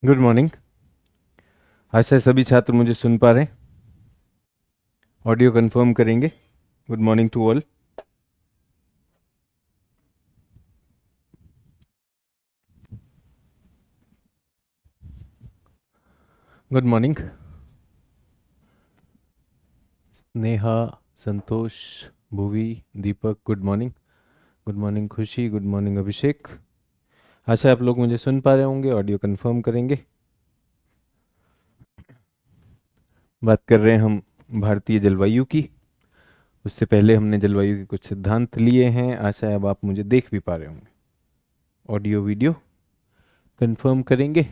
Good morning. आशा है सभी छात्र मुझे सुन पा रहे हैं। ऑडियो कंफर्म करेंगे। Good morning to all. Good morning Sneha, Santosh, Bhuvi, Deepak. Good morning. Good morning Khushi. Good morning Abhishek. आशा है आप लोग मुझे सुन पा रहे होंगे। ऑडियो कंफर्म करेंगे। बात कर रहे हैं हम भारतीय जलवायु की। उससे पहले हमने जलवायु के कुछ सिद्धांत लिए हैं। आशा है अब आप मुझे देख भी पा रहे होंगे। ऑडियो वीडियो कंफर्म करेंगे।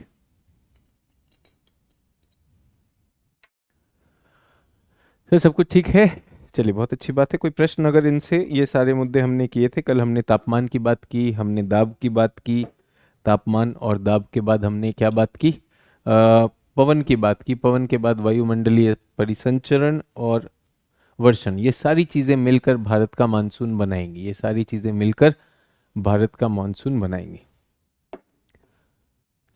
फिर सब कुछ ठीक है। चलिए, बहुत अच्छी बात है। कोई प्रश्न अगर इनसे, ये सारे मुद्दे हमने किए थे कल। हमने तापमान की बात की, हमने दाब की बात की। तापमान और दाब के बाद हमने क्या बात की? पवन की बात की। पवन के बाद वायुमंडलीय परिसंचरण और वर्षण। ये सारी चीजें मिलकर भारत का मानसून बनाएंगी। ये सारी चीजें मिलकर भारत का मानसून बनाएंगी।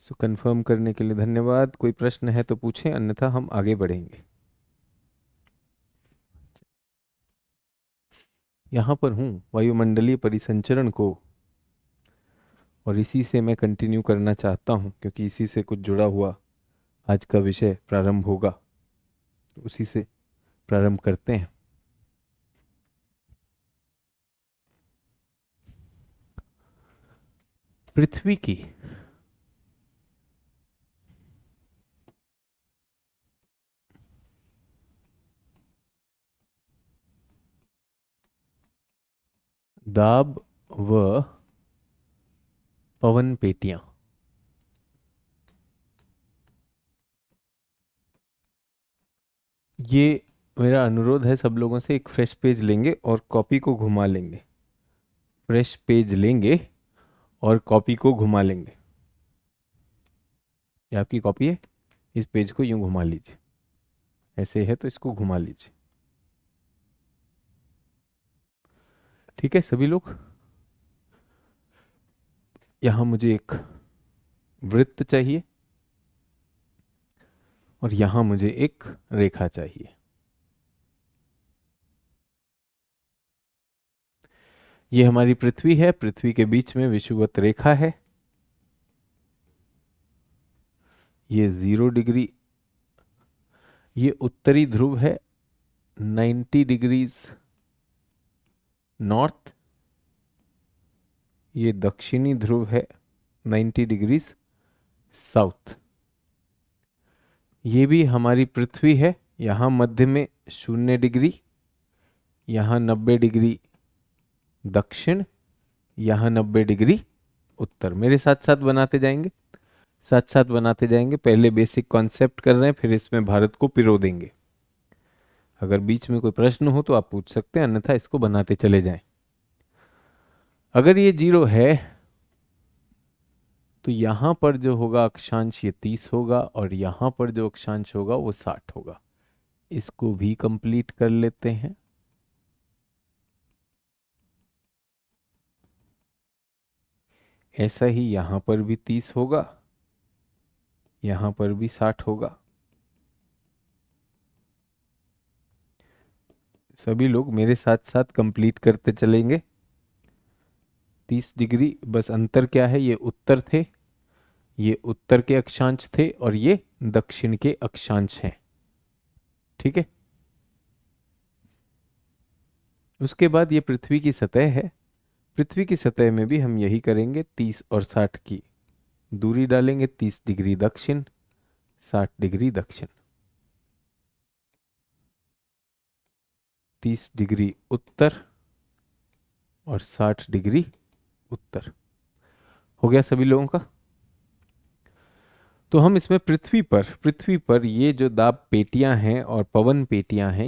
सो कंफर्म करने के लिए धन्यवाद। कोई प्रश्न है तो पूछें, अन्यथा हम आगे बढ़ेंगे। यहाँ पर हूँ वायुमंडलीय परिसंचरण को, और इसी से मैं कंटिन्यू करना चाहता हूँ क्योंकि इसी से कुछ जुड़ा हुआ आज का विषय प्रारंभ होगा। उसी से प्रारंभ करते हैं। पृथ्वी की दाब व पवन पेटियां। ये मेरा अनुरोध है सब लोगों से, एक फ्रेश पेज लेंगे और कॉपी को घुमा लेंगे। फ्रेश पेज लेंगे और कॉपी को घुमा लेंगे। ये आपकी कॉपी है। इस पेज को यूं घुमा लीजिए। ऐसे है तो इसको घुमा लीजिए। ठीक है सभी लोग। यहां मुझे एक वृत्त चाहिए और यहां मुझे एक रेखा चाहिए। ये हमारी पृथ्वी है। पृथ्वी के बीच में विषुवत रेखा है। ये 0 डिग्री, ये उत्तरी ध्रुव है 90 डिग्रीज नॉर्थ। ये दक्षिणी ध्रुव है 90 डिग्रीज साउथ। ये भी हमारी पृथ्वी है। यहाँ मध्य में 0 डिग्री, यहाँ 90 डिग्री दक्षिण, यहाँ 90 डिग्री उत्तर। मेरे साथ साथ बनाते जाएंगे, साथ साथ बनाते जाएंगे। पहले बेसिक कॉन्सेप्ट कर रहे हैं, फिर इसमें भारत को पिरो देंगे। अगर बीच में कोई प्रश्न हो तो आप पूछ सकते हैं, अन्यथा इसको बनाते चले जाएं। अगर ये 0 है तो यहां पर जो होगा अक्षांश ये 30 होगा, और यहां पर जो अक्षांश होगा वो 60 होगा। इसको भी कंप्लीट कर लेते हैं। ऐसा ही यहां पर भी 30 होगा, यहां पर भी 60 होगा। सभी लोग मेरे साथ साथ कंप्लीट करते चलेंगे। 30 डिग्री, बस अंतर क्या है, ये उत्तर थे, ये उत्तर के अक्षांश थे, और ये दक्षिण के अक्षांश हैं। ठीक है। उसके बाद ये पृथ्वी की सतह है। पृथ्वी की सतह में भी हम यही करेंगे। 30 और 60 की दूरी डालेंगे। 30 डिग्री दक्षिण, 60 डिग्री दक्षिण। 30 डिग्री उत्तर और 60 डिग्री उत्तर। हो गया सभी लोगों का। तो हम इसमें पृथ्वी पर ये जो दाब पेटियां हैं और पवन पेटियां हैं,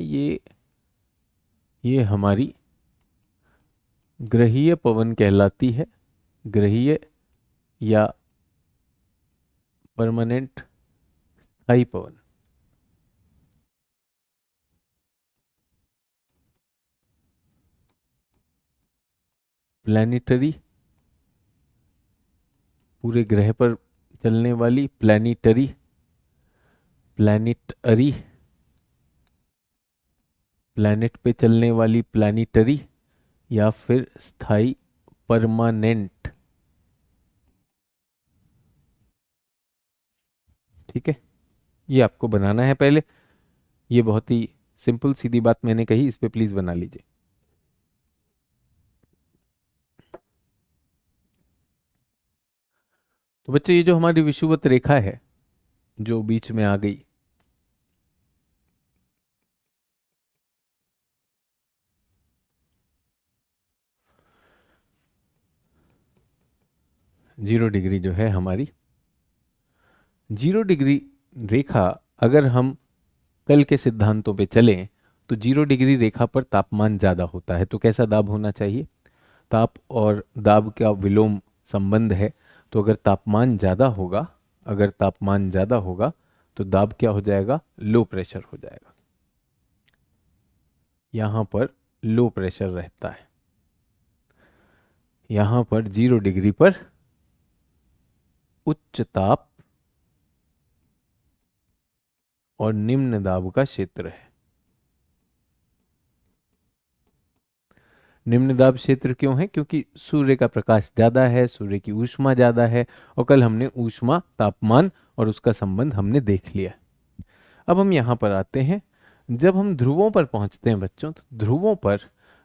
ये हमारी ग्रहीय पवन कहलाती है। ग्रहीय या परमानेंट स्थायी पवन। प्लैनेटरी, पूरे ग्रह पर चलने वाली प्लैनेटरी प्लैनेट पे चलने वाली प्लैनेटरी, या फिर स्थायी परमानेंट। ठीक है, ये आपको बनाना है पहले। ये बहुत ही सिंपल सीधी बात मैंने कही, इस पे प्लीज बना लीजिए। तो बच्चों, ये जो हमारी विषुवत रेखा है जो बीच में आ गई, जीरो डिग्री जो है हमारी, 0 डिग्री रेखा, अगर हम कल के सिद्धांतों पे चलें तो 0 डिग्री रेखा पर तापमान ज्यादा होता है। तो कैसा दाब होना चाहिए? ताप और दाब का विलोम संबंध है। तो अगर तापमान ज्यादा होगा, तो दाब क्या हो जाएगा? लो प्रेशर हो जाएगा। यहां पर लो प्रेशर रहता है, यहां पर 0 डिग्री पर उच्च ताप और निम्न दाब का क्षेत्र है। निम्न दाब क्षेत्र क्यों है? क्योंकि सूर्य का प्रकाश ज्यादा है, सूर्य की ऊष्मा ज्यादा है, और कल हमने ऊष्मा, तापमान और उसका संबंध हमने देख लिया। अब हम यहां पर आते हैं। जब हम ध्रुवों पर पहुंचते हैं बच्चों, तो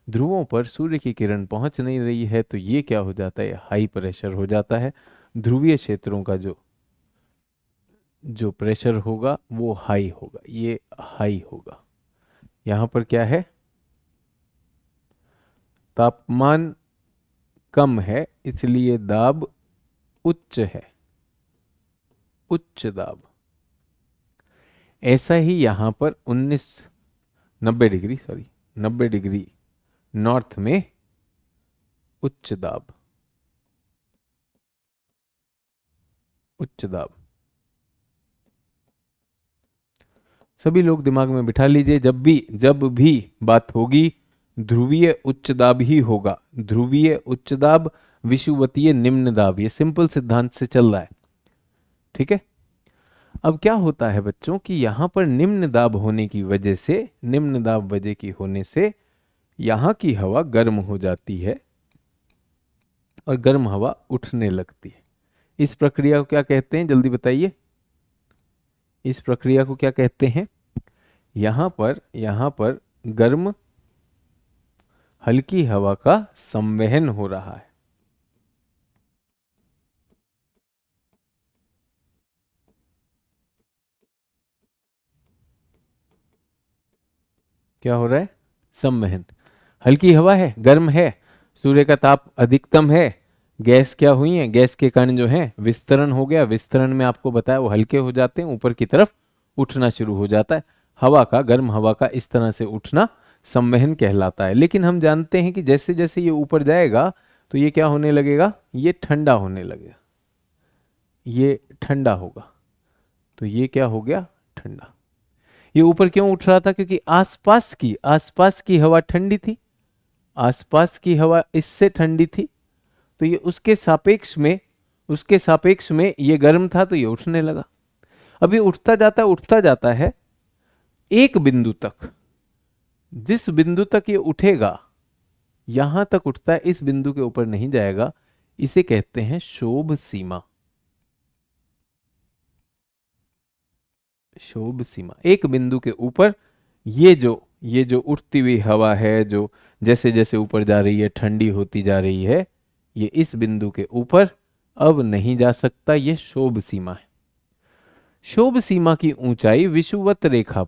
ध्रुवों पर सूर्य की किरण पहुंच नहीं रही है, तो ये क्या हो जाता है? हाई प्रेशर हो जाता है। ध्रुवीय क्षेत्रों का जो प्रेशर होगा वो हाई होगा, ये हाई होगा। यहां पर क्या है? तापमान कम है, इसलिए दाब उच्च है, उच्च दाब। ऐसा ही यहां पर 90 डिग्री नॉर्थ में उच्च दाब, सभी लोग दिमाग में बिठा लीजिए। जब भी बात होगी, ध्रुवीय उच्च दाब ही होगा। ध्रुवीय उच्च दाब, विषुवतीय निम्न दाब, ये सिंपल सिद्धांत से चल रहा है। ठीक है। अब क्या होता है बच्चों कि यहां पर निम्न दाब होने की वजह से यहां की हवा गर्म हो जाती है और गर्म हवा उठने लगती है। इस प्रक्रिया को क्या कहते हैं? जल्दी बताइए, इस प्रक्रिया को क्या कहते हैं? यहां पर गर्म हल्की हवा का संवहन हो रहा है। क्या हो रहा है? संवहन। हल्की हवा है, गर्म है, सूर्य का ताप अधिकतम है, गैस क्या हुई है? गैस के कण जो है विस्तरण हो गया। विस्तरण में आपको बताया वो हल्के हो जाते हैं, ऊपर की तरफ उठना शुरू हो जाता है। गर्म हवा का इस तरह से उठना संवहन कहलाता है। लेकिन हम जानते हैं कि जैसे जैसे ये ऊपर जाएगा तो ये क्या होने लगेगा? ये ठंडा होने लगेगा, ये ठंडा होगा। तो ये क्या हो गया? ठंडा। ये ऊपर क्यों उठ रहा था? क्योंकि आसपास की हवा ठंडी थी, आसपास की हवा इससे ठंडी थी, तो ये उसके सापेक्ष में ये गर्म था, तो ये उठने लगा। अब ये उठता जाता है एक बिंदु तक। जिस बिंदु तक ये उठेगा, यहां तक उठता है, इस बिंदु के ऊपर नहीं जाएगा। इसे कहते हैं शोभ सीमा। शोभ सीमा, एक बिंदु के ऊपर ये जो उठती हुई हवा है, जो जैसे जैसे ऊपर जा रही है ठंडी होती जा रही है, ये इस बिंदु के ऊपर अब नहीं जा सकता। ये शोभ सीमा है। शोभ सीमा की ऊंचाई विषुवत रेखा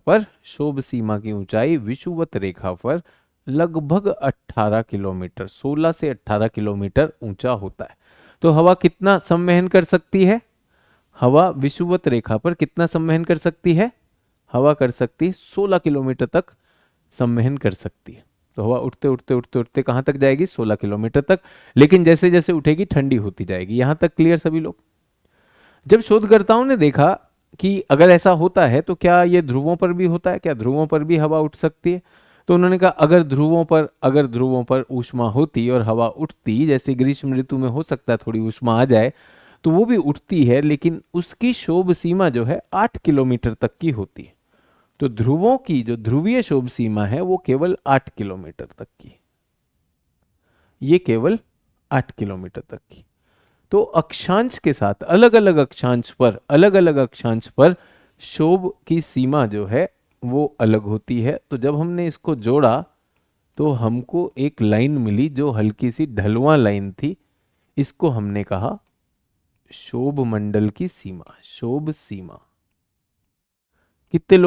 पर लगभग 18 किलोमीटर, 16 से 18 किलोमीटर ऊंचा होता है। तो हवा कितना संवहन कर सकती है? हवा विषुवत रेखा पर कितना संवहन कर सकती है? हवा कर सकती है 16 किलोमीटर तक संवहन कर सकती है। तो हवा उठते कहां तक जाएगी? 16 किलोमीटर तक। लेकिन जैसे जैसे उठेगी ठंडी होती जाएगी। यहां तक क्लियर सभी लोग? जब शोधकर्ताओं ने देखा कि अगर ऐसा होता है तो क्या ये ध्रुवों पर भी होता है, क्या ध्रुवों पर भी हवा उठ सकती है, तो उन्होंने कहा अगर ध्रुवों पर ऊष्मा होती और हवा उठती, जैसे ग्रीष्म ऋतु में हो सकता है थोड़ी ऊष्मा आ जाए, तो वो भी उठती है, लेकिन उसकी शोभ सीमा जो है 8 किलोमीटर तक की होती है। तो ध्रुवों की जो ध्रुवीय शोभ सीमा है वो केवल 8 किलोमीटर तक की, ये केवल 8 किलोमीटर तक की। तो अक्षांश के साथ अलग अलग अक्षांश पर शोभ की सीमा जो है वो अलग होती है। तो जब हमने इसको जोड़ा तो हमको एक लाइन मिली जो हल्की सी ढलवां लाइन थी, इसको हमने कहा शोभ मंडल की सीमा, शोभ सीमा। कितने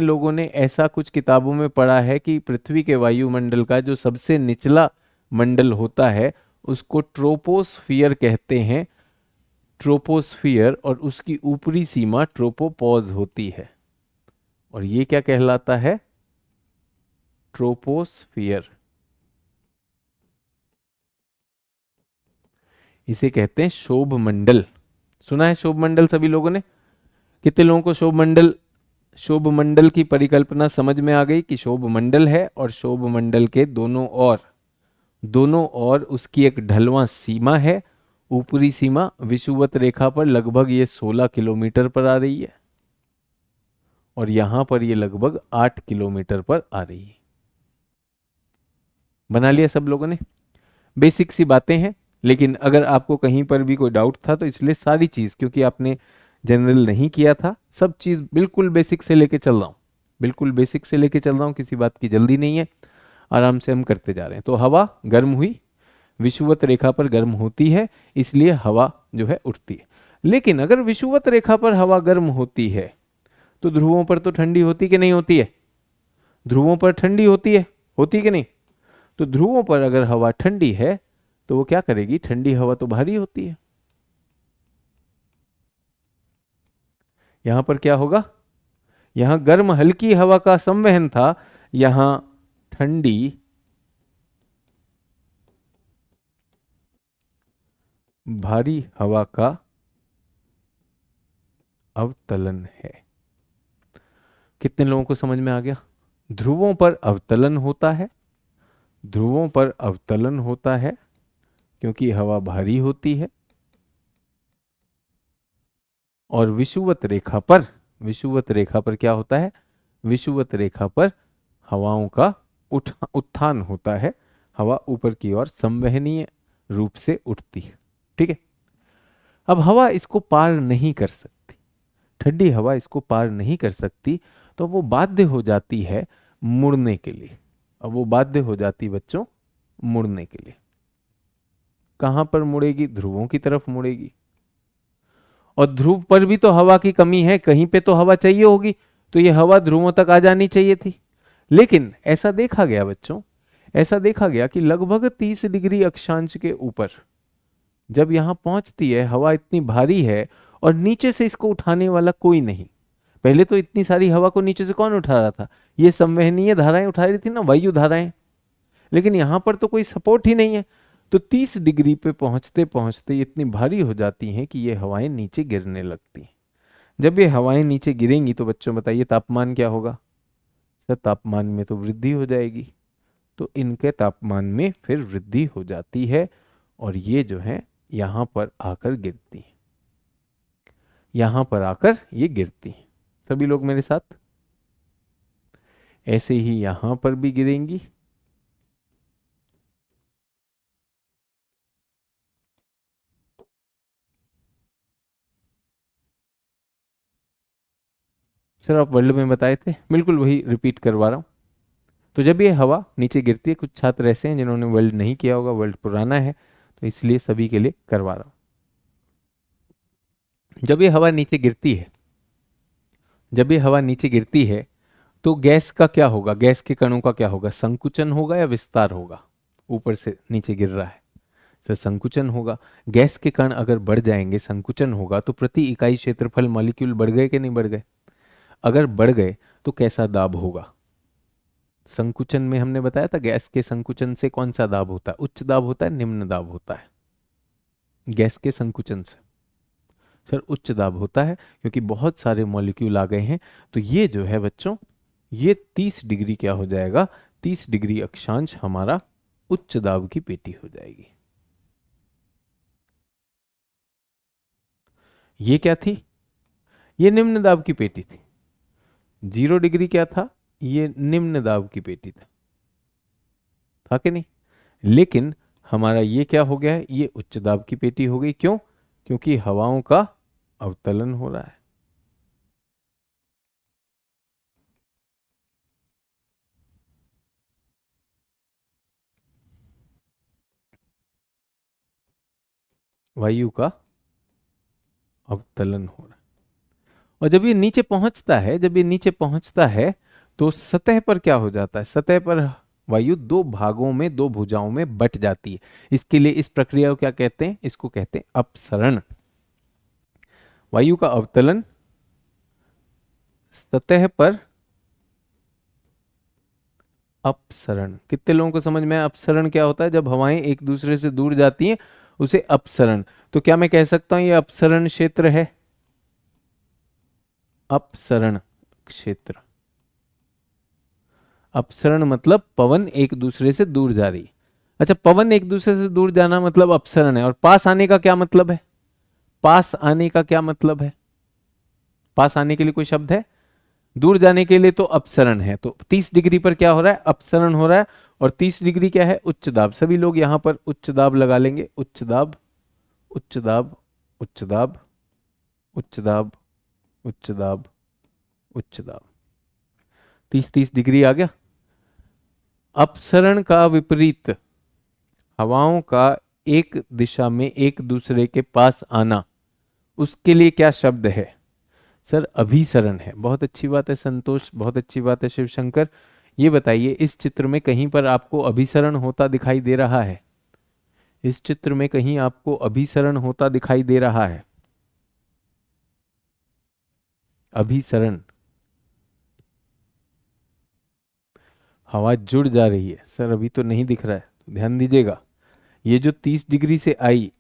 लोगों ने ऐसा कुछ किताबों में पढ़ा है कि पृथ्वी के वायुमंडल का जो सबसे निचला मंडल होता है उसको ट्रोपोस्फियर कहते हैं, ट्रोपोस्फियर, और उसकी ऊपरी सीमा ट्रोपोपॉज होती है। और ये क्या कहलाता है? ट्रोपोस्फियर। इसे कहते हैं शोभ मंडल। सुना है शोभ मंडल सभी लोगों ने? कितने लोगों को शोभ मंडल की परिकल्पना समझ में आ गई कि शोभ मंडल है और शोभ मंडल के दोनों ओर उसकी एक ढलवां सीमा है। ऊपरी सीमा विषुवत रेखा पर लगभग ये 16 किलोमीटर पर आ रही है और यहां पर ये लगभग 8 किलोमीटर पर आ रही है। बना लिया सब लोगों ने? बेसिक सी बातें हैं, लेकिन अगर आपको कहीं पर भी कोई डाउट था तो इसलिए सारी चीज, क्योंकि आपने जनरल नहीं किया था, सब चीज बिल्कुल बेसिक से लेके चल रहा हूं, बिल्कुल बेसिक से लेके चल रहा हूं, किसी बात की जल्दी नहीं है, आराम से हम करते जा रहे हैं। तो हवा गर्म हुई, विषुवत रेखा पर गर्म होती है, इसलिए हवा जो है उठती है। लेकिन अगर विषुवत रेखा पर हवा गर्म होती है तो ध्रुवों पर तो ठंडी होती कि नहीं होती है? ध्रुवों पर ठंडी होती कि नहीं? तो ध्रुवों पर अगर हवा ठंडी है तो वो क्या करेगी? ठंडी हवा तो भारी होती है। यहां पर क्या होगा? यहां गर्म हल्की हवा का संवहन था, यहां ठंडी भारी हवा का अवतलन है। कितने लोगों को समझ में आ गया? ध्रुवों पर अवतलन होता है, ध्रुवों पर अवतलन होता है क्योंकि हवा भारी होती है, और विषुवत रेखा पर क्या होता है? विषुवत रेखा पर हवाओं का उत्थान होता है, हवा ऊपर की ओर संवहनीय रूप से उठती है। ठीक है। अब हवा इसको पार नहीं कर सकती, ठंडी हवा इसको पार नहीं कर सकती, तो वो बाध्य हो जाती है मुड़ने के लिए। अब वो बाध्य हो जाती बच्चों मुड़ने के लिए। कहां पर मुड़ेगी? ध्रुवों की तरफ मुड़ेगी। और ध्रुव पर भी तो हवा की कमी है, कहीं पे तो हवा चाहिए होगी, तो ये हवा ध्रुवों तक आ जानी चाहिए थी। लेकिन ऐसा देखा गया बच्चों, ऐसा देखा गया कि लगभग 30 डिग्री अक्षांश के ऊपर जब यहां पहुंचती है, हवा इतनी भारी है और नीचे से इसको उठाने वाला कोई नहीं। पहले तो इतनी सारी हवा को नीचे से कौन उठा रहा था? ये संवहनीय धाराएं उठा रही थी ना, वायु धाराएं। लेकिन यहां पर तो कोई सपोर्ट ही नहीं है, तो 30 डिग्री पे पहुंचते पहुंचते इतनी भारी हो जाती हैं कि ये हवाएं नीचे गिरने लगती हैं। जब ये हवाएं नीचे गिरेंगी तो बच्चों बताइए तापमान क्या होगा? सर तापमान में तो वृद्धि हो जाएगी, तो इनके तापमान में फिर वृद्धि हो जाती है और ये जो है यहां पर आकर गिरती है, यहां पर आकर ये गिरती है। सभी लोग मेरे साथ? ऐसे ही यहां पर भी गिरेंगी, सर आप वर्ल्ड में बताए थे, बिल्कुल वही रिपीट करवा रहा हूं। तो जब ये हवा नीचे गिरती है, कुछ छात्र ऐसे हैं जिन्होंने वर्ल्ड नहीं किया होगा, वर्ल्ड पुराना है तो इसलिए सभी के लिए करवा रहा हूं। जब ये हवा नीचे गिरती है, जब ये हवा नीचे गिरती है तो गैस का क्या होगा? गैस के कणों का क्या होगा? संकुचन होगा या विस्तार होगा? ऊपर से नीचे गिर रहा है, सर संकुचन होगा। गैस के कण अगर बढ़ जाएंगे, संकुचन होगा, तो प्रति इकाई क्षेत्रफल मॉलिक्यूल बढ़ गए कि नहीं बढ़ गए? अगर बढ़ गए तो कैसा दाब होगा? संकुचन में हमने बताया था गैस के संकुचन से कौन सा दाब होता है? उच्च दाब होता है, निम्न दाब होता है? गैस के संकुचन से सर उच्च दाब होता है, क्योंकि बहुत सारे मॉलिक्यूल आ गए हैं। तो ये जो है बच्चों, ये 30 डिग्री क्या हो जाएगा? 30 डिग्री अक्षांश हमारा उच्च दाब की पेटी हो जाएगी। ये क्या थी? ये निम्न दाब की पेटी थी। 0 डिग्री क्या था? ये निम्न दाब की पेटी था कि नहीं? लेकिन हमारा ये क्या हो गया है? ये उच्च दाब की पेटी हो गई। क्यों? क्योंकि हवाओं का अवतलन हो रहा है। वायु का अवतलन हो रहा है। और जब ये नीचे पहुंचता है, जब ये नीचे पहुंचता है तो सतह पर क्या हो जाता है? सतह पर वायु दो भागों में, दो भुजाओं में बट जाती है। इसके लिए इस प्रक्रिया को क्या कहते हैं? इसको कहते हैं अपसरण। वायु का अवतलन, सतह पर अपसरण। कितने लोगों को समझ में आया अपसरण क्या होता है? जब हवाएं एक दूसरे से दूर जाती हैं उसे अपसरण। तो क्या मैं कह सकता हूं ये अपसरण क्षेत्र है? अपसरण क्षेत्र। अपसरण मतलब पवन एक दूसरे से दूर जा रही है। अच्छा, पवन एक दूसरे से दूर जाना मतलब अपसरण है। और पास आने का क्या मतलब है? पास आने का क्या मतलब है? पास आने के लिए कोई शब्द है? दूर जाने के लिए तो अपसरण है। तो 30 डिग्री पर क्या हो रहा है? अपसरण हो रहा है। और 30 डिग्री क्या है? उच्च दाब। सभी लोग यहां पर उच्च दाब लगा लेंगे। उच्च दाब, उच्च दाब, उच्च दाब, उच्च दाब, उच्च दाब, उच्च दाब। 30-30 डिग्री आ गया। अपसरण का विपरीत, हवाओं का एक दिशा में एक दूसरे के पास आना, उसके लिए क्या शब्द है? सर अभिसरण है। बहुत अच्छी बात है संतोष, बहुत अच्छी बात है शिवशंकर। ये बताइए इस चित्र में कहीं पर आपको अभिसरण होता दिखाई दे रहा है? इस चित्र में कहीं आपको अभिसरण होता दिखाई दे रहा है? अभिसरण, हवा जुड़ जा रही है। सर अभी तो नहीं दिख रहा है, तो ध्यान दीजिएगा। ये जो 30 डिग्री से आई,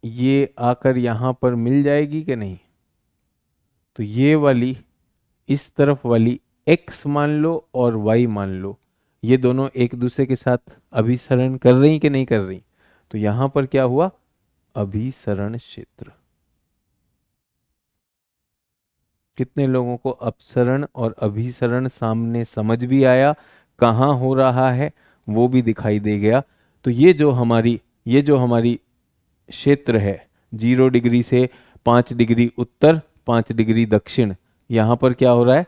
ये आकर यहां पर मिल जाएगी कि नहीं? तो ये वाली, इस तरफ वाली x मान लो और y मान लो, ये दोनों एक दूसरे के साथ अभिसरण कर रही कि नहीं कर रही? तो यहां पर क्या हुआ? अभिसरण क्षेत्र। कितने लोगों को अपसरण और अभिसरण सामने समझ भी आया? कहाँ हो रहा है वो भी दिखाई दे गया। तो ये जो हमारी क्षेत्र है, 0 डिग्री से 5 डिग्री उत्तर, 5 डिग्री दक्षिण, यहां पर क्या हो रहा है?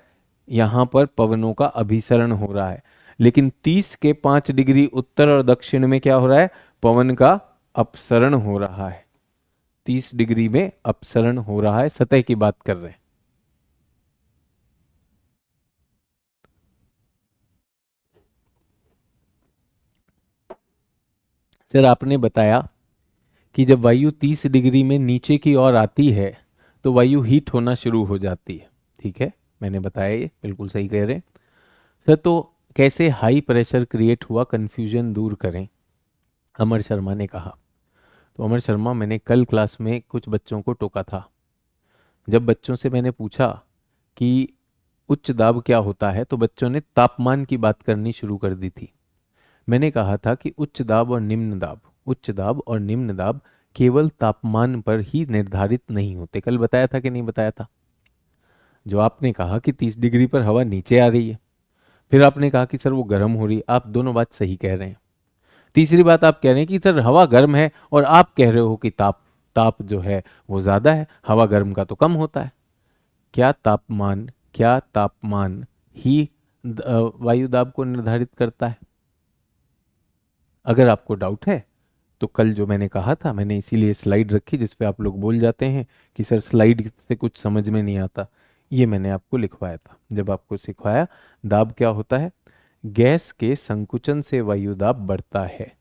यहां पर पवनों का अभिसरण हो रहा है। लेकिन 30 के 5 डिग्री उत्तर और दक्षिण में क्या हो रहा है? पवन का अपसरण हो रहा है। 30 डिग्री में अपसरण हो रहा है। सतह की बात कर रहे हैं। सर आपने बताया कि जब वायु 30 डिग्री में नीचे की ओर आती है तो वायु हीट होना शुरू हो जाती है। ठीक है, मैंने बताया, ये बिल्कुल सही कह रहे हैं सर। तो कैसे हाई प्रेशर क्रिएट हुआ, कंफ्यूजन दूर करें? अमर शर्मा ने कहा। तो अमर शर्मा, मैंने कल क्लास में कुछ बच्चों को टोका था। जब बच्चों से मैंने पूछा कि उच्च दाब क्या होता है, तो बच्चों ने तापमान की बात करनी शुरू कर दी थी। मैंने कहा था कि उच्च दाब और निम्न दाब, उच्च दाब और निम्न दाब केवल तापमान पर ही निर्धारित नहीं होते। कल बताया था कि नहीं बताया था? जो आपने कहा कि 30 डिग्री पर हवा नीचे आ रही है, फिर आपने कहा कि सर वो गर्म हो रही है। आप दोनों बात सही कह रहे हैं। तीसरी बात आप कह रहे हैं कि सर हवा गर्म है, और आप कह रहे हो कि ताप ताप जो है वो ज्यादा है, हवा गर्म का तो कम होता है। क्या तापमान ही वायु दाब को निर्धारित करता है? अगर आपको डाउट है तो कल जो मैंने कहा था, मैंने इसीलिए स्लाइड रखी जिस पे आप लोग बोल जाते हैं कि सर स्लाइड से कुछ समझ में नहीं आता। ये मैंने आपको लिखवाया था जब आपको सिखवाया दाब क्या होता है। गैस के संकुचन से वायु दाब बढ़ता है,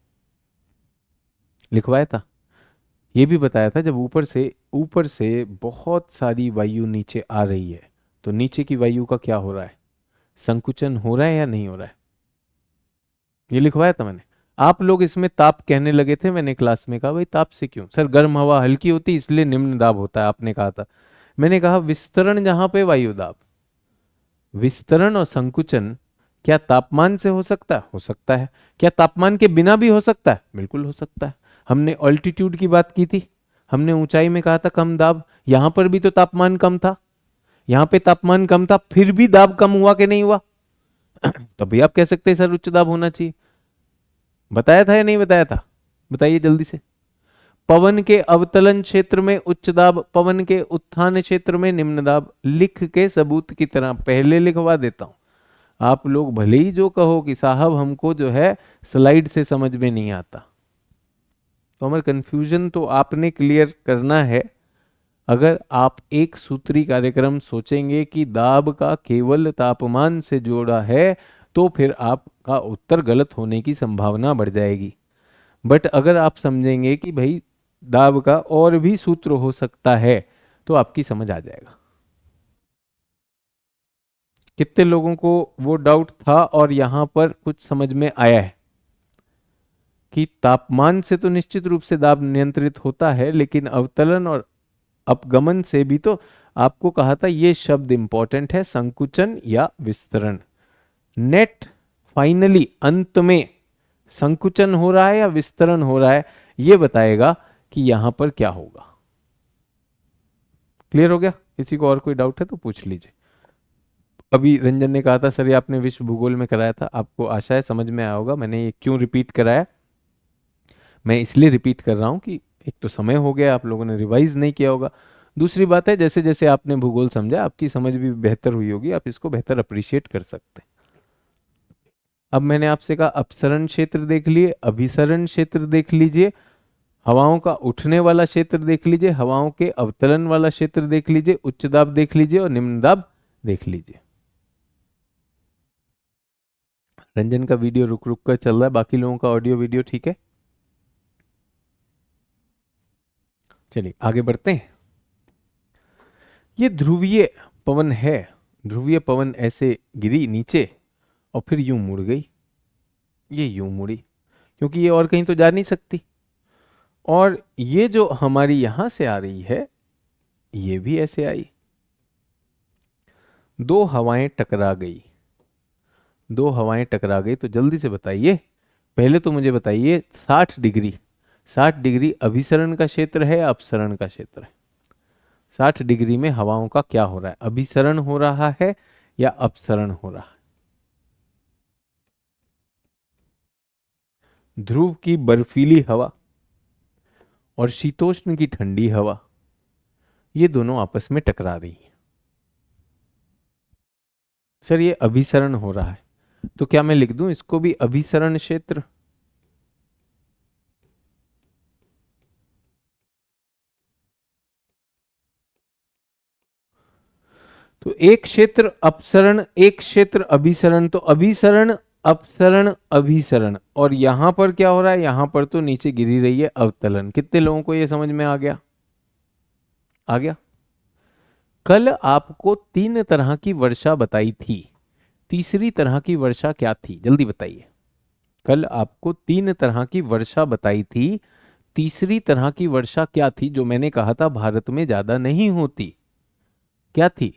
लिखवाया था। ये भी बताया था जब ऊपर से बहुत सारी वायु नीचे आ रही है तो नीचे की वायु का क्या हो रहा है? संकुचन हो रहा है या नहीं हो रहा है? ये लिखवाया था मैंने। आप लोग इसमें ताप कहने लगे थे, मैंने क्लास में कहा भाई ताप से क्यों सर? गर्म हवा हल्की होती इसलिए निम्न दाब होता है, आपने कहा था। मैंने कहा विस्तरण जहां पे वायु दाब, विस्तरण और संकुचन क्या तापमान से हो सकता है? हो सकता है। क्या तापमान के बिना भी हो सकता है? बिल्कुल हो सकता है। हमने ऑल्टीट्यूड की बात की थी, हमने ऊंचाई में कहा था कम दाब, यहां पर भी तो तापमान कम था, यहां पे तापमान कम था, फिर भी दाब कम हुआ कि नहीं हुआ? तभी आप कह सकते हैं सर उच्च दाब होना चाहिए। बताया था या नहीं बताया था? बताइए जल्दी से। पवन के अवतलन क्षेत्र में उच्च दाब, पवन के उत्थान क्षेत्र में निम्न दाब। लिख के सबूत की तरह पहले लिखवा देता हूं। आप लोग भले ही जो कहो कि साहब हमको जो है स्लाइड से समझ में नहीं आता, तो हमारे कंफ्यूजन तो आपने क्लियर करना है। अगर आप एक सूत्री कार्यक्रम सोचेंगे कि दाब का केवल तापमान से जोड़ा है, तो फिर आपका उत्तर गलत होने की संभावना बढ़ जाएगी। बट अगर आप समझेंगे कि भाई दाब का और भी सूत्र हो सकता है, तो आपकी समझ आ जाएगा। कितने लोगों को वो डाउट था और यहां पर कुछ समझ में आया है कि तापमान से तो निश्चित रूप से दाब नियंत्रित होता है, लेकिन अवतलन और अपगमन से भी। तो आपको कहा था ये शब्द इंपॉर्टेंट है, संकुचन या विस्तरण। नेट फाइनली अंत में संकुचन हो रहा है या विस्तरण हो रहा है, ये बताएगा कि यहां पर क्या होगा। क्लियर हो गया? किसी को और कोई डाउट है तो पूछ लीजिए। अभी रंजन ने कहा था सर ये आपने विश्व भूगोल में कराया था, आपको आशा है समझ में आया होगा। मैंने ये क्यों रिपीट कराया, मैं इसलिए रिपीट कर रहा हूं कि एक तो समय हो गया, आप लोगों ने रिवाइज नहीं किया होगा। दूसरी बात है, जैसे जैसे आपने भूगोल समझा आपकी समझ भी बेहतर हुई होगी, आप इसको बेहतर अप्रिशिएट कर सकते हैं। अब मैंने आपसे कहा अपसरण क्षेत्र देख लिए, अभिसरण क्षेत्र देख लीजिए, हवाओं का उठने वाला क्षेत्र देख लीजिए, हवाओं के अवतरण वाला क्षेत्र देख लीजिए, उच्च दाब देख लीजिए और निम्न दाब देख लीजिए। रंजन का वीडियो रुक रुक कर चल रहा है, बाकी लोगों का ऑडियो वीडियो ठीक है? चलिए आगे बढ़ते हैं। ये ध्रुवीय पवन है, ध्रुवीय पवन ऐसे गिरी नीचे और फिर यूं मुड़ गई, ये यूं मुड़ी क्योंकि ये और कहीं तो जा नहीं सकती। और ये जो हमारी यहां से आ रही है, ये भी ऐसे आई। दो हवाएं टकरा गई, दो हवाएं टकरा गई, तो जल्दी से बताइए, पहले तो मुझे बताइए 60 डिग्री, 60 डिग्री अभिसरण का क्षेत्र है या अपसरण का क्षेत्र है? 60 डिग्री में हवाओं का क्या हो रहा है, अभिसरण हो रहा है या अपसरण हो रहा है? ध्रुव की बर्फीली हवा और शीतोष्ण की ठंडी हवा, ये दोनों आपस में टकरा रही हैं। सर ये अभिसरण हो रहा है, तो क्या मैं लिख दूं इसको भी अभिसरण क्षेत्र? तो एक क्षेत्र अपसरण, एक क्षेत्र अभिसरण, तो अभिसरण अपसरण अभिसरण, और यहां पर क्या हो रहा है, यहां पर तो नीचे गिरी रही है अवतलन। कितने लोगों को यह समझ में आ गया? आ गया? कल आपको 3 तरह की वर्षा बताई थी, तीसरी तरह की वर्षा क्या थी जल्दी बताइए। कल आपको 3 तरह की वर्षा बताई थी, तीसरी तरह की वर्षा क्या थी जो मैंने कहा था भारत में ज्यादा नहीं होती? क्या थी?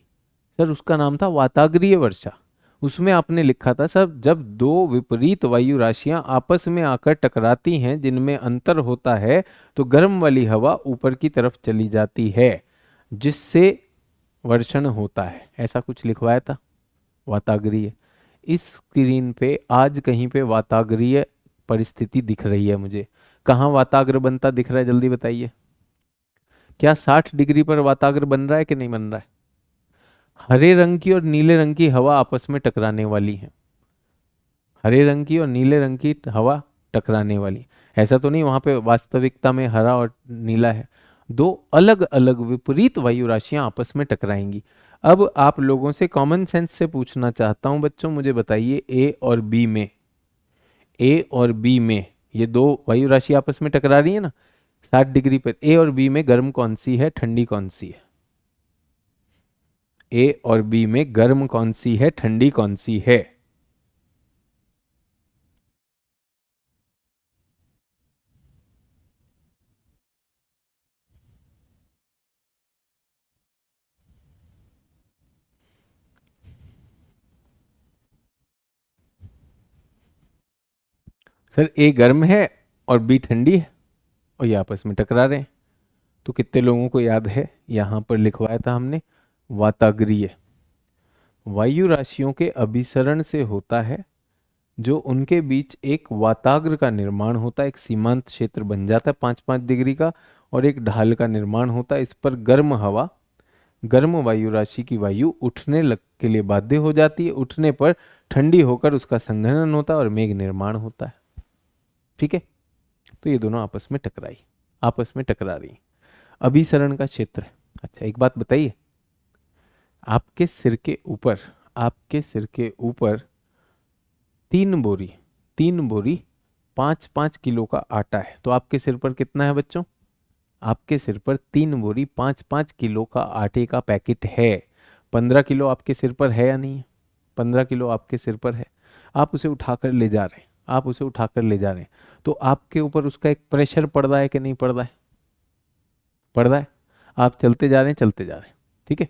सर उसका नाम था वाताग्रीय वर्षा। उसमें आपने लिखा था सर जब दो विपरीत वायु राशियां आपस में आकर टकराती हैं जिनमें अंतर होता है, तो गर्म वाली हवा ऊपर की तरफ चली जाती है जिससे वर्षण होता है, ऐसा कुछ लिखवाया था। वाताग्रीय, इस स्क्रीन पे आज कहीं पे वाताग्रीय परिस्थिति दिख रही है मुझे। कहाँ वाताग्र बनता दिख रहा है जल्दी बताइए। क्या 60 डिग्री पर वाताग्र बन रहा है कि नहीं बन रहा है? हरे रंग की और नीले रंग की हवा आपस में टकराने वाली है, हरे रंग की और नीले रंग की हवा टकराने वाली। ऐसा तो नहीं वहां पे वास्तविकता में हरा और नीला है, दो अलग अलग विपरीत वायु राशियां आपस में टकराएंगी। अब आप लोगों से कॉमन सेंस से पूछना चाहता हूं बच्चों, मुझे बताइए ए और बी में, ए और बी में ये दो वायु राशि आपस में टकरा रही है ना 60 डिग्री पर, ए और बी में गर्म कौन सी है ठंडी कौन सी है? ए और बी में गर्म कौन सी है ठंडी कौन सी है? सर ए गर्म है और बी ठंडी है और ये आपस में टकरा रहे हैं। तो कितने लोगों को याद है, यहां पर लिखवाया था हमने वाताग्रीय। वायु राशियों के अभिसरण से होता है, जो उनके बीच एक वाताग्र का निर्माण होता है, एक सीमांत क्षेत्र बन जाता है 5-5 डिग्री का, और एक ढाल का निर्माण होता है। इस पर गर्म हवा, गर्म वायु राशि की वायु उठने लग के लिए बाध्य हो जाती है। उठने पर ठंडी होकर उसका संघनन होता है और मेघ निर्माण होता है। ठीक है, तो ये दोनों आपस में टकरा रही। अभिसरण का क्षेत्र है। अच्छा, एक बात बताइए, आपके सिर के ऊपर, आपके सिर के ऊपर 3 बोरी, 3 बोरी 5-5 किलो का आटा है, तो आपके सिर पर कितना है बच्चों? आपके सिर पर 3 बोरी 5-5 किलो का आटे का पैकेट है। 15 किलो आपके सिर पर है या नहीं है? 15 किलो आपके सिर पर है। आप उसे उठाकर ले जा रहे हैं, आप उसे उठाकर ले जा रहे हैं, तो आपके ऊपर उसका एक प्रेशर पड़ रहा है कि नहीं पड़ रहा है? पड़ रहा है। आप चलते जा रहे हैं, चलते जा रहे हैं, ठीक है।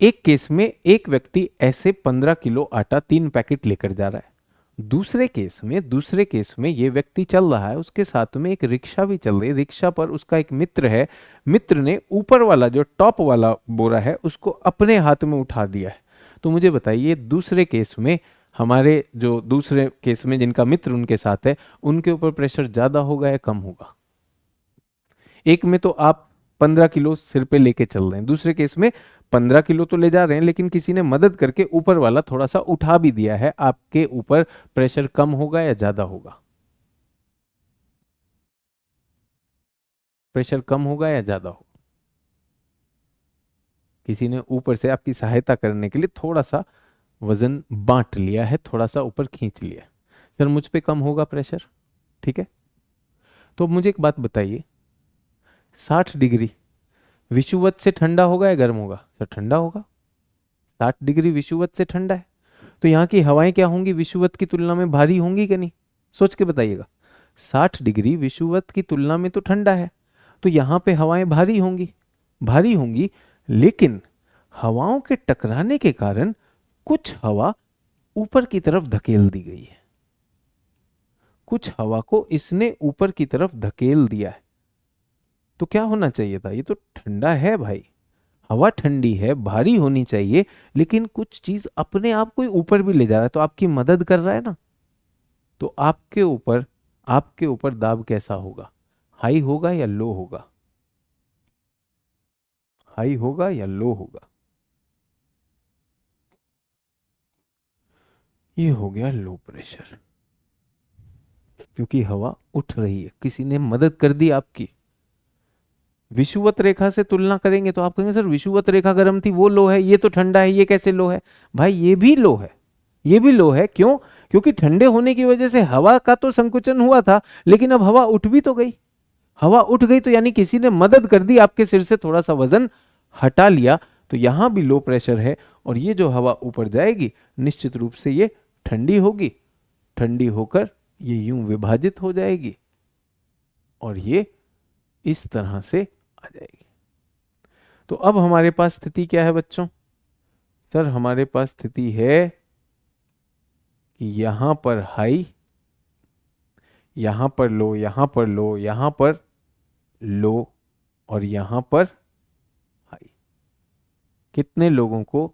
एक केस में एक व्यक्ति ऐसे 15 किलो आटा 3 पैकेट लेकर जा रहा है। दूसरे केस में ये व्यक्ति चल रहा है, उसके साथ में एक रिक्शा भी चल रही है। रिक्शा पर उसका एक मित्र है। मित्र ने ऊपर वाला जो टॉप वाला बोरा है उसको अपने हाथ में उठा दिया है। तो मुझे बताइए, दूसरे केस में हमारे जो दूसरे केस में जिनका मित्र उनके साथ है, उनके ऊपर प्रेशर ज्यादा होगा या कम होगा? एक में तो आप 15 किलो सिर पे लेके चल रहे हैं, दूसरे केस में 15 किलो तो ले जा रहे हैं, लेकिन किसी ने मदद करके ऊपर वाला थोड़ा सा उठा भी दिया है। आपके ऊपर प्रेशर कम होगा या ज्यादा होगा? प्रेशर कम होगा या ज्यादा होगा? किसी ने ऊपर से आपकी सहायता करने के लिए थोड़ा सा वजन बांट लिया है, थोड़ा सा ऊपर खींच लिया है। सर मुझ पे कम होगा प्रेशर, ठीक है। तो मुझे एक बात बताइए, 60 डिग्री विषुवत से ठंडा होगा या गर्म होगा? सर ठंडा होगा। 60 डिग्री विषुवत से ठंडा है, तो यहाँ की हवाएं क्या होंगी? विषुवत की तुलना में भारी होंगी कि नहीं? सोच के बताइएगा। 60 डिग्री विषुवत की तुलना में तो ठंडा है, तो यहाँ पे हवाएं भारी होंगी, भारी होंगी। लेकिन हवाओं के टकराने के कारण कुछ हवा ऊपर की तरफ धकेल दी गई है, कुछ हवा को इसने ऊपर की तरफ धकेल दिया है। तो क्या होना चाहिए था? ये तो ठंडा है भाई, हवा ठंडी है, भारी होनी चाहिए, लेकिन कुछ चीज अपने आप को ऊपर भी ले जा रहा है, तो आपकी मदद कर रहा है ना। तो आपके ऊपर दाब कैसा होगा? हाई होगा या लो होगा? हाई होगा या लो होगा? ये हो गया लो प्रेशर, क्योंकि हवा उठ रही है, किसी ने मदद कर दी आपकी। विषुवत रेखा से तुलना करेंगे तो आप कहेंगे सर विषुवत रेखा गर्म थी, वो लो है, ये तो ठंडा है, ये कैसे लो है? भाई ये भी लो है, ये भी लो है। क्यों? क्योंकि ठंडे होने की वजह से हवा का तो संकुचन हुआ था, लेकिन अब हवा उठ भी तो गई। हवा उठ गई तो यानी किसी ने मदद कर दी, आपके सिर से थोड़ा सा वजन हटा लिया, तो यहां भी लो प्रेशर है। और ये जो हवा ऊपर जाएगी निश्चित रूप से ये ठंडी होगी, ठंडी होकर ये यूं विभाजित हो जाएगी और ये इस तरह से आ जाएगी। तो अब हमारे पास स्थिति क्या है बच्चों? सर हमारे पास स्थिति है कि यहां पर हाई, यहां पर लो, यहां पर लो, यहां पर लो और यहां पर हाई। कितने लोगों को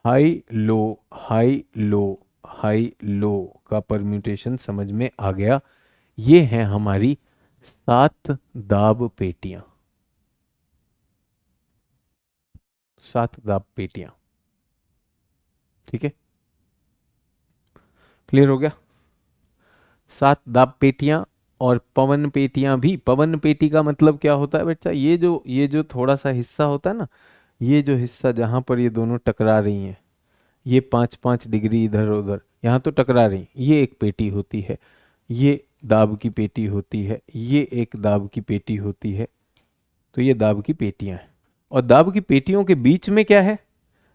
high low, high low, high low का परम्यूटेशन समझ में आ गया? ये है हमारी 7 दाब पेटियां, 7 दाब पेटियां। ठीक है, क्लियर हो गया? 7 दाब पेटियां और पवन पेटियां भी। पवन पेटी का मतलब क्या होता है बच्चा? ये जो थोड़ा सा हिस्सा होता है ना, ये जो हिस्सा जहां पर ये दोनों टकरा रही हैं, ये 5-5 डिग्री इधर उधर यहाँ तो टकरा रही, ये एक पेटी होती है, ये दाब की पेटी होती है, ये एक दाब की पेटी होती है। तो ये दाब की पेटियां हैं। और दाब की पेटियों के बीच में क्या है?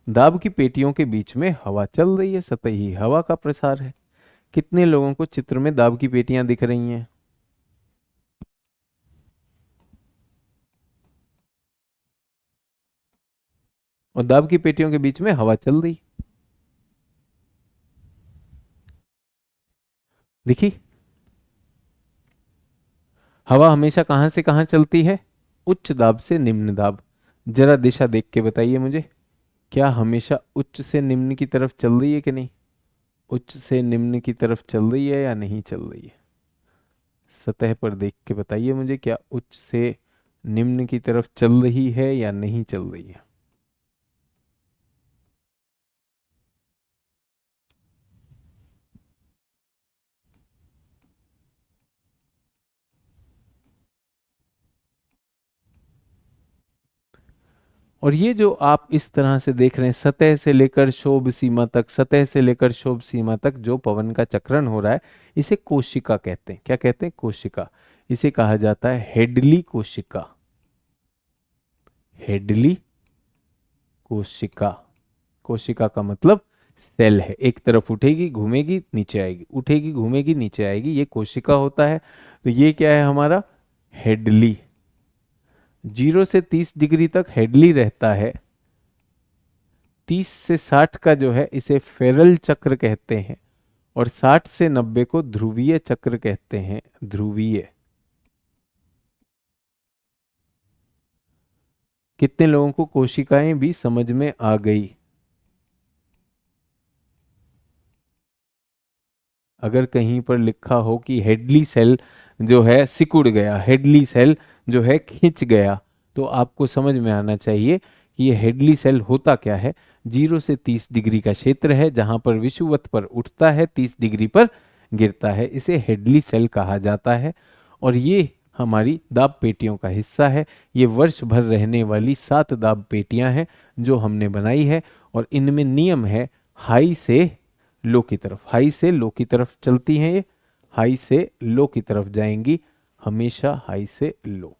दाब की पेटियों के बीच में हवा चल रही है, सतही हवा का प्रसार है। कितने लोगों को चित्र में दाब की पेटियां दिख रही हैं? और दाब की पेटियों के बीच में हवा चल रही, देखी? हवा हमेशा कहाँ से कहाँ चलती है? उच्च दाब से निम्न दाब। जरा दिशा देख के बताइए मुझे, क्या हमेशा उच्च से निम्न की तरफ चल रही है कि नहीं? उच्च से निम्न की तरफ चल रही है या नहीं चल रही है? सतह पर देख के बताइए मुझे, क्या उच्च से निम्न की तरफ चल रही है या नहीं चल रही है? और ये जो आप इस तरह से देख रहे हैं, सतह से लेकर शोभ सीमा तक, सतह से लेकर शोभ सीमा तक जो पवन का चक्रण हो रहा है, इसे कोशिका कहते हैं। क्या कहते हैं? कोशिका। इसे कहा जाता है हेडली कोशिका। हेडली कोशिका। कोशिका का मतलब सेल है, एक तरफ उठेगी घूमेगी नीचे आएगी, उठेगी घूमेगी नीचे आएगी, ये कोशिका होता है। तो ये क्या है हमारा? हेडली। 0 से 30 डिग्री तक हेडली रहता है। 30 से 60 का जो है इसे फेरल चक्र कहते हैं, और 60 से 90 को ध्रुवीय चक्र कहते हैं। ध्रुवीय। कितने लोगों को कोशिकाएं भी समझ में आ गई? अगर कहीं पर लिखा हो कि हेडली सेल जो है सिकुड़ गया, हेडली सेल जो है खिंच गया, तो आपको समझ में आना चाहिए कि ये हेडली सेल होता क्या है। 0 से 30 डिग्री का क्षेत्र है जहां पर विषुवत पर उठता है, 30 डिग्री पर गिरता है, इसे हेडली सेल कहा जाता है। और ये हमारी दाब पेटियों का हिस्सा है। ये वर्ष भर रहने वाली 7 दाब पेटियां हैं जो हमने बनाई है, और इनमें नियम है हाई से लो की तरफ, हाई से लो की तरफ चलती हैं ये, हाई से लो की तरफ जाएंगी, हमेशा हाई से लो।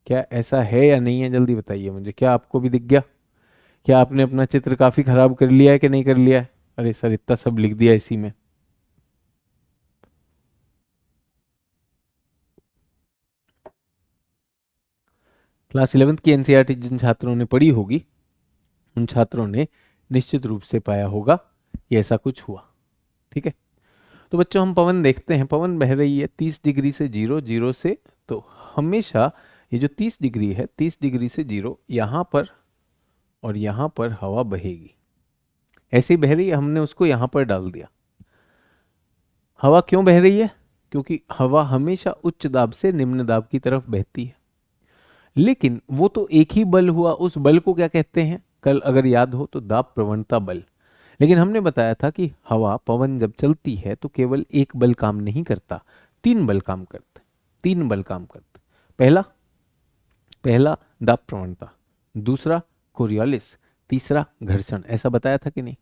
क्या ऐसा है या नहीं है? जल्दी बताइए मुझे, क्या आपको भी दिख गया? क्या आपने अपना चित्र काफी खराब कर लिया है कि नहीं कर लिया है? अरे सर, इतना सब लिख दिया इसी में। क्लास 11th की एनसीईआरटी जिन छात्रों ने पढ़ी होगी, उन छात्रों ने निश्चित रूप से पाया होगा कि ऐसा कुछ हुआ। ठीक है, तो बच्चों हम पवन देखते हैं। पवन बह रही है 30 डिग्री से जीरो, जीरो से, तो हमेशा ये जो 30 डिग्री है, 30 डिग्री से जीरो, यहाँ पर और यहाँ पर हवा बहेगी। ऐसे ही बह रही है, हमने उसको यहाँ पर डाल दिया। हवा क्यों बह रही है? क्योंकि हवा हमेशा उच्च दाब से निम्न दाब की तरफ बहती है। लेकिन वो तो एक ही बल हुआ, उस बल को क्या कहते हैं? कल अगर याद हो तो दाब प्रवणता बल। लेकिन हमने बताया था कि हवा, पवन जब चलती है तो केवल एक बल काम नहीं करता, 3 बल काम करते। 3 बल काम करते। पहला पहला दाब प्रवणता, दूसरा कोरियोलिस, तीसरा घर्षण। ऐसा बताया था कि नहीं?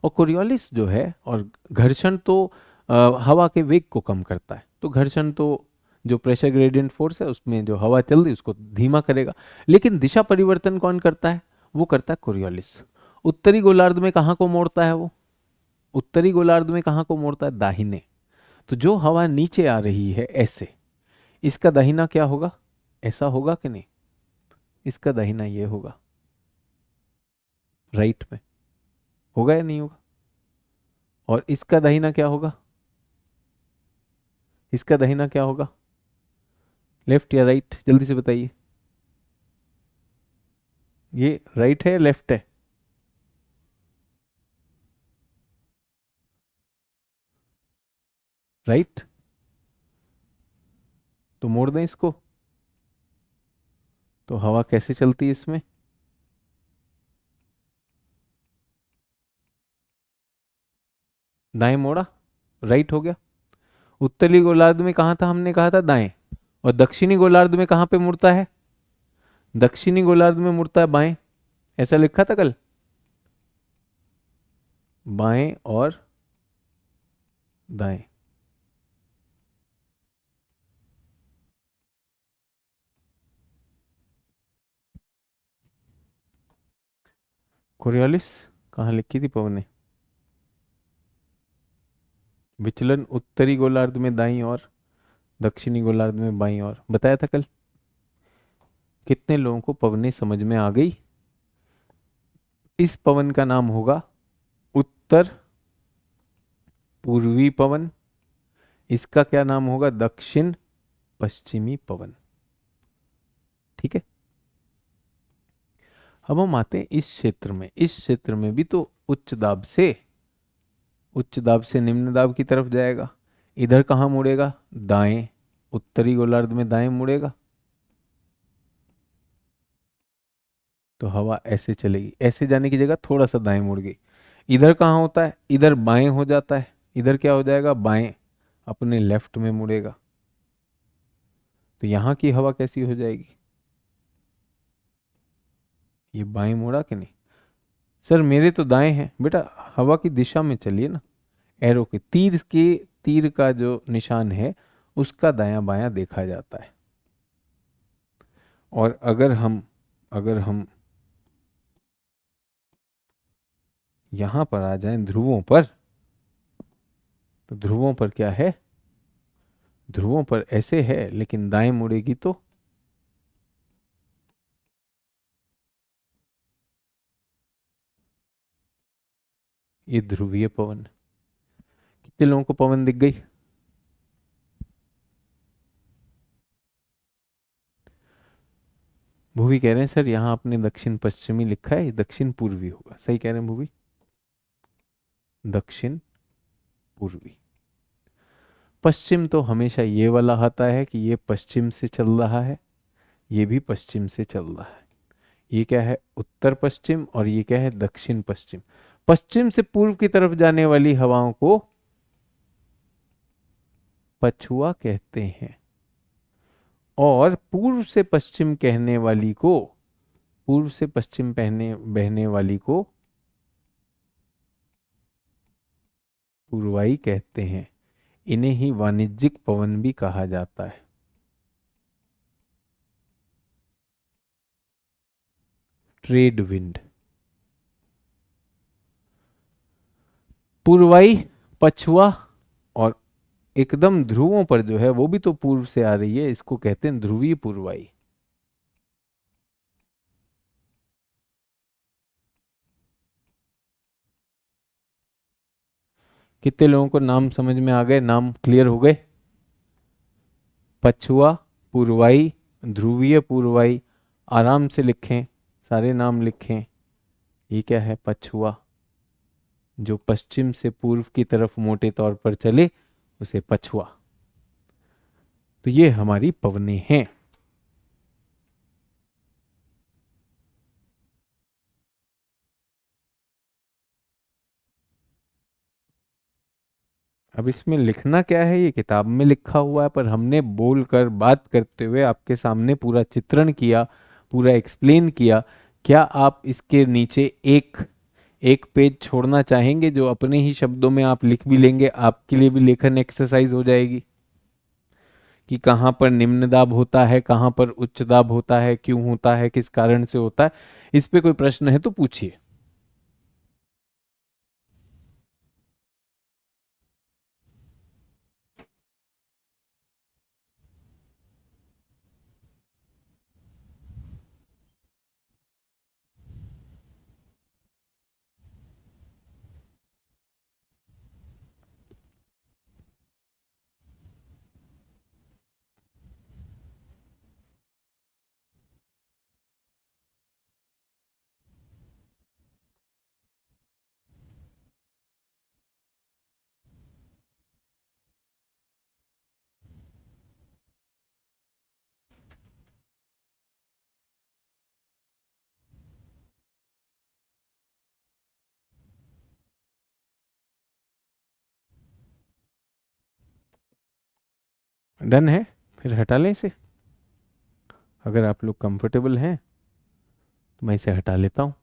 और कोरियोलिस जो है और घर्षण तो हवा के वेग को कम करता है। तो घर्षण तो जो प्रेशर ग्रेडियंट फोर्स है उसमें जो हवा चल रही उसको धीमा करेगा। लेकिन दिशा परिवर्तन कौन करता है? वो करता है कोरियोलिस। उत्तरी गोलार्ध में कहाँ को मोड़ता है वो? उत्तरी गोलार्ध में कहाँ को मोड़ता है? दाहिने। तो जो हवा नीचे आ रही है ऐसे, इसका दाहिना क्या होगा? ऐसा होगा कि नहीं? इसका दाहिना ये होगा, राइट में। होगा या नहीं होगा? और इसका दाहिना क्या होगा? इसका दाहिना क्या होगा? लेफ्ट या राइट? जल्दी से बताइए। ये राइट है या लेफ्ट है? राइट। तो मोड़ दें इसको, तो हवा कैसे चलती है इसमें? दाएं मोड़ा, राइट हो गया। उत्तरी गोलार्ध में कहाँ था? हमने कहा था दाएं। और दक्षिणी गोलार्ध में कहाँ पे मुड़ता है? दक्षिणी गोलार्ध में मुड़ता है बाएं। ऐसा लिखा था कल। बाएं और दाएं। कोरियोलिस कहाँ लिखी थी पवन ने? विचलन उत्तरी गोलार्ध में दाईं और, दक्षिणी गोलार्ध में बाईं और, बताया था कल। कितने लोगों को पवनें समझ में आ गई? इस पवन का नाम होगा उत्तर पूर्वी पवन, इसका क्या नाम होगा? दक्षिण पश्चिमी पवन। ठीक है। अब हम आते हैं इस क्षेत्र में। इस क्षेत्र में भी तो उच्च दाब से निम्न दाब की तरफ जाएगा। इधर कहाँ मुड़ेगा? दाएं, उत्तरी गोलार्ध में दाएं मुड़ेगा। तो हवा ऐसे चलेगी, ऐसे जाने की जगह थोड़ा सा दाएं मुड़ गई। इधर कहाँ होता है? इधर बाएं हो जाता है। इधर क्या हो जाएगा? बाएं, अपने लेफ्ट में मुड़ेगा। तो यहाँ की हवा कैसी हो जाएगी? ये बाएं मुड़ा कि नहीं? सर मेरे तो दाएं हैं। बेटा हवा की दिशा में चलिए ना। एरो के तीर का जो निशान है उसका दायां बायां देखा जाता है। और अगर हम यहां पर आ जाएं ध्रुवों पर, तो ध्रुवों पर क्या है? ध्रुवों पर ऐसे है, लेकिन दाएं मुड़ेगी तो ये ध्रुवीय पवन। कितने लोगों को पवन दिख गई? भूवी कह रहे हैं सर यहाँ आपने दक्षिण पश्चिमी लिखा है, ये दक्षिण पूर्वी होगा। सही कह रहे हैं भूवी, दक्षिण पूर्वी। पश्चिम तो हमेशा ये वाला आता है कि ये पश्चिम से चल रहा है, ये भी पश्चिम से चल रहा है। ये क्या है? उत्तर पश्चिम। और ये क्या है? दक्षिण पश्चिम। पश्चिम से पूर्व की तरफ जाने वाली हवाओं को पछुआ कहते हैं, और पूर्व से पश्चिम कहने वाली को, पूर्व से पश्चिम बहने वाली को पूर्वाई कहते हैं। इन्हें ही वाणिज्यिक पवन भी कहा जाता है। Trade wind. पूर्वाई, पछुआ, और एकदम ध्रुवों पर जो है वो भी तो पूर्व से आ रही है, इसको कहते हैं ध्रुवीय पूर्वाई। कितने लोगों को नाम समझ में आ गए? नाम क्लियर हो गए? पछुआ, पूर्वाई, ध्रुवीय पूर्वाई। आराम से लिखें, सारे नाम लिखें। ये क्या है? पछुआ। जो पश्चिम से पूर्व की तरफ मोटे तौर पर चले उसे पछुआ। तो ये हमारी पवनें हैं। अब इसमें लिखना क्या है? ये किताब में लिखा हुआ है, पर हमने बोलकर बात करते हुए आपके सामने पूरा चित्रण किया, पूरा एक्सप्लेन किया। क्या आप इसके नीचे एक एक पेज छोड़ना चाहेंगे जो अपने ही शब्दों में आप लिख भी लेंगे? आपके लिए भी लेखन एक्सरसाइज हो जाएगी कि कहाँ पर निम्न दाब होता है, कहाँ पर उच्च दाब होता है, क्यों होता है, किस कारण से होता है। इस पे कोई प्रश्न है तो पूछिए। डन है? फिर हटा लें इसे। अगर आप लोग कंफर्टेबल हैं तो मैं इसे हटा लेता हूँ।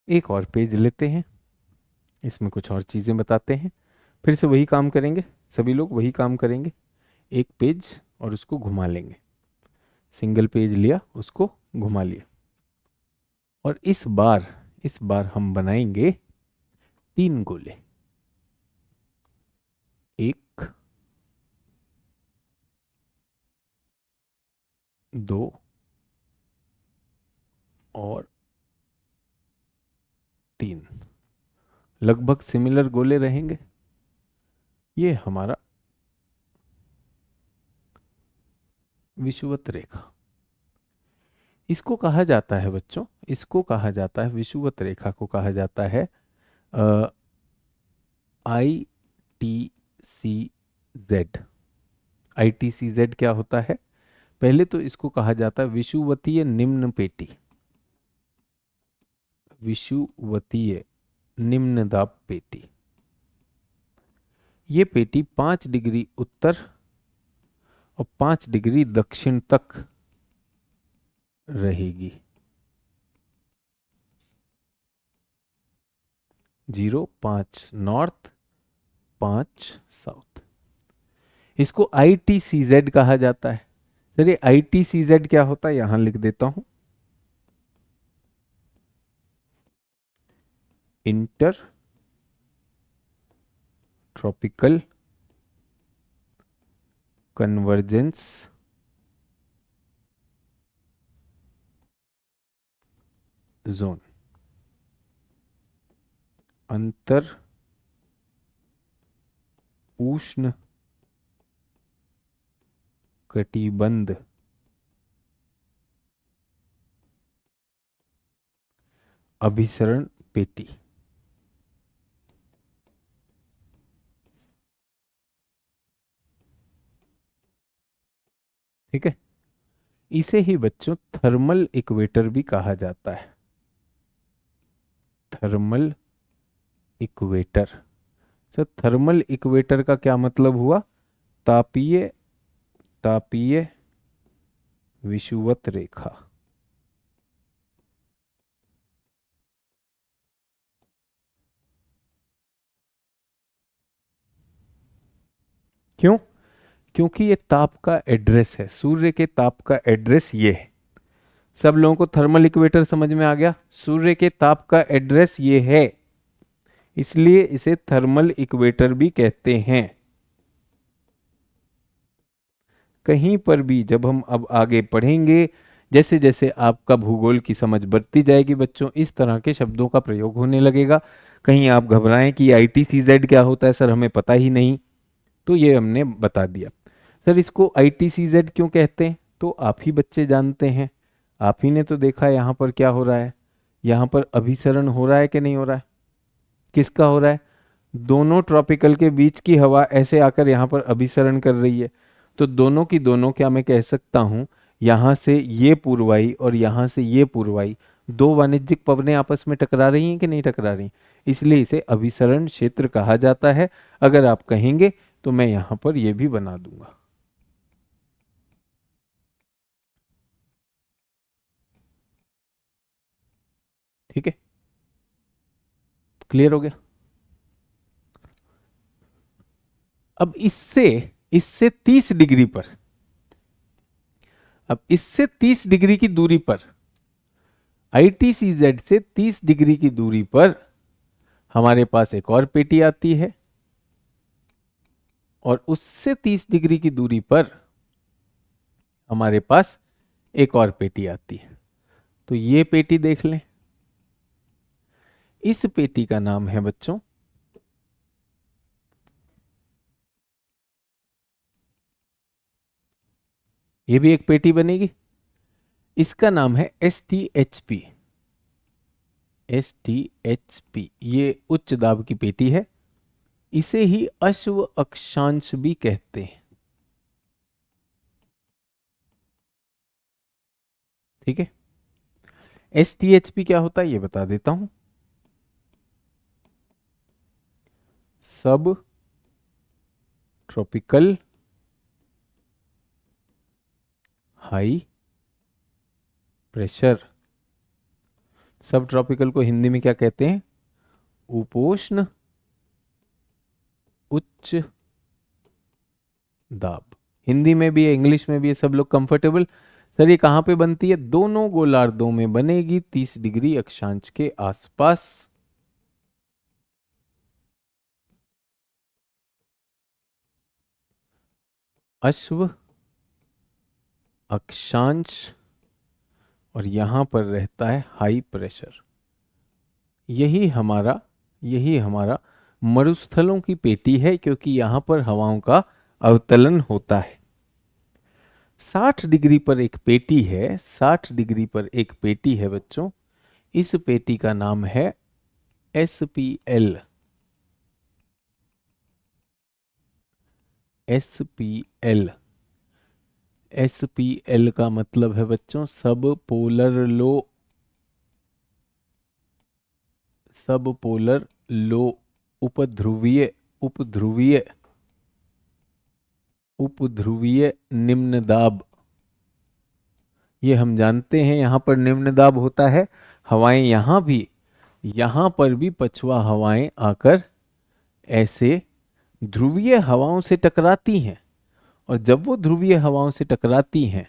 एक और पेज लेते हैं, इसमें कुछ और चीज़ें बताते हैं। फिर से वही काम करेंगे, सभी लोग वही काम करेंगे। एक पेज और उसको घुमा लेंगे। सिंगल पेज लिया, उसको घुमा लिया। और इस बार हम बनाएंगे 3 गोले। एक, दो और 3। लगभग सिमिलर गोले रहेंगे। ये हमारा विषुवत रेखा, इसको कहा जाता है बच्चों, इसको कहा जाता है, विषुवत रेखा को कहा जाता है ITCZ। ITCZ क्या होता है? पहले तो इसको कहा जाता है विषुवतीय निम्न पेटी, विषुवतीय निम्न दाब पेटी। ये पेटी 5 डिग्री उत्तर और 5 डिग्री दक्षिण तक रहेगी। 5 नॉर्थ, 5 साउथ। इसको ITCZ कहा जाता है। चलिए ITCZ क्या होता है यहां लिख देता हूं। इंटर ट्रॉपिकल कन्वर्जेंस जोन, अंतर उष्ण कटिबंध अभिसरण पेटी। ठीक है, इसे ही बच्चों थर्मल इक्वेटर भी कहा जाता है। Thermal equator. Sir thermal equator का क्या मतलब हुआ? तापीय, तापीय विषुवत रेखा। क्यों? क्योंकि ये ताप का एड्रेस है, सूर्य के ताप का एड्रेस ये है। सब लोगों को थर्मल इक्वेटर समझ में आ गया? सूर्य के ताप का एड्रेस ये है, इसलिए इसे थर्मल इक्वेटर भी कहते हैं। कहीं पर भी जब हम अब आगे पढ़ेंगे, जैसे जैसे आपका भूगोल की समझ बढ़ती जाएगी बच्चों, इस तरह के शब्दों का प्रयोग होने लगेगा। कहीं आप घबराएं कि ITCZ क्या होता है, सर हमें पता ही नहीं, तो ये हमने बता दिया। सर इसको ITCZ क्यों कहते हैं, तो आप ही बच्चे जानते हैं, आप ही ने तो देखा यहाँ पर क्या हो रहा है। यहाँ पर अभिसरण हो रहा है कि नहीं हो रहा है? किसका हो रहा है? दोनों ट्रॉपिकल के बीच की हवा ऐसे आकर यहाँ पर अभिसरण कर रही है। तो दोनों की दोनों, क्या मैं कह सकता हूँ, यहाँ से ये पूर्वाई और यहाँ से ये पूर्वाई, दो वाणिज्यिक पवनें आपस में टकरा रही हैं कि नहीं टकरा रही? इसलिए इसे अभिसरण क्षेत्र कहा जाता है। अगर आप कहेंगे तो मैं यहाँ पर ये भी बना दूंगा। ठीक है, क्लियर हो गया? अब इससे इससे 30 डिग्री पर, अब इससे 30 डिग्री की दूरी पर, ITCZ से 30 डिग्री की दूरी पर हमारे पास एक और पेटी आती है, और उससे 30 डिग्री की दूरी पर हमारे पास एक और पेटी आती है। तो ये पेटी देख लें, इस पेटी का नाम है बच्चों, ये भी एक पेटी बनेगी, इसका नाम है STHP। STHP ये उच्च दाब की पेटी है, इसे ही अश्व अक्षांश भी कहते हैं। ठीक है, STHP क्या होता है ये बता देता हूं। सब ट्रॉपिकल हाई प्रेशर। सब ट्रॉपिकल को हिंदी में क्या कहते हैं? उपोष्ण उच्च दाब। हिंदी में भी है, इंग्लिश में भी है, सब लोग कंफर्टेबल। सर ये कहां पे बनती है? दोनों गोलार्धों में बनेगी, 30 डिग्री अक्षांश के आसपास। अश्व अक्षांश, और यहां पर रहता है हाई प्रेशर। यही हमारा यही हमारा मरुस्थलों की पेटी है, क्योंकि यहां पर हवाओं का अवतलन होता है। 60 डिग्री पर एक पेटी है, 60 डिग्री पर एक पेटी है बच्चों। इस पेटी का नाम है SPL। SPL। SPL का मतलब है बच्चों सब पोलर लो, उपध्रुवीय, उपध्रुवीय, उपध्रुवीय निम्न दाब। ये हम जानते हैं यहां पर निम्न दाब होता है। हवाएं यहां पर भी पछुआ हवाएं आकर ऐसे ध्रुवीय हवाओं से टकराती हैं, और जब वो ध्रुवीय हवाओं से टकराती हैं,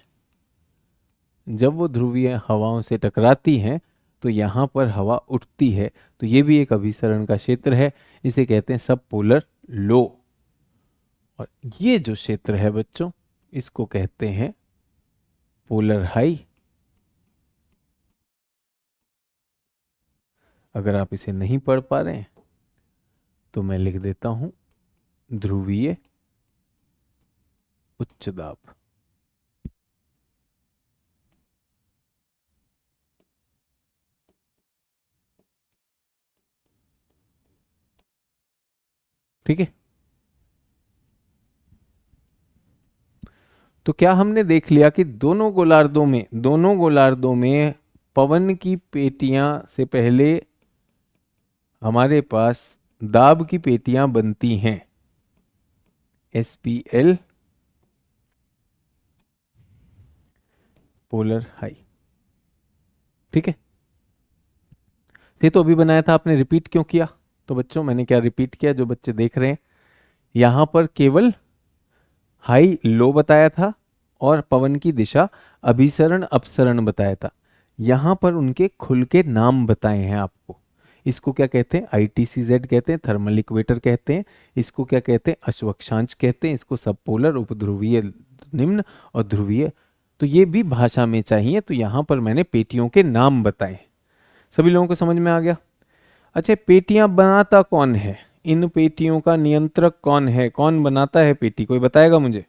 जब वो ध्रुवीय हवाओं से टकराती हैं तो यहाँ पर हवा उठती है। तो ये भी एक अभिसरण का क्षेत्र है, इसे कहते हैं सब पोलर लो। और ये जो क्षेत्र है बच्चों, इसको कहते हैं पोलर हाई। अगर आप इसे नहीं पढ़ पा रहे हैं तो मैं लिख देता हूं ध्रुवीय उच्च दाब। ठीक है, तो क्या हमने देख लिया कि दोनों गोलार्धों में पवन की पेटियां से पहले हमारे पास दाब की पेटियां बनती हैं, SPL, पोलर हाई। ठीक है, ये तो अभी बनाया था, आपने रिपीट क्यों किया? तो बच्चों मैंने क्या रिपीट किया, जो बच्चे देख रहे हैं, यहां पर केवल हाई लो बताया था और पवन की दिशा अभिसरण अपसरण बताया था। यहां पर उनके खुल के नाम बताए हैं आपको। इसको क्या कहते हैं? ITCZ कहते हैं, थर्मल इक्वेटर कहते हैं, इसको क्या कहते हैं? अश्वक्षांश कहते हैं, इसको सब पोलर, उपध्रुवीय निम्न और ध्रुवीय। तो ये भी भाषा में चाहिए, तो यहां पर मैंने पेटियों के नाम बताए। सभी लोगों को समझ में आ गया? अच्छा, पेटियां बनाता कौन है? इन पेटियों का नियंत्रक कौन है? कौन बनाता है पेटी? कोई बताएगा मुझे?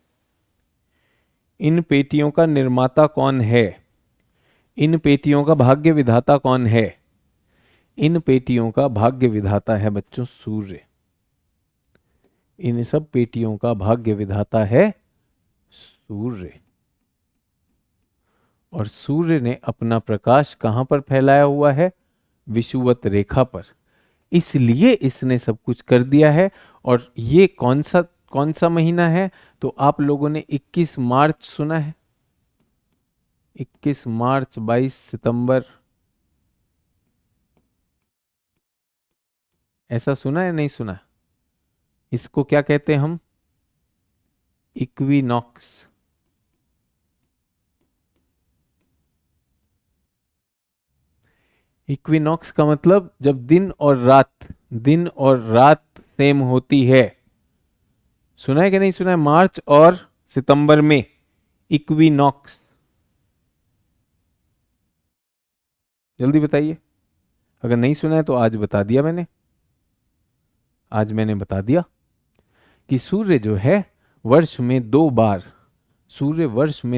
इन पेटियों का निर्माता कौन है? इन पेटियों का भाग्य विधाता कौन है? इन पेटियों का भाग्य विधाता है बच्चों सूर्य। इन सब पेटियों का भाग्य विधाता है सूर्य। और सूर्य ने अपना प्रकाश कहां पर फैलाया हुआ है? विषुवत रेखा पर। इसलिए इसने सब कुछ कर दिया है। और ये कौन सा महीना है? तो आप लोगों ने 21 मार्च सुना है? 21 मार्च, 22 सितंबर, ऐसा सुना है नहीं सुना? इसको क्या कहते हैं हम? इक्विनॉक्स। इक्विनॉक्स का मतलब जब दिन और रात सेम होती है। सुना है कि नहीं सुना है? मार्च और सितंबर में इक्विनॉक्स। जल्दी बताइए। अगर नहीं सुना है तो आज बता दिया मैंने। आज मैंने बता दिया कि सूर्य वर्ष में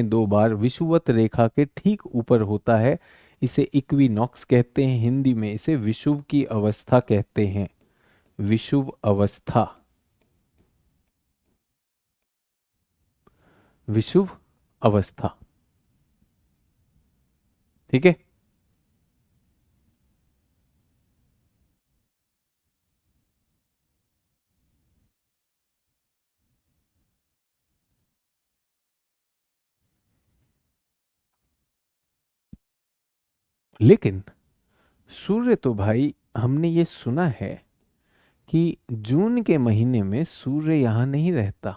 2 बार विषुवत रेखा के ठीक ऊपर होता है। इसे इक्विनॉक्स कहते हैं, हिंदी में इसे विषुव की अवस्था कहते हैं। विषुव अवस्था, विषुव अवस्था। ठीक है, लेकिन सूर्य तो भाई हमने ये सुना है कि जून के महीने में सूर्य यहां नहीं रहता।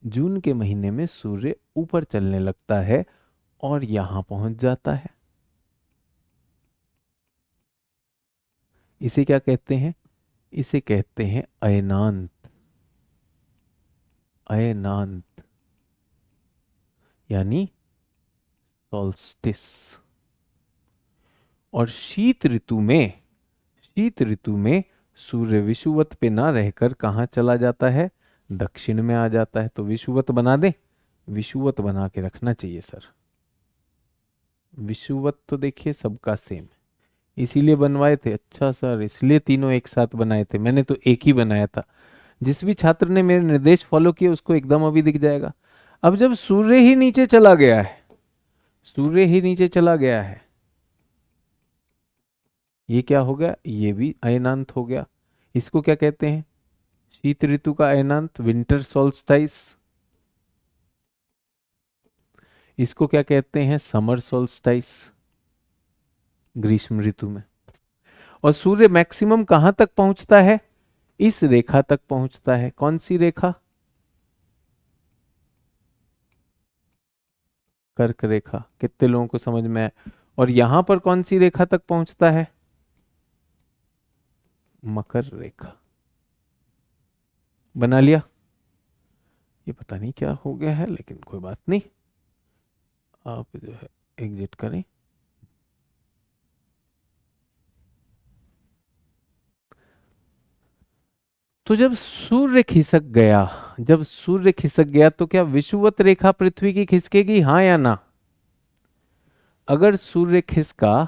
जून के महीने में सूर्य ऊपर चलने लगता है और यहां पहुंच जाता है। इसे क्या कहते हैं? इसे कहते हैं अयनांत। अयनांत यानी सॉल्स्टिस। और शीत ऋतु में सूर्य विषुवत पे ना रहकर कहाँ चला जाता है, दक्षिण में आ जाता है। तो विषुवत बना दे, विषुवत बना के रखना चाहिए सर। विषुवत तो देखिए सबका सेम, इसीलिए बनवाए थे। अच्छा सर, इसलिए तीनों एक साथ बनाए थे, मैंने तो एक ही बनाया था। जिस भी छात्र ने मेरे निर्देश फॉलो किए उसको एकदम अभी दिख जाएगा। अब जब सूर्य ही नीचे चला गया है, सूर्य ही नीचे चला गया है, ये क्या हो गया, ये भी अयनांत हो गया। इसको क्या कहते हैं, शीत ऋतु का अयनांत, विंटर सोल्स्टाइस। इसको क्या कहते हैं, समर सोल्स्टाइस, ग्रीष्म ऋतु में। और सूर्य मैक्सिमम कहां तक पहुंचता है, इस रेखा तक पहुंचता है। कौन सी रेखा, कर्क रेखा। कितने लोगों को समझ में आया। और यहां पर कौन सी रेखा तक पहुंचता है, मकर रेखा। बना लिया। ये पता नहीं क्या हो गया है, लेकिन कोई बात नहीं, आप जो है एग्जिट करें। तो जब सूर्य खिसक गया, जब सूर्य खिसक गया तो क्या विषुवत रेखा पृथ्वी की खिसकेगी, हाँ या ना। अगर सूर्य खिसका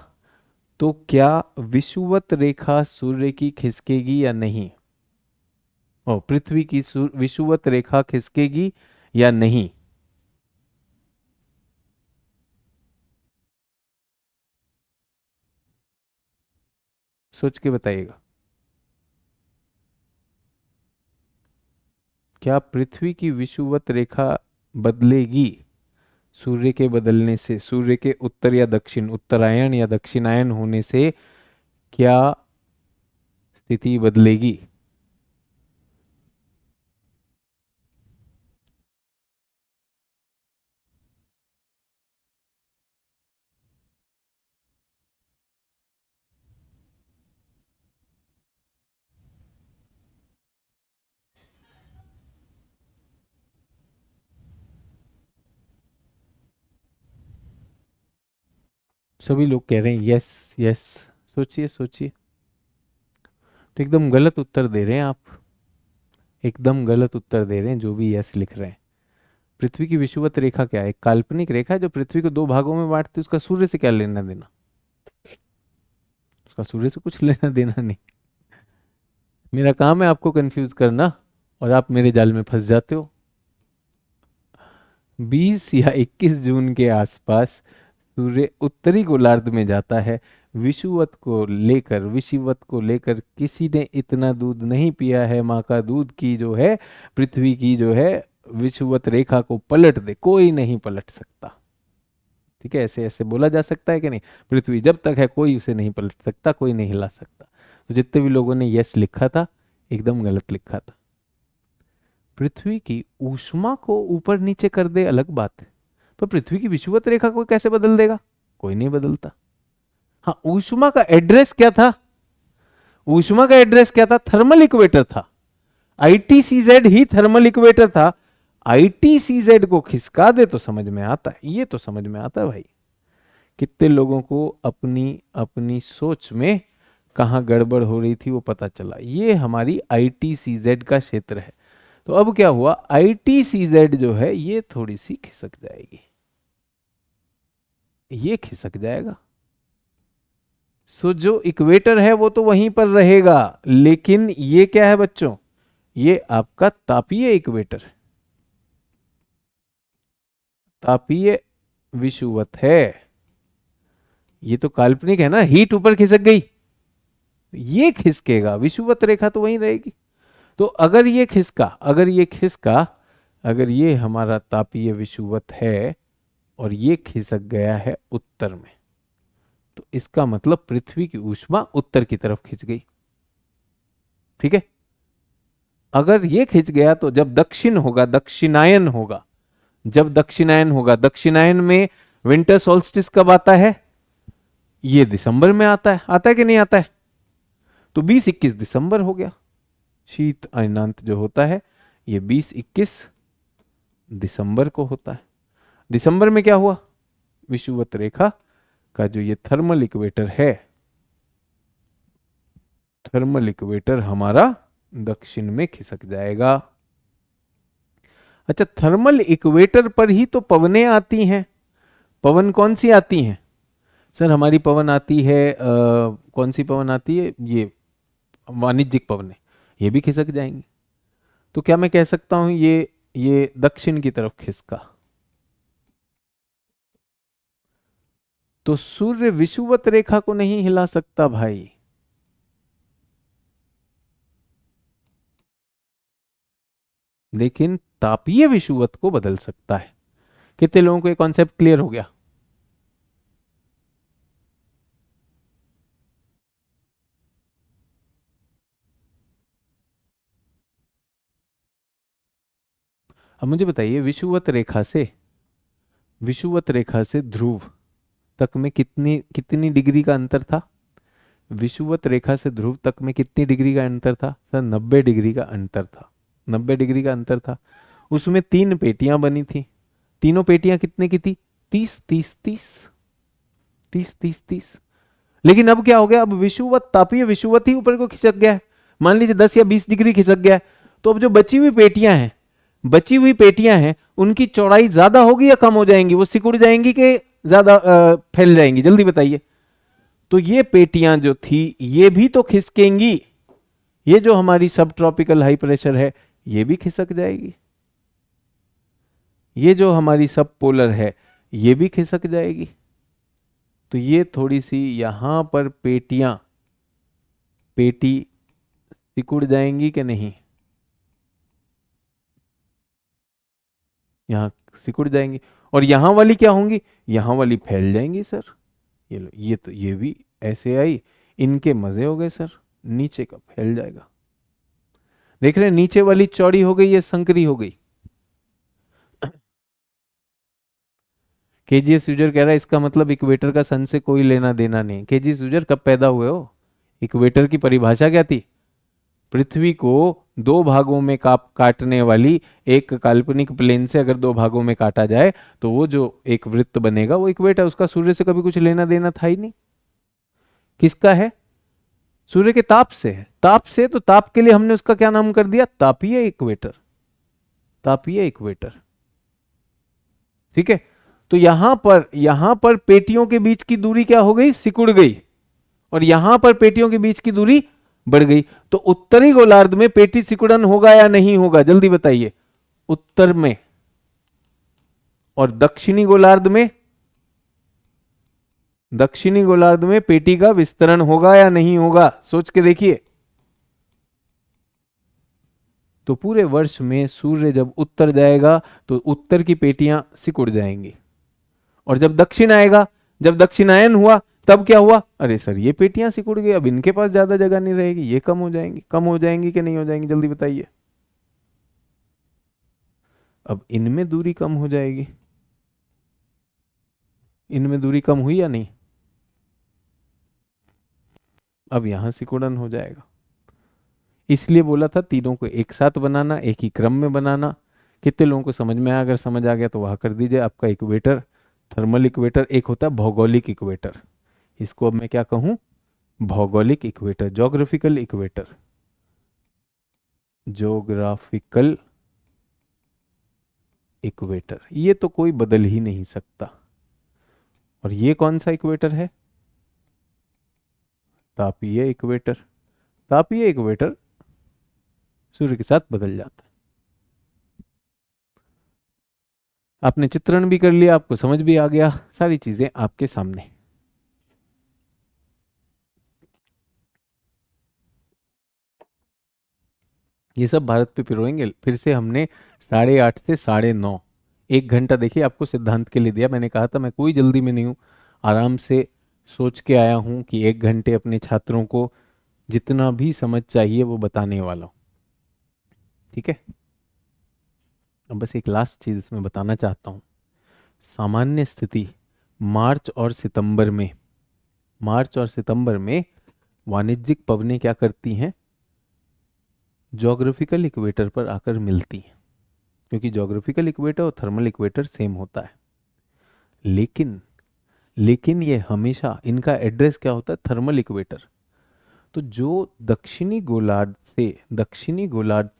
तो क्या विषुवत रेखा सूर्य की खिसकेगी या नहीं, ओ पृथ्वी की विषुवत रेखा खिसकेगी या नहीं। सोच के बताइएगा। क्या पृथ्वी की विषुवत रेखा बदलेगी सूर्य के बदलने से, सूर्य के उत्तर या दक्षिण, उत्तरायण या दक्षिणायन होने से क्या स्थिति बदलेगी। सभी लोग कह रहे हैं यस यस। सोचिए सोचिए। तो एकदम गलत उत्तर दे रहे हैं आप, एकदम गलत उत्तर दे रहे हैं जो भी यस लिख रहे हैं। पृथ्वी की विषुवत रेखा क्या है, एक काल्पनिक रेखा है जो पृथ्वी को दो भागों में बांटती है। उसका सूर्य से क्या लेना देना, उसका सूर्य से कुछ लेना देना नहीं। मेरा काम है आपको कंफ्यूज करना, और आप मेरे जाल में फंस जाते हो। 20 या 21 जून के आसपास सूर्य उत्तरी गोलार्ध में जाता है। विषुवत को लेकर किसी ने इतना दूध नहीं पिया है माँ का दूध की जो है, पृथ्वी की जो है विषुवत रेखा को पलट दे, कोई नहीं पलट सकता। ठीक है, ऐसे ऐसे बोला जा सकता है कि नहीं, पृथ्वी जब तक है कोई उसे नहीं पलट सकता, कोई नहीं हिला सकता। तो जितने भी लोगों ने यस लिखा था एकदम गलत लिखा था। पृथ्वी की ऊष्मा को ऊपर नीचे कर दे अलग बात है, तो पृथ्वी की विषुवत रेखा को कैसे बदल देगा, कोई नहीं बदलता। हाँ, ऊष्मा का एड्रेस क्या था, ऊष्मा का एड्रेस क्या था, थर्मल इक्वेटर था। ITCZ ही थर्मल इक्वेटर था। ITCZ को खिसका दे तो समझ में आता है, ये तो समझ में आता है भाई। कितने लोगों को अपनी अपनी सोच में कहां गड़बड़ हो रही थी वो पता चला। ये हमारी ITCZ का क्षेत्र है। तो अब क्या हुआ, ITCZ जो है ये थोड़ी सी खिसक जाएगी, ये खिसक जाएगा। सो जो इक्वेटर है वो तो वहीं पर रहेगा, लेकिन ये क्या है बच्चों, ये आपका तापीय इक्वेटर है, तापीय विषुवत है। ये तो काल्पनिक है ना, हीट ऊपर खिसक गई, ये खिसकेगा, विषुवत रेखा तो वहीं रहेगी। तो अगर ये खिसका, अगर ये खिसका, अगर ये हमारा तापीय विषुवत है और ये खिसक गया है उत्तर में, तो इसका मतलब पृथ्वी की ऊष्मा उत्तर की तरफ खिंच गई। ठीक है, अगर ये खिंच गया तो जब दक्षिण होगा, दक्षिणायन होगा, जब दक्षिणायन होगा, दक्षिणायन में विंटर सोल्स्टिस कब आता है, ये दिसंबर में आता है कि नहीं आता है। तो 20-21 दिसंबर हो गया। शीत अयनांत जो होता है ये 20-21 दिसंबर को होता है। दिसंबर में क्या हुआ, विषुवत रेखा का जो ये थर्मल इक्वेटर है थर्मल इक्वेटर हमारा दक्षिण में खिसक जाएगा। अच्छा, थर्मल इक्वेटर पर ही तो पवनें आती हैं। पवन कौन सी आती हैं सर? हमारी पवन आती है कौन सी पवन आती है? ये वाणिज्यिक पवनें, ये भी खिसक जाएंगी। तो क्या मैं कह सकता हूं ये दक्षिण की तरफ खिसका। तो सूर्य विषुवत रेखा को नहीं हिला सकता भाई। लेकिन तापीय विषुवत को बदल सकता है। कितने लोगों को ये कॉन्सेप्ट क्लियर हो गया? अब मुझे बताइए, विषुवत रेखा से ध्रुव तक में कितनी कितनी डिग्री का अंतर था? विषुवत रेखा से ध्रुव तक में कितनी डिग्री का अंतर था सर? 90 डिग्री का अंतर था। 90 डिग्री का अंतर था। उसमें 3 पेटियां बनी थी। तीनों पेटियां कितने की थी? 30 30 30 30 30 30। लेकिन अब क्या हो गया? अब विषुवत, तापीय विषुवत ही ऊपर को खिसक गया है। मान लीजिए 10 या 20 डिग्री खिसक गया है। तो अब जो बची हुई पेटियां हैं उनकी चौड़ाई ज्यादा होगी या कम हो जाएंगी? वो सिकुड़ जाएंगी कि ज्यादा फैल जाएंगी? जल्दी बताइए। तो ये पेटियां जो थी ये भी तो खिसकेंगी। ये जो हमारी सब ट्रॉपिकल हाई प्रेशर है ये भी खिसक जाएगी। ये जो हमारी सब पोलर है ये भी खिसक जाएगी। तो ये थोड़ी सी यहां पर पेटी सिकुड़ जाएंगी कि नहीं? यहां सिकुड़ जाएंगी। और यहां वाली क्या होंगी? यहां वाली फैल जाएंगी सर। ये लो, ये तो ये भी ऐसे आई, इनके मजे हो गए सर। नीचे का फैल जाएगा। देख रहे हैं, नीचे वाली चौड़ी हो गई, ये संकरी हो गई। केजीएस यूजर कह रहा है इसका मतलब इक्वेटर का सन से कोई लेना देना नहीं। केजीएस यूजर कब पैदा हुए हो? इक्वेटर की परिभाषा क्या थी? पृथ्वी को 2 भागों में काटने वाली एक काल्पनिक प्लेन से अगर 2 भागों में काटा जाए तो वो जो एक वृत्त बनेगा वो इक्वेटर। उसका सूर्य से कभी कुछ लेना देना था ही नहीं। किसका है? सूर्य के ताप से है। ताप से, तो ताप के लिए हमने उसका क्या नाम कर दिया? तापीय इक्वेटर। तापीय इक्वेटर, ठीक है। तो यहां पर पेटियों के बीच की दूरी क्या हो गई? सिकुड़ गई। और यहां पर पेटियों के बीच की दूरी बढ़ गई। तो उत्तरी गोलार्ध में पेटी सिकुड़न होगा या नहीं होगा? जल्दी बताइए। उत्तर में। और दक्षिणी गोलार्ध में पेटी का विस्तरण होगा या नहीं होगा? सोच के देखिए। तो पूरे वर्ष में सूर्य जब उत्तर जाएगा तो उत्तर की पेटियां सिकुड़ जाएंगी। और जब दक्षिण आएगा, जब दक्षिणायन हुआ, तब क्या हुआ? अरे सर ये पेटियां सिकुड़ गई, अब इनके पास ज्यादा जगह नहीं रहेगी, ये कम हो जाएंगी। कम हो जाएंगी कि नहीं हो जाएंगी? जल्दी बताइए। अब इनमें दूरी कम हो जाएगी। इनमें दूरी कम हुई या नहीं? अब यहां सिकुड़न हो जाएगा। इसलिए बोला था तीनों को एक साथ बनाना, एक ही क्रम में बनाना। कितने लोगों को समझ में आया? अगर समझ आ गया तो वह कर दीजिए। आपका इक्वेटर, थर्मल इक्वेटर, एक होता है भौगोलिक इक्वेटर। इसको अब मैं क्या कहूं? भौगोलिक equator, geographical equator. Geographical equator, ये तो कोई बदल ही नहीं सकता। और ये कौन सा इक्वेटर है? तापीय इक्वेटर। तापीय इक्वेटर सूर्य के साथ बदल जाता है। आपने चित्रण भी कर लिया, आपको समझ भी आ गया, सारी चीजें आपके सामने। ये सब भारत पे पिरोएंगे। फिर से हमने 8:30 से 9:30 1 घंटा देखिए आपको सिद्धांत के लिए दिया। मैंने कहा था मैं कोई जल्दी में नहीं हूँ, आराम से सोच के आया हूँ कि 1 घंटे अपने छात्रों को जितना भी समझ चाहिए वो बताने वाला हूँ, ठीक है। अब बस एक लास्ट चीज इसमें बताना चाहता हूँ। सामान्य स्थिति मार्च और सितंबर में वाणिज्यिक पवनें क्या करती हैं? ज्योग्राफिकल इक्वेटर पर आकर मिलती हैं, क्योंकि ज्योग्राफिकल इक्वेटर और थर्मल इक्वेटर सेम होता है। लेकिन ये हमेशा इनका एड्रेस क्या होता है? Thermal equator. तो जो दक्षिणी गोलार्ध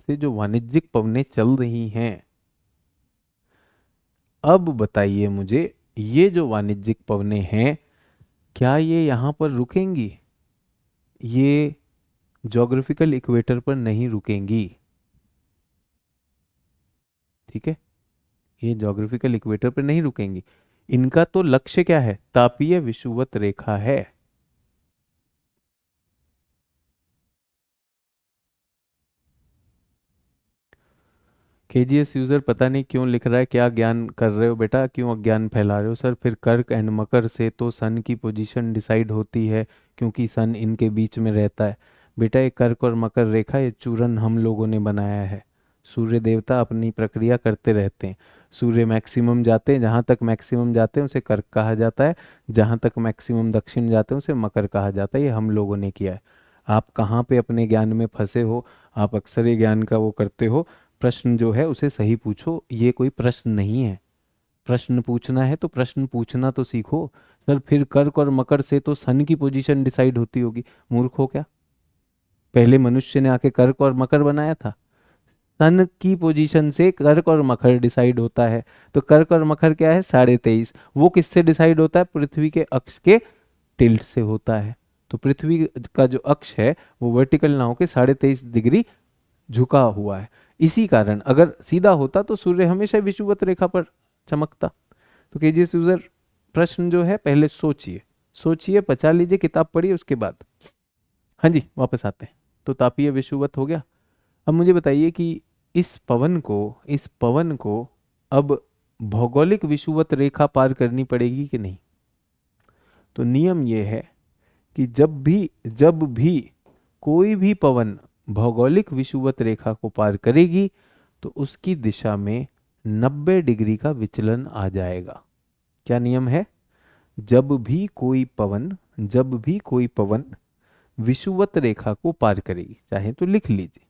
से जो वाणिज्यिक पवनें चल रही हैं, अब बताइए मुझे, ये जो वाणिज्यिक पवनें हैं क्या ये यहां पर रुकेंगी? ये ज्योग्राफिकल इक्वेटर पर नहीं रुकेंगी। ठीक है, ये ज्योग्राफिकल इक्वेटर पर नहीं रुकेंगी। इनका तो लक्ष्य क्या है? तापीय विषुवत रेखा है। केजीएस यूजर पता नहीं क्यों लिख रहा है, क्या ज्ञान कर रहे हो बेटा, क्यों अज्ञान फैला रहे हो? सर फिर कर्क एंड मकर से तो सन की पोजीशन डिसाइड होती है, क्योंकि सन इनके बीच में रहता है। बेटा ये कर्क और मकर रेखा, ये चूरन हम लोगों ने बनाया है। सूर्य देवता अपनी प्रक्रिया करते रहते हैं। सूर्य मैक्सिमम जाते हैं, जहाँ तक मैक्सिमम जाते हैं उसे कर्क कहा जाता है, जहाँ तक मैक्सिमम दक्षिण जाते हैं उसे मकर कहा जाता है। ये हम लोगों ने किया है। आप कहाँ पे अपने ज्ञान में फंसे हो? आप अक्सर ये ज्ञान का वो करते हो। प्रश्न जो है उसे सही पूछो, ये कोई प्रश्न नहीं है। प्रश्न पूछना है तो प्रश्न पूछना तो सीखो। सर फिर कर्क और मकर से तो सन की पोजीशन डिसाइड होती होगी। मूर्ख हो क्या? पहले मनुष्य ने आके कर्क और मकर बनाया था? सन की पोजीशन से कर्क और मकर डिसाइड होता है। तो कर्क और मकर क्या है? 23.5। वो किससे डिसाइड होता है? पृथ्वी के अक्ष के टिल्ट से होता है। तो पृथ्वी का जो अक्ष है वो वर्टिकल ना होके 23.5 डिग्री झुका हुआ है। इसी कारण अगर सीधा होता तो सूर्य हमेशा विषुवत रेखा पर चमकता। तो केजीएस यूजर, प्रश्न जो है पहले सोचिए, सोचिए, पचा लीजिए, किताब पढ़िए, उसके बाद। हाँ जी, वापस आते हैं। तो तापीय विषुवत हो गया। अब मुझे बताइए कि इस पवन को अब भौगोलिक विषुवत रेखा पार करनी पड़ेगी कि नहीं? तो नियम यह है कि जब भी कोई भी पवन भौगोलिक विषुवत रेखा को पार करेगी तो उसकी दिशा में 90 डिग्री का विचलन आ जाएगा। क्या नियम है? जब भी कोई पवन विषुवत रेखा को पार करेगी, चाहे तो लिख लीजिए,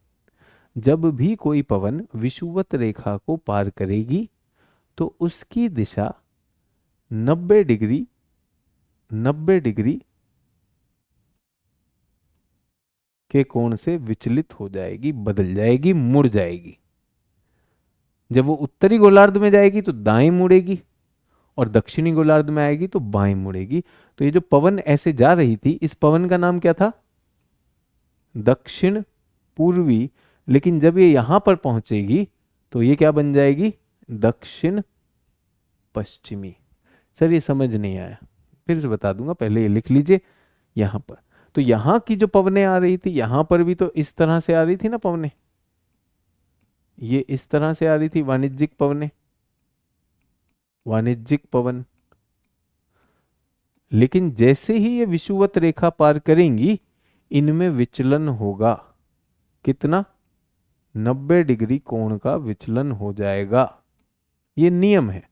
जब भी कोई पवन विषुवत रेखा को पार करेगी तो उसकी दिशा 90 डिग्री के कोण से विचलित हो जाएगी, बदल जाएगी, मुड़ जाएगी। जब वो उत्तरी गोलार्ध में जाएगी तो दाएं मुड़ेगी, और दक्षिणी गोलार्ध में आएगी तो बाएं मुड़ेगी। तो ये जो पवन ऐसे जा रही थी, इस पवन का नाम क्या था? दक्षिण पूर्वी। लेकिन जब ये यहां पर पहुंचेगी तो ये क्या बन जाएगी? दक्षिण पश्चिमी। सर ये समझ नहीं आया, फिर से बता दूंगा, पहले ये लिख लीजिए। यहां पर तो यहां की जो पवनें आ रही थी, यहां पर भी तो इस तरह से आ रही थी ना पवनें, ये इस तरह से आ रही थी वाणिज्यिक पवनें, वाणिज्यिक पवन। लेकिन जैसे ही ये विषुवत रेखा पार करेंगी, इनमें विचलन होगा। कितना? 90 डिग्री कोण का विचलन हो जाएगा। ये नियम है।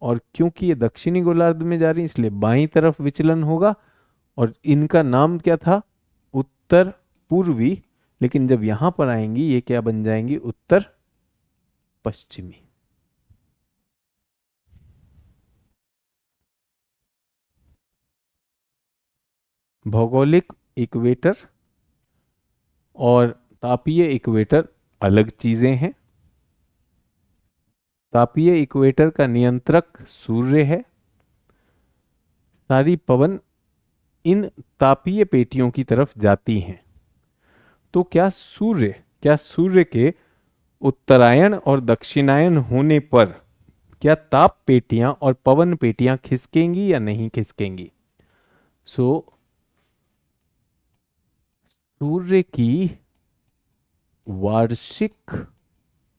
और क्योंकि ये दक्षिणी गोलार्ध में जा रही इसलिए बाईं तरफ विचलन होगा। और इनका नाम क्या था? उत्तर पूर्वी। लेकिन जब यहां पर आएंगी ये क्या बन जाएंगी? उत्तर पश्चिमी। भौगोलिक इक्वेटर और तापीय इक्वेटर अलग चीजें हैं। तापीय इक्वेटर का नियंत्रक सूर्य है। सारी पवन इन तापीय पेटियों की तरफ जाती हैं। तो क्या सूर्य के उत्तरायण और दक्षिणायन होने पर क्या ताप पेटियां और पवन पेटियां खिसकेंगी या नहीं खिसकेंगी? सो सूर्य की वार्षिक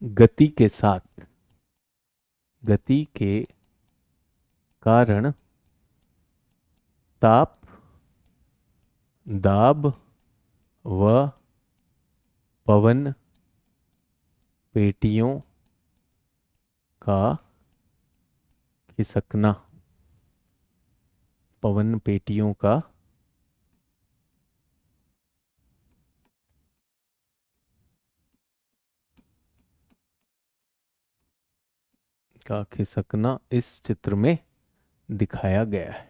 गति के साथ, गति के कारण ताप, दाब व पवन पेटियों का खिसकना, पवन पेटियों का खिसकना इस चित्र में दिखाया गया है।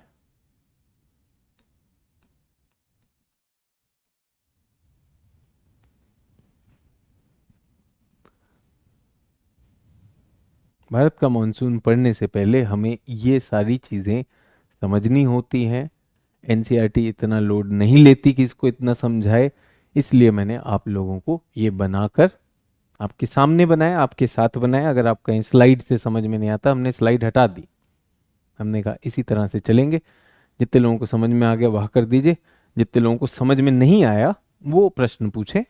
भारत का मानसून पढ़ने से पहले हमें ये सारी चीज़ें समझनी होती हैं। एनसीईआरटी इतना लोड नहीं लेती कि इसको इतना समझाए, इसलिए मैंने आप लोगों को ये बनाकर आपके सामने बनाया, आपके साथ बनाया। अगर आप कहीं स्लाइड से समझ में नहीं आता, हमने स्लाइड हटा दी। हमने कहा इसी तरह से चलेंगे। जितने लोगों को समझ में आ गया वह कर दीजिए, जितने लोगों को समझ में नहीं आया वो प्रश्न पूछें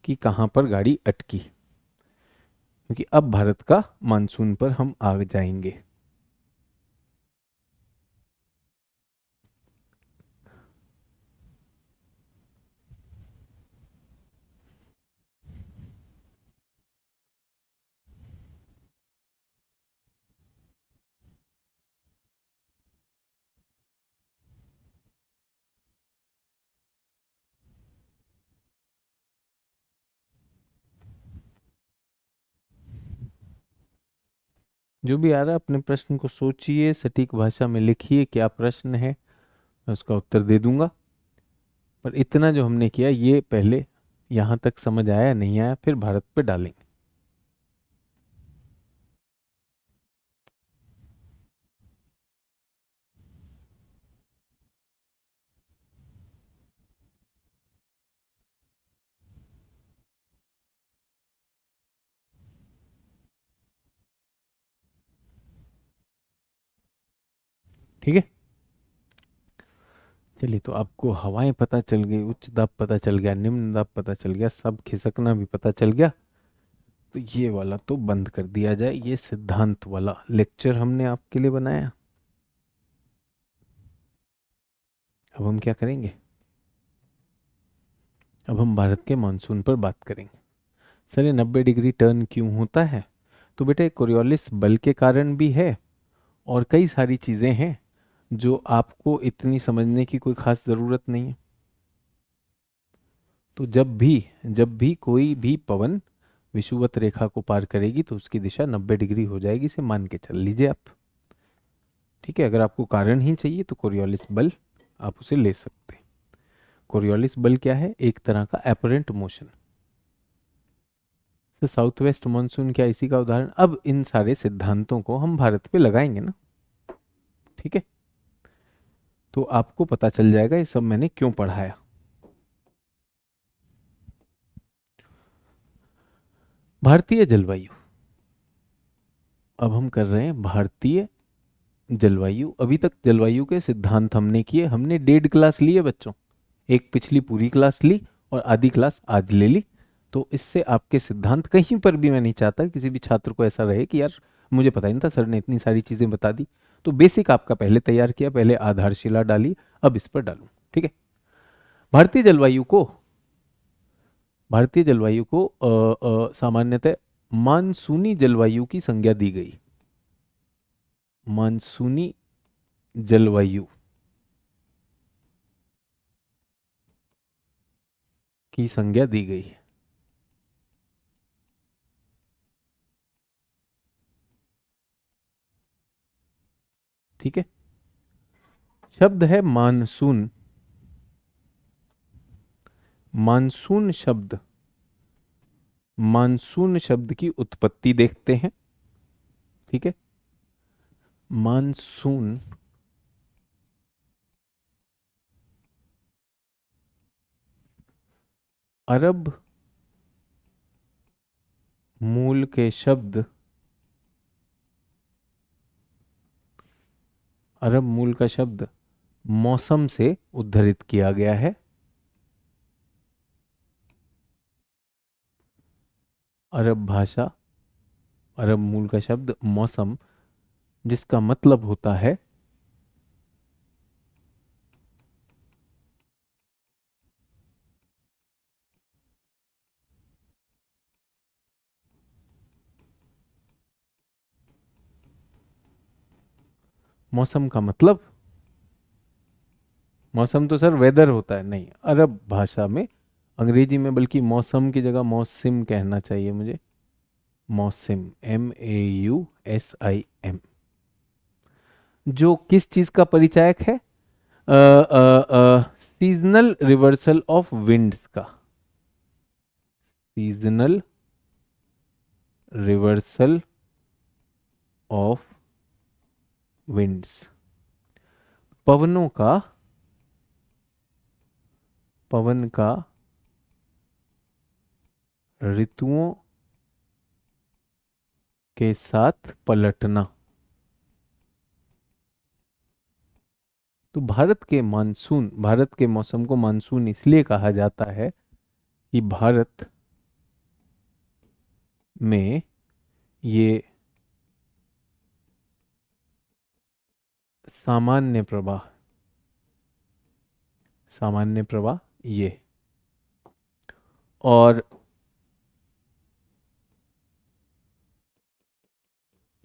कि कहाँ पर गाड़ी अटकी, क्योंकि अब भारत का मानसून पर हम आ जाएंगे। जो भी आ रहा है अपने प्रश्न को सोचिए, सटीक भाषा में लिखिए क्या प्रश्न है, मैं उसका उत्तर दे दूंगा। पर इतना जो हमने किया ये पहले यहाँ तक समझ आया नहीं आया, फिर भारत पे डालेंगे। ठीक है, चलिए। तो आपको हवाएं पता चल गई, उच्च दाब पता चल गया, निम्न दाब पता चल गया, सब खिसकना भी पता चल गया। तो ये वाला तो बंद कर दिया जाए, ये सिद्धांत वाला लेक्चर हमने आपके लिए बनाया। अब हम क्या करेंगे, अब हम भारत के मानसून पर बात करेंगे। सर ये 90 डिग्री टर्न क्यों होता है? तो बेटे कोरियोलिस बल के कारण भी है, और कई सारी चीज़ें हैं जो आपको इतनी समझने की कोई खास ज़रूरत नहीं है। तो जब भी कोई भी पवन विषुवत रेखा को पार करेगी तो उसकी दिशा 90 डिग्री हो जाएगी, इसे मान के चल लीजिए आप। ठीक है, अगर आपको कारण ही चाहिए तो कोरियोलिस बल आप उसे ले सकते हैं। कोरियोलिस बल क्या है? एक तरह का एपरेंट मोशन। तो साउथ वेस्ट मानसून क्या इसी का उदाहरण? अब इन सारे सिद्धांतों को हम भारत पे लगाएंगे ना। ठीक है, तो आपको पता चल जाएगा ये सब मैंने क्यों पढ़ाया। भारतीय जलवायु, अब हम कर रहे हैं भारतीय जलवायु। अभी तक जलवायु के सिद्धांत हमने किए, हमने 1.5 क्लास ली है बच्चों। एक पिछली पूरी क्लास ली और आधी क्लास आज ले ली। तो इससे आपके सिद्धांत कहीं पर भी, मैं नहीं चाहता किसी भी छात्र को ऐसा रहे कि यार मुझे पता ही नहीं था, सर ने इतनी सारी चीजें बता दी। तो बेसिक आपका पहले तैयार किया, पहले आधारशिला डाली, अब इस पर डालूं। ठीक है, भारतीय जलवायु को सामान्यतः मानसूनी जलवायु की संज्ञा दी गई। मानसूनी जलवायु की संज्ञा दी गई। ठीक है, शब्द है मानसून। मानसून शब्द, मानसून शब्द की उत्पत्ति देखते हैं। ठीक है, मानसून अरब मूल के शब्द, अरब मूल का शब्द मौसम से उद्धृत किया गया है। अरब भाषा, अरब मूल का शब्द मौसम, जिसका मतलब होता है मौसम का मतलब, मौसम तो सर वेदर होता है, नहीं अरब भाषा में, अंग्रेजी में बल्कि मौसम की जगह मौसिम कहना चाहिए मुझे। मौसिम, MAUSIM, जो किस चीज का परिचायक है? सीजनल रिवर्सल ऑफ विंड्स का। सीजनल रिवर्सल ऑफ विंड्स, पवन का ऋतुओं के साथ पलटना। तो भारत के मौसम को मानसून इसलिए कहा जाता है कि भारत में ये सामान्य प्रवाह ये, और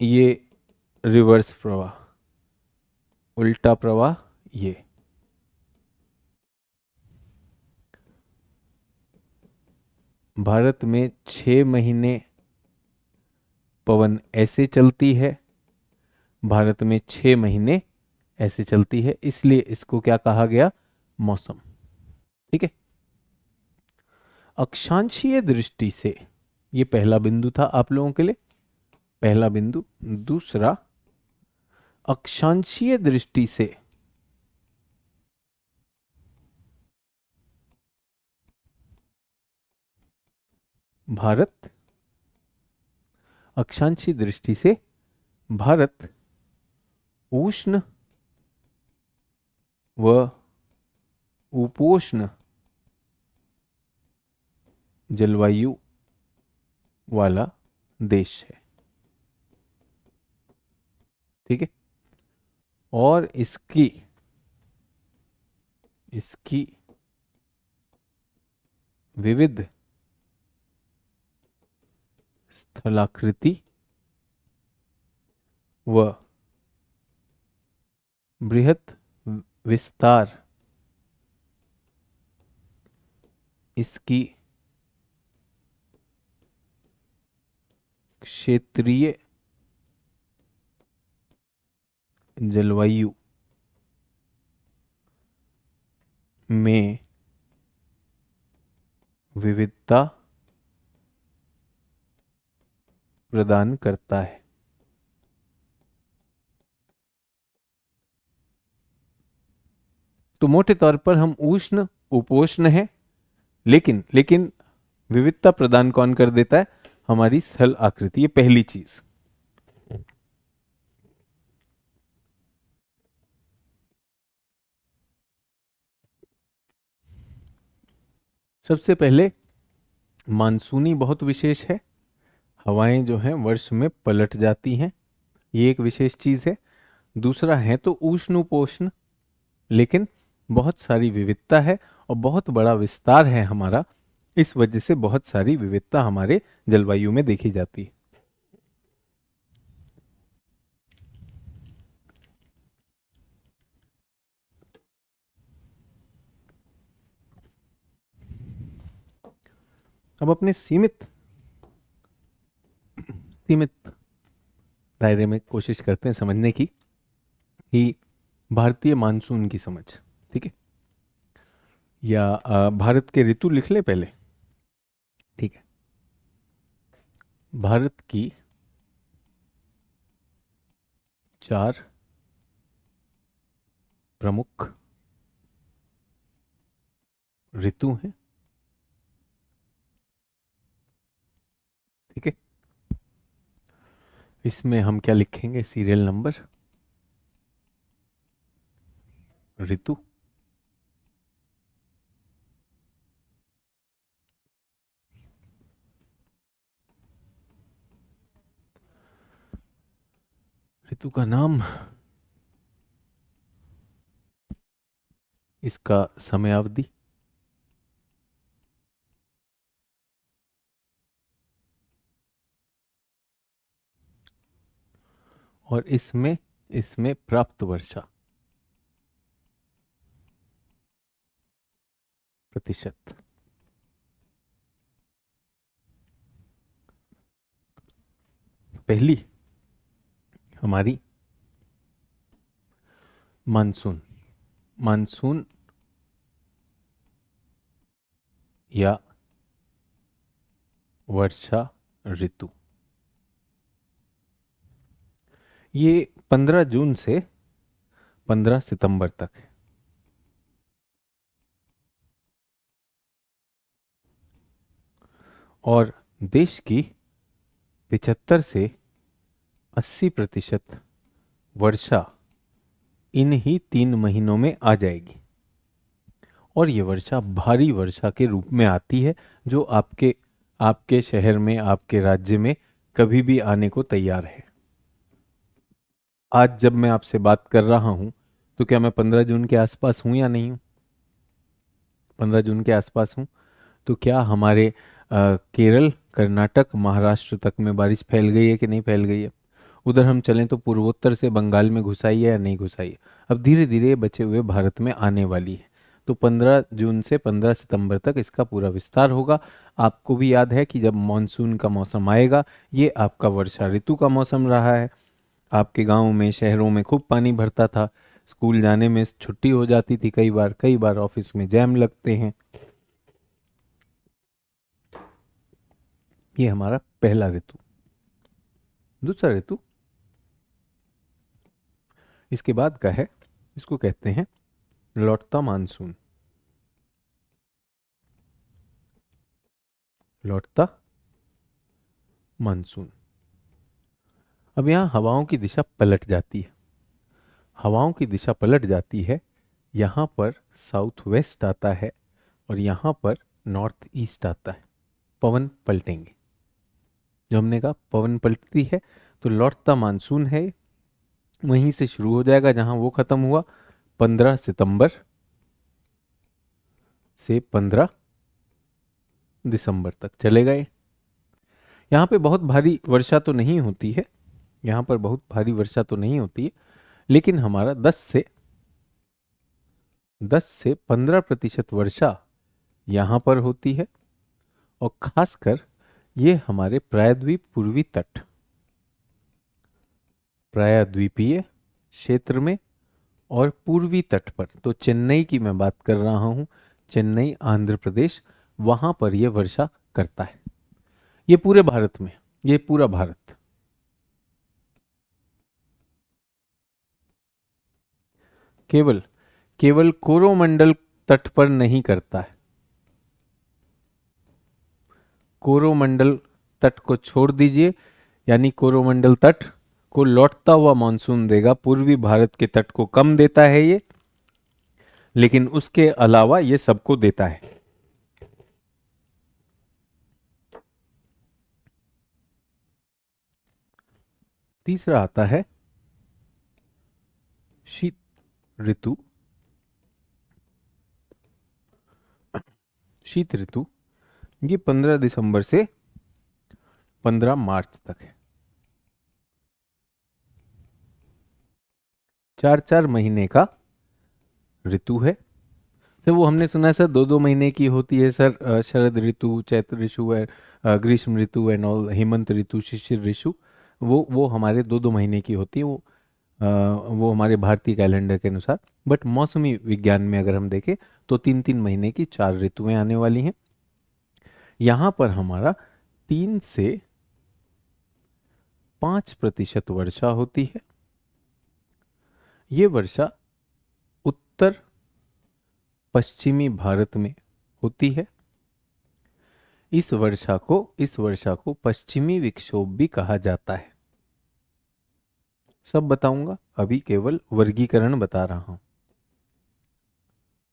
ये रिवर्स प्रवाह, उल्टा प्रवाह ये। भारत में 6 महीने पवन ऐसे चलती है, भारत में 6 महीने ऐसे चलती है, इसलिए इसको क्या कहा गया, मौसम। ठीक है। अक्षांशीय दृष्टि से, ये पहला बिंदु था आप लोगों के लिए, पहला बिंदु। दूसरा, अक्षांशीय दृष्टि से भारत, अक्षांशीय दृष्टि से भारत उष्ण व उपोष्ण जलवायु वाला देश है। ठीक है। और इसकी विविध स्थलाकृति व बृहत विस्तार इसकी क्षेत्रीय जलवायु में विविधता प्रदान करता है। तो मोटे तौर पर हम उष्ण उपोष्ण हैं, लेकिन विविधता प्रदान कौन कर देता है, हमारी स्थल आकृति। ये पहली चीज। सबसे पहले मानसूनी बहुत विशेष है, हवाएं जो हैं वर्ष में पलट जाती हैं, ये एक विशेष चीज है। दूसरा है तो उष्ण उपोष्ण, लेकिन बहुत सारी विविधता है और बहुत बड़ा विस्तार है हमारा, इस वजह से बहुत सारी विविधता हमारे जलवायु में देखी जाती है। अब अपने सीमित दायरे में कोशिश करते हैं समझने की कि भारतीय मानसून की समझ। ठीक है। या भारत के ऋतु लिख ले पहले। ठीक है। भारत की 4 प्रमुख ऋतु हैं। ठीक है। इसमें हम क्या लिखेंगे, सीरियल नंबर, ऋतु, ऋतु का नाम, इसका समयावधि, और इसमें प्राप्त वर्षा प्रतिशत। पहली हमारी मानसून या वर्षा ऋतु। ये 15 जून से 15 सितंबर तक है। और देश की 75 से 80% वर्षा इन्हीं 3 महीनों में आ जाएगी। और ये वर्षा भारी वर्षा के रूप में आती है, जो आपके आपके शहर में, आपके राज्य में कभी भी आने को तैयार है। आज जब मैं आपसे बात कर रहा हूं, तो क्या मैं 15 जून के आसपास हूं या नहीं हूं? 15 जून के आसपास हूं। तो क्या हमारे केरल, कर्नाटक, महाराष्ट्र तक में बारिश फैल गई है कि नहीं फैल गई है? उधर हम चलें तो पूर्वोत्तर से बंगाल में घुस आई है या नहीं घुस आई है? अब धीरे धीरे ये बचे हुए भारत में आने वाली है। तो 15 जून से 15 सितंबर तक इसका पूरा विस्तार होगा। आपको भी याद है कि जब मानसून का मौसम आएगा, ये आपका वर्षा ऋतु का मौसम रहा है। आपके गाँव में, शहरों में खूब पानी भरता था। स्कूल जाने में छुट्टी हो जाती थी, कई बार ऑफिस में जैम लगते हैं। ये हमारा पहला ऋतु। दूसरा ऋतु इसके बाद का है, इसको कहते हैं लौटता मानसून। लौटता मानसून। अब यहां हवाओं की दिशा पलट जाती है। हवाओं की दिशा पलट जाती है। यहां पर साउथ वेस्ट आता है और यहां पर नॉर्थ ईस्ट आता है। पवन पलटेंगे। जो हमने कहा पवन पलटती है, तो लौटता मानसून है, वहीं से शुरू हो जाएगा जहां वो खत्म हुआ। 15 सितंबर से 15 दिसंबर तक चले गए। यहाँ पे बहुत भारी वर्षा तो नहीं होती है, यहाँ पर बहुत भारी वर्षा तो नहीं होती है, लेकिन हमारा 10 से 15% वर्षा यहाँ पर होती है। और खासकर ये हमारे प्रायद्वीप पूर्वी तट, प्रायद्वीपीय क्षेत्र में और पूर्वी तट पर, तो चेन्नई की मैं बात कर रहा हूँ, चेन्नई आंध्र प्रदेश, वहाँ पर यह वर्षा करता है। ये पूरे भारत में, ये पूरा भारत। केवल केवल कोरोमंडल तट पर नहीं करता है। कोरोमंडल तट को छोड़ दीजिए, यानी कोरोमंडल तट को लौटता हुआ मानसून देगा। पूर्वी भारत के तट को कम देता है ये, लेकिन उसके अलावा ये सबको देता है। तीसरा आता है शीत ऋतु। शीत ऋतु ये 15 दिसंबर से 15 मार्च तक है। 4 महीने का ऋतु है। सर वो हमने सुना है सर 2 महीने की होती है सर, शरद ऋतु, चैत्र ऋतु, ग्रीष्म ऋतु एंड ऑल, हेमंत ऋतु, शिशिर ऋतु। वो हमारे 2 महीने की होती है। वो हमारे भारतीय कैलेंडर के अनुसार। बट मौसमी विज्ञान में अगर हम देखें तो 3-3 महीने की 4 ऋतुएं आने वाली हैं। यहाँ पर हमारा 3 से 5% वर्षा होती है। ये वर्षा उत्तर पश्चिमी भारत में होती है। इस वर्षा को पश्चिमी विक्षोभ भी कहा जाता है। सब बताऊंगा, अभी केवल वर्गीकरण बता रहा हूं।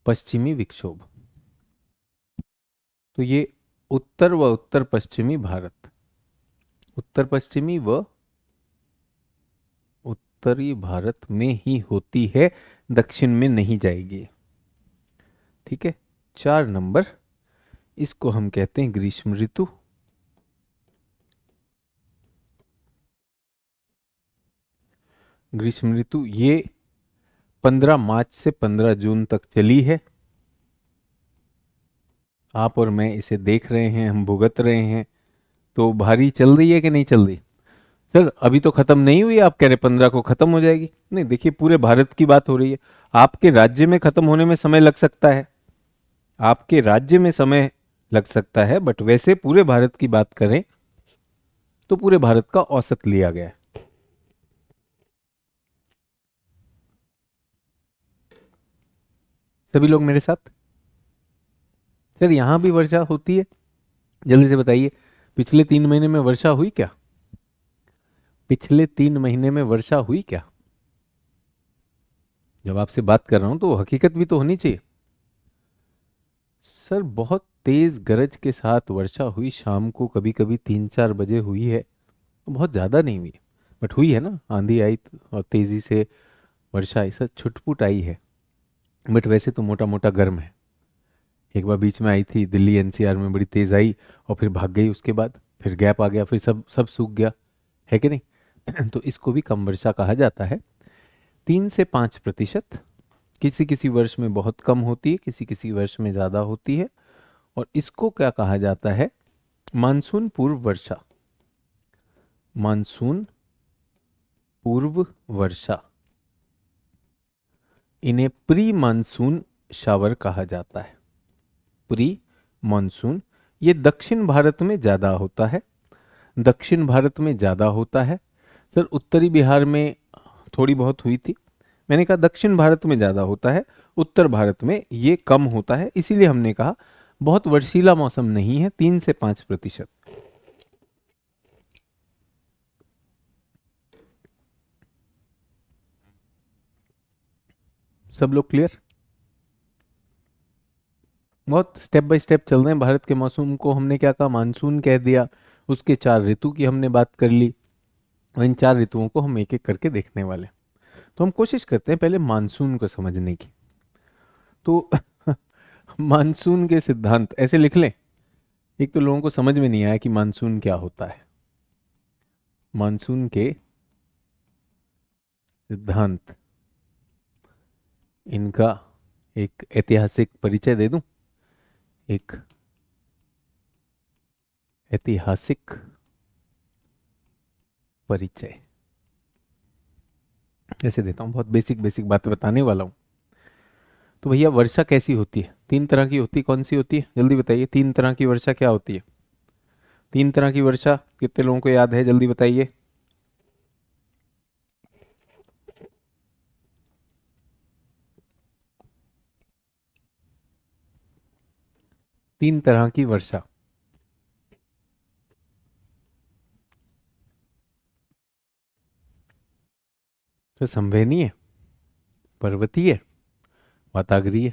पश्चिमी विक्षोभ, तो ये उत्तर व उत्तर पश्चिमी भारत, उत्तर पश्चिमी व उत्तरी भारत में ही होती है, दक्षिण में नहीं जाएगी। ठीक है। 4 नंबर, इसको हम कहते हैं ग्रीष्म ऋतु। ग्रीष्म ऋतु ये 15 मार्च से 15 जून तक चली है। आप और मैं इसे देख रहे हैं, हम भुगत रहे हैं। तो भारी चल रही है कि नहीं चल रही? सर अभी तो खत्म नहीं हुई, आप कह रहे 15 को खत्म हो जाएगी। नहीं, देखिए पूरे भारत की बात हो रही है। आपके राज्य में खत्म होने में समय लग सकता है, आपके राज्य में समय लग सकता है, बट वैसे पूरे भारत की बात करें तो पूरे भारत का औसत लिया गया है। सभी लोग मेरे साथ? सर यहां भी वर्षा होती है? जल्दी से बताइए, पिछले 3 महीने में वर्षा हुई क्या? पिछले 3 महीने में वर्षा हुई क्या? जब आपसे बात कर रहा हूं तो हकीकत भी तो होनी चाहिए। सर बहुत तेज गरज के साथ वर्षा हुई शाम को, कभी कभी 3-4 बजे हुई है, तो बहुत ज़्यादा नहीं हुई, बट हुई है ना, आंधी आई और तेज़ी से वर्षा आई, सर छुटपुट आई है, बट वैसे तो मोटा मोटा गर्म है। एक बार बीच में आई थी दिल्ली एनसीआर में, बड़ी तेज़ आई और फिर भाग गई, उसके बाद फिर गैप आ गया, फिर सब सब सूख गया, है कि नहीं? तो इसको भी कम वर्षा कहा जाता है। 3 से 5%, किसी किसी वर्ष में बहुत कम होती है, किसी किसी वर्ष में ज़्यादा होती है। और इसको क्या कहा जाता है? मानसून पूर्व वर्षा। मानसून पूर्व वर्षा, इन्हें प्री मानसून शावर कहा जाता है। प्री मानसून, ये दक्षिण भारत में ज़्यादा होता है, दक्षिण भारत में ज़्यादा होता है। सर उत्तरी बिहार में थोड़ी बहुत हुई थी, मैंने कहा दक्षिण भारत में ज़्यादा होता है, उत्तर भारत में ये कम होता है, इसीलिए हमने कहा बहुत वर्षीला मौसम नहीं है, 3 से 5%। सब लोग क्लियर? बहुत स्टेप बाय स्टेप चल रहे हैं। भारत के मौसम को हमने क्या कहा? मानसून कह दिया, उसके 4 ऋतु की हमने बात कर ली, और इन 4 ऋतुओं को हम एक एक करके देखने वाले हैं। तो हम कोशिश करते हैं पहले मानसून को समझने की। तो मानसून के सिद्धांत ऐसे लिख लें। एक तो लोगों को समझ में नहीं आया कि मानसून क्या होता है। मानसून के सिद्धांत, इनका एक ऐतिहासिक परिचय दे दूं। एक ऐतिहासिक परिचय ऐसे देता हूं, बहुत बेसिक बेसिक बातें बताने वाला हूं। तो भैया वर्षा कैसी होती है? 3 तरह की होती है। कौन सी होती है जल्दी बताइए? 3 तरह की वर्षा क्या होती है? 3 तरह की वर्षा कितने लोगों को याद है? जल्दी बताइए। 3 तरह की वर्षा। तो संवहनीय, पर्वतीय, वाताग्रीय।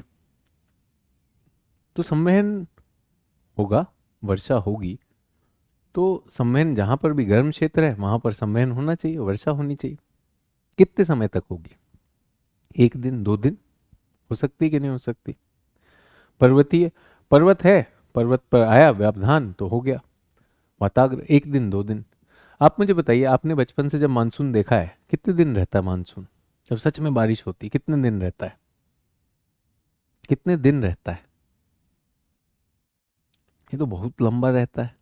तो संवहन होगा, वर्षा होगी, तो संवहन जहां पर भी गर्म क्षेत्र है वहां पर संवहन होना चाहिए, वर्षा होनी चाहिए। कितने समय तक होगी? 1 दिन 2 दिन हो सकती कि नहीं हो सकती? पर्वतीय, पर्वत है, पर्वत पर आया व्यवधान तो हो गया। वाताग्र 1 दिन 2 दिन। आप मुझे बताइए, आपने बचपन से जब मानसून देखा है, कितने दिन रहता है मानसून? जब सच में बारिश होती है कितने दिन रहता है? कितने दिन रहता है? ये तो बहुत लंबा रहता है।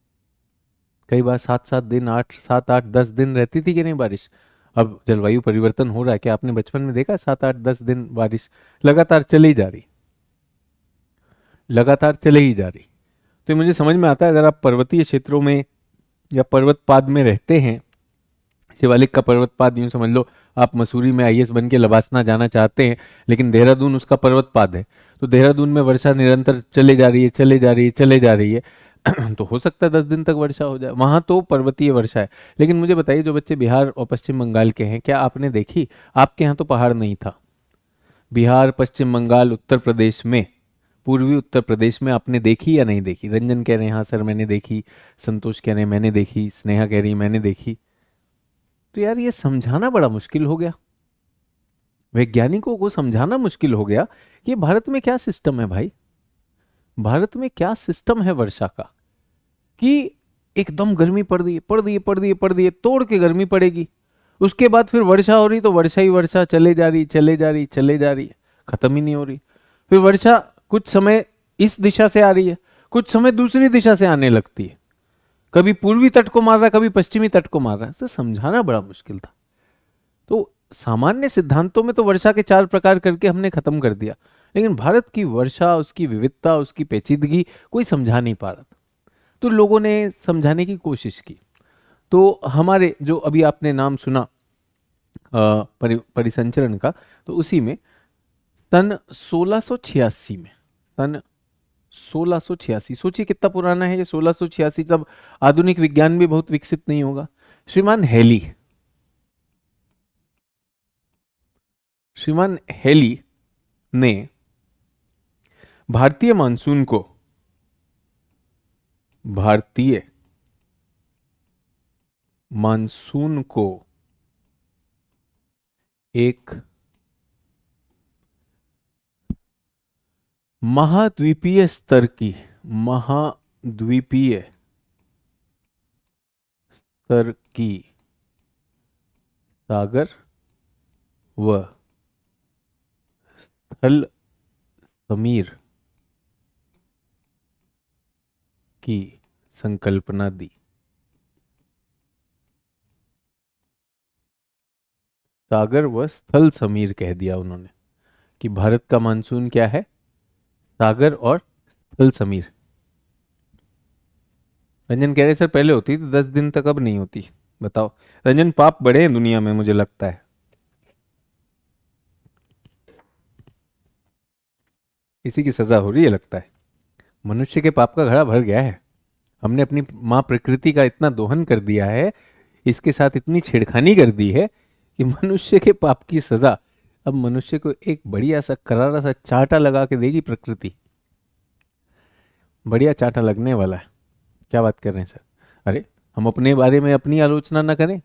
कई बार 7-7 दिन, 8-7-8-10 दिन रहती थी कि नहीं बारिश? अब जलवायु परिवर्तन हो रहा है, क्या आपने बचपन में देखा? 7-8-10 दिन बारिश लगातार चली जा रही, लगातार चले ही जा रही। तो ये मुझे समझ में आता है, अगर आप पर्वतीय क्षेत्रों में या पर्वतपाद में रहते हैं, शिवालिक का पर्वतपाद यूं समझ लो, आप मसूरी में आईएएस बन के लबासना जाना चाहते हैं, लेकिन देहरादून उसका पर्वतपाद है, तो देहरादून में वर्षा निरंतर चले जा रही है, चले जा रही है, चले जा रही है। तो हो सकता है 10 दिन तक वर्षा हो जाए, वहां तो पर्वतीय वर्षा है। लेकिन मुझे बताइए, जो बच्चे बिहार और पश्चिम बंगाल के हैं, क्या आपने देखी? आपके यहाँ तो पहाड़ नहीं था, बिहार, पश्चिम बंगाल, उत्तर प्रदेश में, पूर्वी उत्तर प्रदेश में आपने देखी या नहीं देखी? रंजन कह रहे हैं हाँ सर मैंने देखी, संतोष कह रहे हैं मैंने देखी, स्नेहा कह रही है मैंने देखी। तो यार ये समझाना बड़ा मुश्किल हो गया, वैज्ञानिकों को समझाना मुश्किल हो गया कि भारत में क्या सिस्टम है भाई, भारत में क्या सिस्टम है वर्षा का, कि एकदम गर्मी पड़ रही है, पड़ रही है, पड़ रही है, पड़ रही है, तोड़ के गर्मी पड़ेगी, उसके बाद फिर वर्षा हो रही तो वर्षा ही वर्षा, चले जा रही, चले जा रही, चले जा रही है, खत्म ही नहीं हो रही। फिर वर्षा कुछ समय इस दिशा से आ रही है, कुछ समय दूसरी दिशा से आने लगती है, कभी पूर्वी तट को मार रहा है, कभी पश्चिमी तट को मार रहा है। तो समझाना बड़ा मुश्किल था। तो सामान्य सिद्धांतों में तो वर्षा के 4 प्रकार करके हमने खत्म कर दिया, लेकिन भारत की वर्षा, उसकी विविधता, उसकी पेचीदगी कोई समझा नहीं पा रहा था। तो लोगों ने समझाने की कोशिश की। तो हमारे जो अभी आपने नाम सुना परिसंचरण का, तो उसी में सन 1686 में, सन 1686, सोचिए कितना पुराना है ये 1686, तब आधुनिक विज्ञान भी बहुत विकसित नहीं होगा। श्रीमान हेली, श्रीमान हेली ने भारतीय मानसून को, भारतीय मानसून को एक महाद्वीपीय स्तर की, महाद्वीपीय स्तर की सागर व स्थल समीर की संकल्पना दी। सागर व स्थल समीर कह दिया उन्होंने कि भारत का मानसून क्या है, सागर और स्थल समीर। रंजन कह रहे सर पहले होती थी 10 दिन तक, अब नहीं होती। बताओ रंजन, पाप बड़े हैं दुनिया में मुझे लगता है। इसी की सजा हो रही है लगता है। मनुष्य के पाप का घड़ा भर गया है। हमने अपनी माँ प्रकृति का इतना दोहन कर दिया है, इसके साथ इतनी छेड़खानी कर दी है कि मनुष्य के पाप की सजा अब मनुष्य को एक बढ़िया सा करारा सा चाटा लगा के देगी प्रकृति। बढ़िया चाटा लगने वाला है। क्या बात कर रहे हैं सर? अरे हम अपने बारे में अपनी आलोचना ना करें।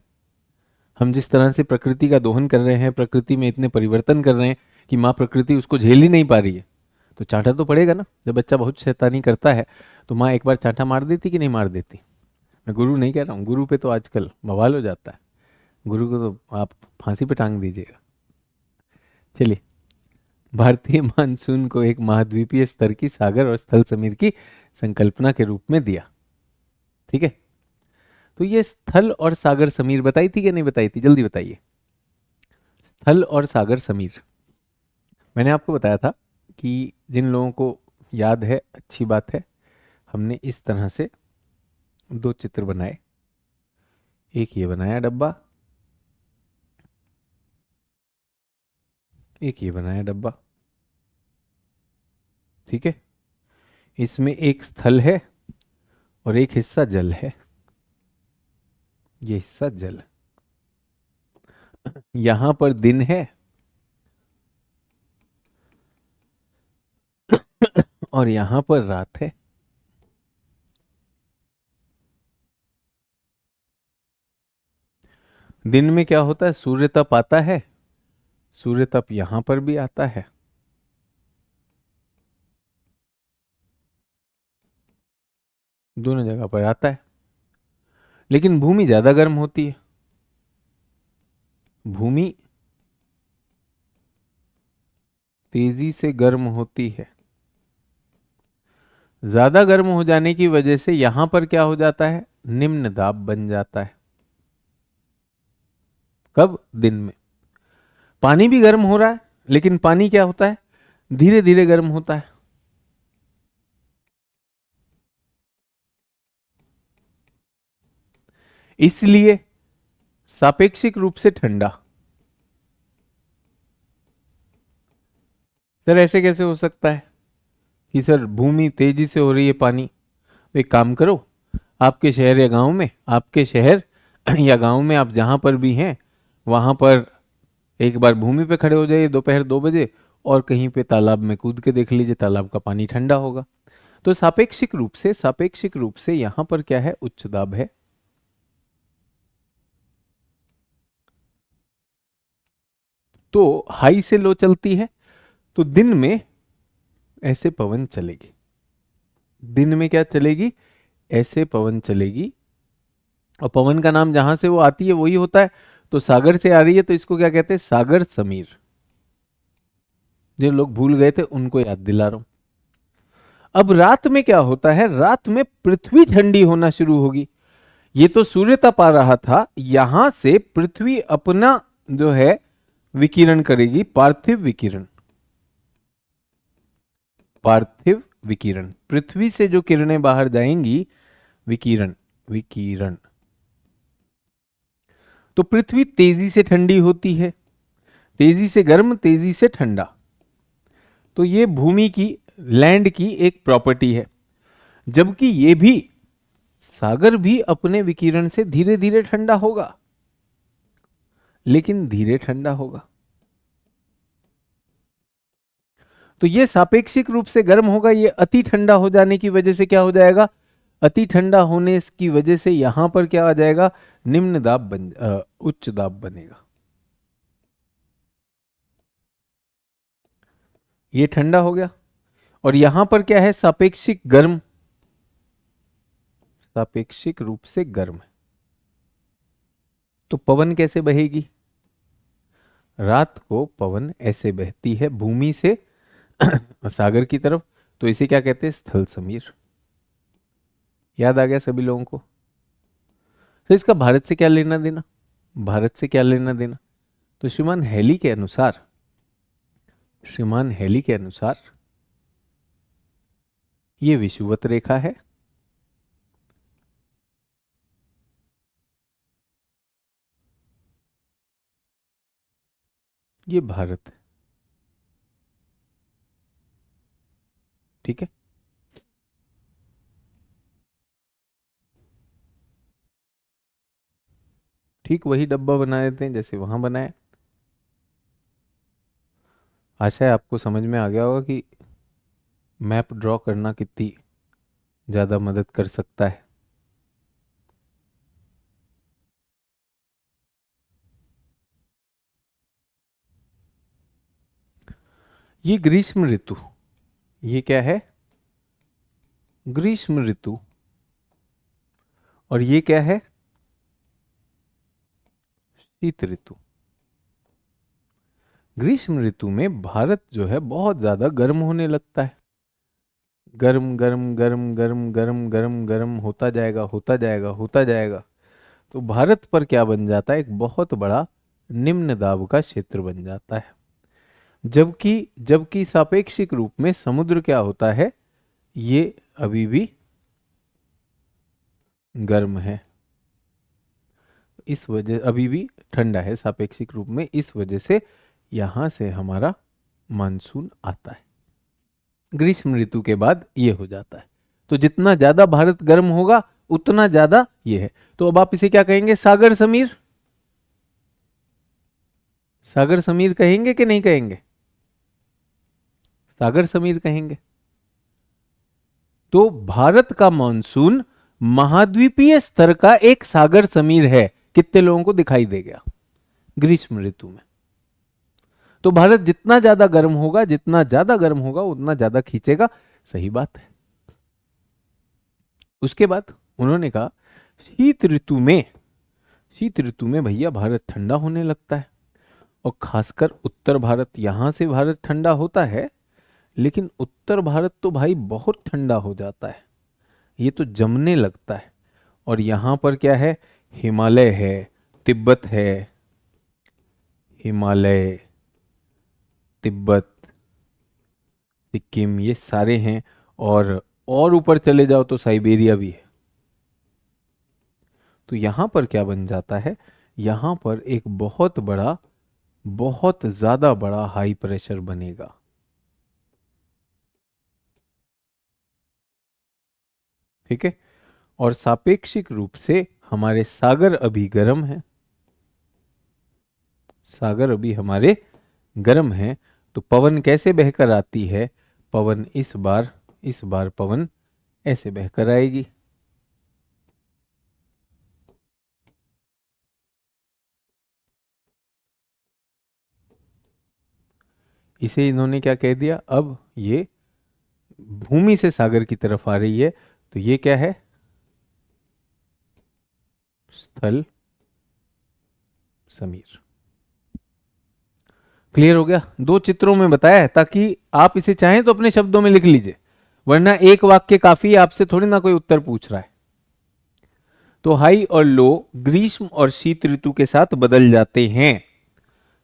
हम जिस तरह से प्रकृति का दोहन कर रहे हैं, प्रकृति में इतने परिवर्तन कर रहे हैं कि माँ प्रकृति उसको झेल ही नहीं पा रही है, तो चाटा तो पड़ेगा ना। जब बच्चा बहुत शैतानी करता है तो माँ एक बार चाटा मार देती कि नहीं मार देती? मैं गुरु नहीं कह रहा हूँ, गुरु पे तो आजकल बवाल हो जाता है, गुरु को तो आप फांसी पे टांग दीजिएगा। चलिए, भारतीय मानसून को एक महाद्वीपीय स्तर की सागर और स्थल समीर की संकल्पना के रूप में दिया। ठीक है, तो ये स्थल और सागर समीर बताई थी कि नहीं बताई थी? जल्दी बताइए। स्थल और सागर समीर मैंने आपको बताया था कि जिन लोगों को याद है अच्छी बात है, हमने इस तरह से दो चित्र बनाए। एक ये बनाया डब्बा, एक ये बनाया डब्बा। ठीक है, इसमें एक स्थल है और एक हिस्सा जल है। ये हिस्सा जल, यहां पर दिन है और यहां पर रात है। दिन में क्या होता है, सूर्य तप आता है, सूर्य तप यहां पर भी आता है। दोनों जगह पर आता है, लेकिन भूमि ज्यादा गर्म होती है। भूमि तेजी से गर्म होती है। ज्यादा गर्म हो जाने की वजह से यहां पर क्या हो जाता है, निम्न दाब बन जाता है। कब? दिन में। पानी भी गर्म हो रहा है, लेकिन पानी क्या होता है, धीरे धीरे गर्म होता है। इसलिए सापेक्षिक रूप से ठंडा। सर ऐसे कैसे हो सकता है कि सर भूमि तेजी से हो रही है, पानी? तो एक काम करो, आपके शहर या गांव में, आपके शहर या गांव में आप जहां पर भी हैं वहां पर एक बार भूमि पे खड़े हो जाइए दोपहर 2 बजे और कहीं पे तालाब में कूद के देख लीजिए, तालाब का पानी ठंडा होगा। तो सापेक्षिक रूप से यहां पर क्या है, उच्च दाब है। तो हाई से लो चलती है, तो दिन में ऐसे पवन चलेगी। दिन में क्या चलेगी, ऐसे पवन चलेगी। और पवन का नाम जहां से वो आती है वही होता है, तो सागर से आ रही है तो इसको क्या कहते हैं, सागर समीर। जो लोग भूल गए थे उनको याद दिला रहा हूं। अब रात में क्या होता है, रात में पृथ्वी ठंडी होना शुरू होगी। ये तो सूर्य तप आ रहा था, यहां से पृथ्वी अपना जो है विकिरण करेगी, पार्थिव विकिरण। पार्थिव विकिरण, पृथ्वी से जो किरणें बाहर जाएंगी, विकिरण, विकिरण। तो पृथ्वी तेजी से ठंडी होती है, तेजी से गर्म, तेजी से ठंडा। तो ये भूमि की, लैंड की एक प्रॉपर्टी है। जबकि ये भी, सागर भी अपने विकिरण से धीरे धीरे ठंडा होगा, लेकिन धीरे ठंडा होगा। तो ये सापेक्षिक रूप से गर्म होगा। ये अति ठंडा हो जाने की वजह से क्या हो जाएगा, अति ठंडा होने की वजह से यहां पर क्या आ जाएगा, निम्न दाब उच्च दाब बनेगा। ये ठंडा हो गया। और यहां पर क्या है, सापेक्षिक गर्म, सापेक्षिक रूप से गर्म है। तो पवन कैसे बहेगी, रात को पवन ऐसे बहती है भूमि से सागर की तरफ। तो इसे क्या कहते हैं, स्थल समीर। याद आ गया सभी लोगों को। तो इसका भारत से क्या लेना देना, भारत से क्या लेना देना। तो श्रीमान हेली के अनुसार, श्रीमान हेली के अनुसार ये विषुवत रेखा है, ये भारत है। ठीक है, ठीक वही डब्बा बना देते हैं जैसे वहां बनाया। आशा है आपको समझ में आ गया होगा कि मैप ड्रॉ करना कितनी ज्यादा मदद कर सकता है। ये ग्रीष्म ऋतु, ये क्या है, ग्रीष्म ऋतु। और ये क्या है, शीत ऋतु। ग्रीष्म ऋतु में भारत जो है बहुत ज्यादा गर्म होने लगता है। गर्म गर्म गर्म गर्म गर्म गर्म गर्म होता जाएगा, होता जाएगा, होता जाएगा। तो भारत पर क्या बन जाता है, एक बहुत बड़ा निम्न दाब का क्षेत्र बन जाता है। जबकि जबकि सापेक्षिक रूप में समुद्र क्या होता है, ये अभी भी गर्म है, इस वजह अभी भी ठंडा है सापेक्षिक रूप में, इस वजह से यहां से हमारा मानसून आता है। ग्रीष्म ऋतु के बाद ये हो जाता है। तो जितना ज्यादा भारत गर्म होगा उतना ज्यादा ये है। तो अब आप इसे क्या कहेंगे, सागर समीर, सागर समीर कहेंगे कि नहीं कहेंगे, सागर समीर कहेंगे। तो भारत का मानसून महाद्वीपीय स्तर का एक सागर समीर है। कितने लोगों को दिखाई दे गया, ग्रीष्म ऋतु में। तो भारत जितना ज्यादा गर्म होगा, जितना ज्यादा गर्म होगा उतना ज्यादा खींचेगा। सही बात है। उसके बाद उन्होंने कहा शीत ऋतु में, शीत ऋतु में भैया भारत ठंडा होने लगता है। और खासकर उत्तर भारत, यहां से भारत ठंडा होता है, लेकिन उत्तर भारत तो भाई बहुत ठंडा हो जाता है, ये तो जमने लगता है। और यहां पर क्या है, हिमालय है, तिब्बत है, हिमालय, तिब्बत, सिक्किम, ये सारे हैं। और ऊपर चले जाओ तो साइबेरिया भी है। तो यहां पर क्या बन जाता है, यहां पर एक बहुत बड़ा, बहुत ज्यादा बड़ा हाई प्रेशर बनेगा। ठीक है। और सापेक्षिक रूप से हमारे सागर अभी गर्म है, सागर अभी हमारे गर्म है। तो पवन कैसे बहकर आती है, पवन इस बार पवन ऐसे बहकर आएगी। इसे इन्होंने क्या कह दिया, अब ये भूमि से सागर की तरफ आ रही है। तो ये क्या है, स्थल समीर। क्लियर हो गया, दो चित्रों में बताया है ताकि आप इसे चाहें तो अपने शब्दों में लिख लीजिए, वरना एक वाक्य काफी है, आपसे थोड़ी ना कोई उत्तर पूछ रहा है। तो हाई और लो ग्रीष्म और शीत ऋतु के साथ बदल जाते हैं।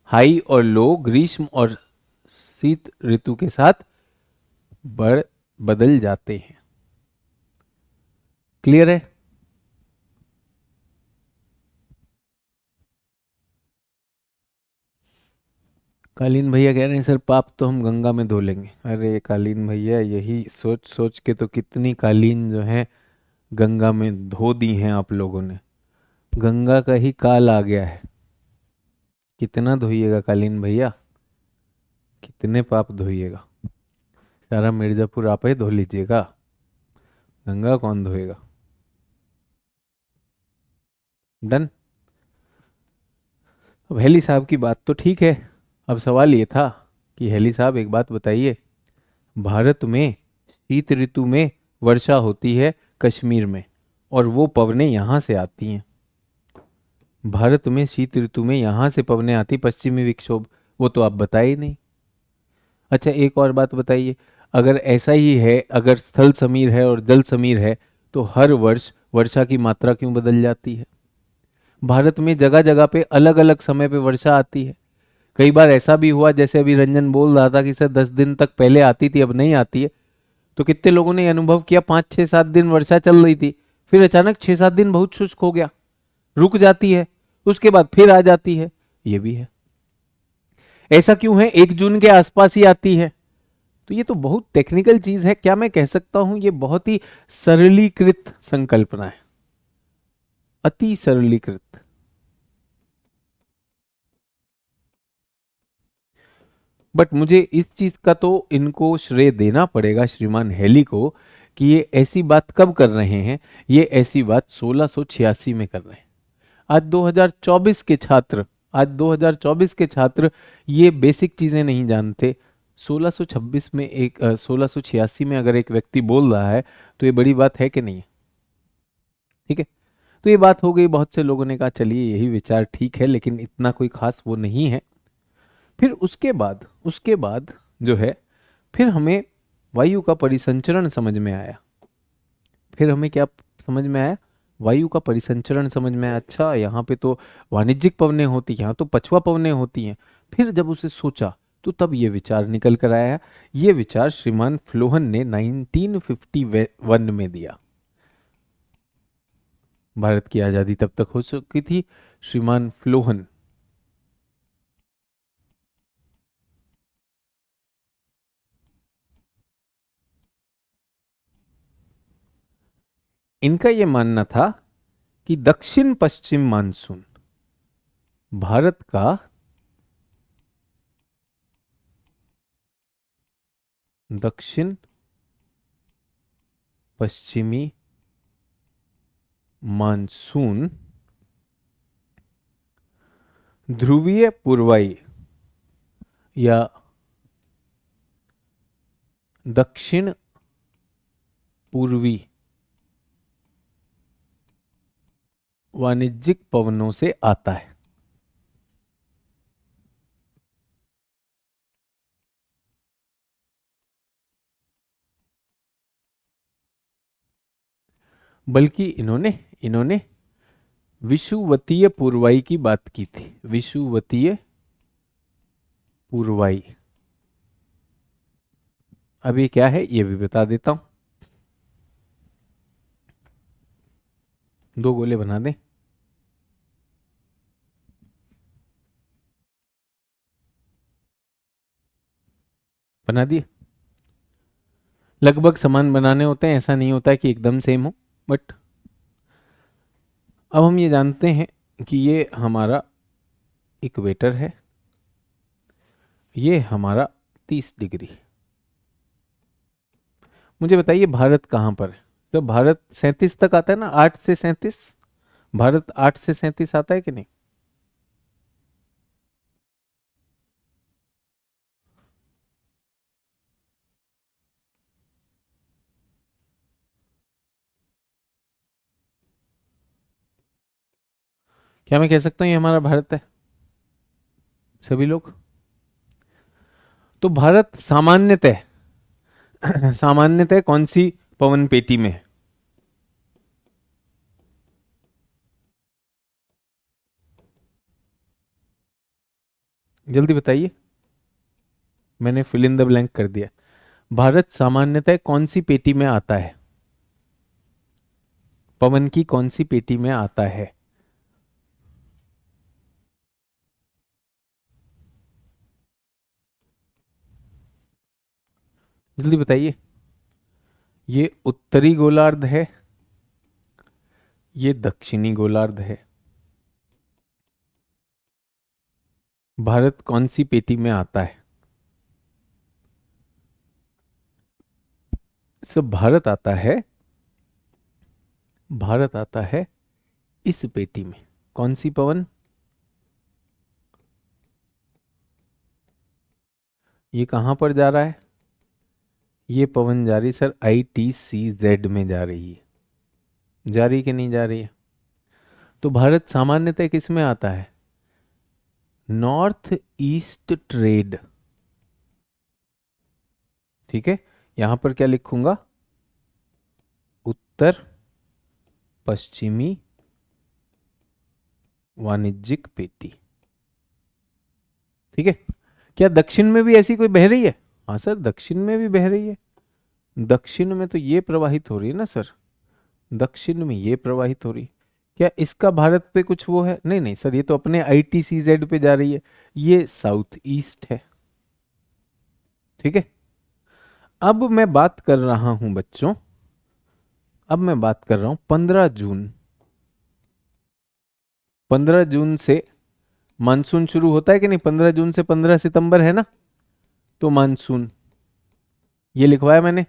हाई और लो ग्रीष्म और शीत ऋतु के साथ बढ़ बदल जाते हैं। क्लियर है। कालीन भैया कह रहे हैं सर पाप तो हम गंगा में धो लेंगे। अरे कालीन भैया, यही सोच सोच के तो कितनी कालीन जो है गंगा में धो दी हैं आप लोगों ने। गंगा का ही काल आ गया है। कितना धोइएगा कालीन भैया, कितने पाप धोइएगा। सारा मिर्जापुर आप ही धो लीजिएगा, गंगा कौन धोएगा। डन। अब हेली साहब की बात तो ठीक है। अब सवाल ये था कि हेली साहब एक बात बताइए, भारत में शीत ऋतु में वर्षा होती है कश्मीर में, और वो पवनें यहाँ से आती हैं। भारत में शीत ऋतु में यहाँ से पवनें आती, पश्चिमी विक्षोभ, वो तो आप बताए ही नहीं। अच्छा एक और बात बताइए, अगर ऐसा ही है, अगर स्थल समीर है और जल समीर है, तो हर वर्ष वर्षा की मात्रा क्यों बदल जाती है। भारत में जगह जगह पे अलग अलग समय पे वर्षा आती है। कई बार ऐसा भी हुआ, जैसे अभी रंजन बोल रहा था कि सर 10 दिन तक पहले आती थी अब नहीं आती है, तो कितने लोगों ने अनुभव किया 5 6 7 दिन वर्षा चल रही थी, फिर अचानक 6 7 दिन बहुत शुष्क हो गया, रुक जाती है, उसके बाद फिर आ जाती है। ये भी है। ऐसा क्यों है, 1 जून के आसपास ही आती है। तो ये तो बहुत टेक्निकल चीज है, क्या मैं कह सकता हूं ये बहुत ही सरलीकृत संकल्पना है, अति सरलीकृत। बट मुझे इस चीज का तो इनको श्रेय देना पड़ेगा श्रीमान हेली को, कि ये ऐसी बात कब कर रहे हैं, ये ऐसी बात 1686 में कर रहे हैं। आज 2024 के छात्र, आज 2024 के छात्र ये बेसिक चीजें नहीं जानते। 1626 में एक 1686 में अगर एक व्यक्ति बोल रहा है तो ये बड़ी बात है कि नहीं है। ठीक है, तो ये बात हो गई। बहुत से लोगों ने कहा चलिए यही विचार ठीक है, लेकिन इतना कोई खास वो नहीं है। फिर उसके बाद जो है, फिर हमें वायु का परिसंचरण समझ में आया। फिर हमें क्या समझ में आया, वायु का परिसंचरण समझ में आया। अच्छा यहाँ पे तो वाणिज्यिक पवनें होती हैं, यहाँ तो पछुआ पवनें होती हैं। फिर जब उसे सोचा तो तब ये विचार निकल कर आया। ये विचार श्रीमान फ्लोहन ने 1951 में दिया। भारत की आज़ादी तब तक हो चुकी थी। श्रीमान फ्लोहन, इनका ये मानना था कि दक्षिण पश्चिम मानसून भारत का दक्षिण पश्चिमी मानसून ध्रुवीय पूर्वाई या दक्षिण पूर्वी वाणिज्यिक पवनों से आता है। बल्कि इन्होंने इन्होंने विषुवतीय पूर्वाई की बात की थी। विषुवतीय पूर्वाई, अब ये क्या है ये भी बता देता हूं। 2 गोले बना दें। बना दिए। लगभग समान बनाने होते हैं, ऐसा नहीं होता है कि एकदम सेम हो। बट अब हम ये जानते हैं कि ये हमारा इक्वेटर है, ये हमारा 30 डिग्री। मुझे बताइए भारत कहाँ पर है। तो भारत 37 तक आता है ना, 8 से 37। भारत 8 से 37 आता है कि नहीं। क्या मैं कह सकता हूँ ये हमारा भारत है सभी लोग। तो भारत सामान्यतः सामान्यतः कौन सी पवन पेटी में है। जल्दी बताइए, मैंने फिल इन द ब्लैंक कर दिया। भारत सामान्यतः कौन सी पेटी में आता है, पवन की कौन सी पेटी में आता है। जल्दी बताइए। ये उत्तरी गोलार्ध है, ये दक्षिणी गोलार्ध है। भारत कौन सी पेटी में आता है? सब भारत आता है, भारत आता है इस पेटी में। कौन सी पवन? ये कहां पर जा रहा है? ये पवन जा रही सर ITCZ में जा रही है। जा रही कि नहीं जा रही है? तो भारत सामान्यतः किस में आता है? North east trade. ठीक है, यहां पर क्या लिखूंगा? उत्तर पश्चिमी वाणिज्यिक पेटी। ठीक है। क्या दक्षिण में भी ऐसी कोई बह रही है? हाँ सर, दक्षिण में भी बह रही है। दक्षिण में तो ये प्रवाहित हो रही है ना सर, दक्षिण में ये प्रवाहित हो रही। क्या इसका भारत पे कुछ वो है? नहीं नहीं सर, ये तो अपने ITCZ पे जा रही है। ये साउथ ईस्ट है। ठीक है। अब मैं बात कर रहा हूं बच्चों, अब मैं बात कर रहा हूं 15 जून। 15 जून से मानसून शुरू होता है कि नहीं? 15 जून से 15 सितंबर है ना, तो मानसून ये लिखवाया मैंने।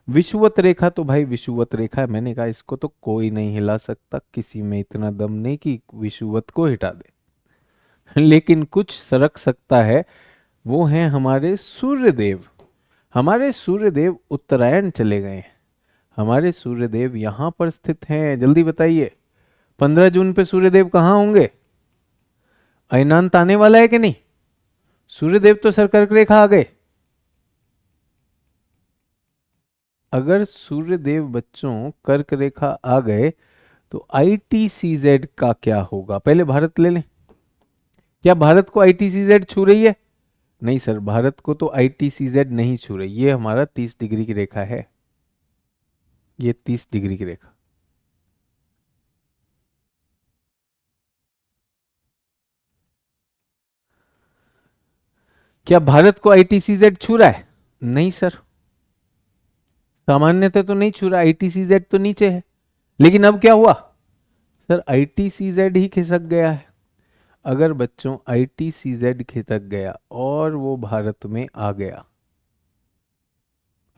विषुवत रेखा तो भाई विषुवत रेखा है, मैंने कहा इसको तो कोई नहीं हिला सकता, किसी में इतना दम नहीं कि विषुवत को हिटा दे। लेकिन कुछ सरक सकता है, वो हैं हमारे सूर्यदेव। हमारे सूर्यदेव उत्तरायण चले गए हैं। हमारे सूर्यदेव यहां पर स्थित हैं। जल्दी बताइए, 15 जून पे सूर्यदेव कहाँ होंगे? अयनांत आने वाला है कि नहीं? सूर्यदेव तो सर कर्क रेखा आ गए। अगर सूर्यदेव बच्चों कर्क रेखा आ गए तो ITCZ का क्या होगा? पहले भारत ले लें। क्या भारत को ITCZ छू रही है? नहीं सर, भारत को तो ITCZ नहीं छू रही। ये हमारा 30 डिग्री की रेखा है, ये 30 डिग्री की रेखा। क्या भारत को ITCZ छू रहा है? नहीं सर, सामान्यतः तो नहीं छू रहा, ITCZ तो नीचे है। लेकिन अब क्या हुआ सर? ITCZ ही खिसक गया है। अगर बच्चों ITCZ खिसक गया और वो भारत में आ गया,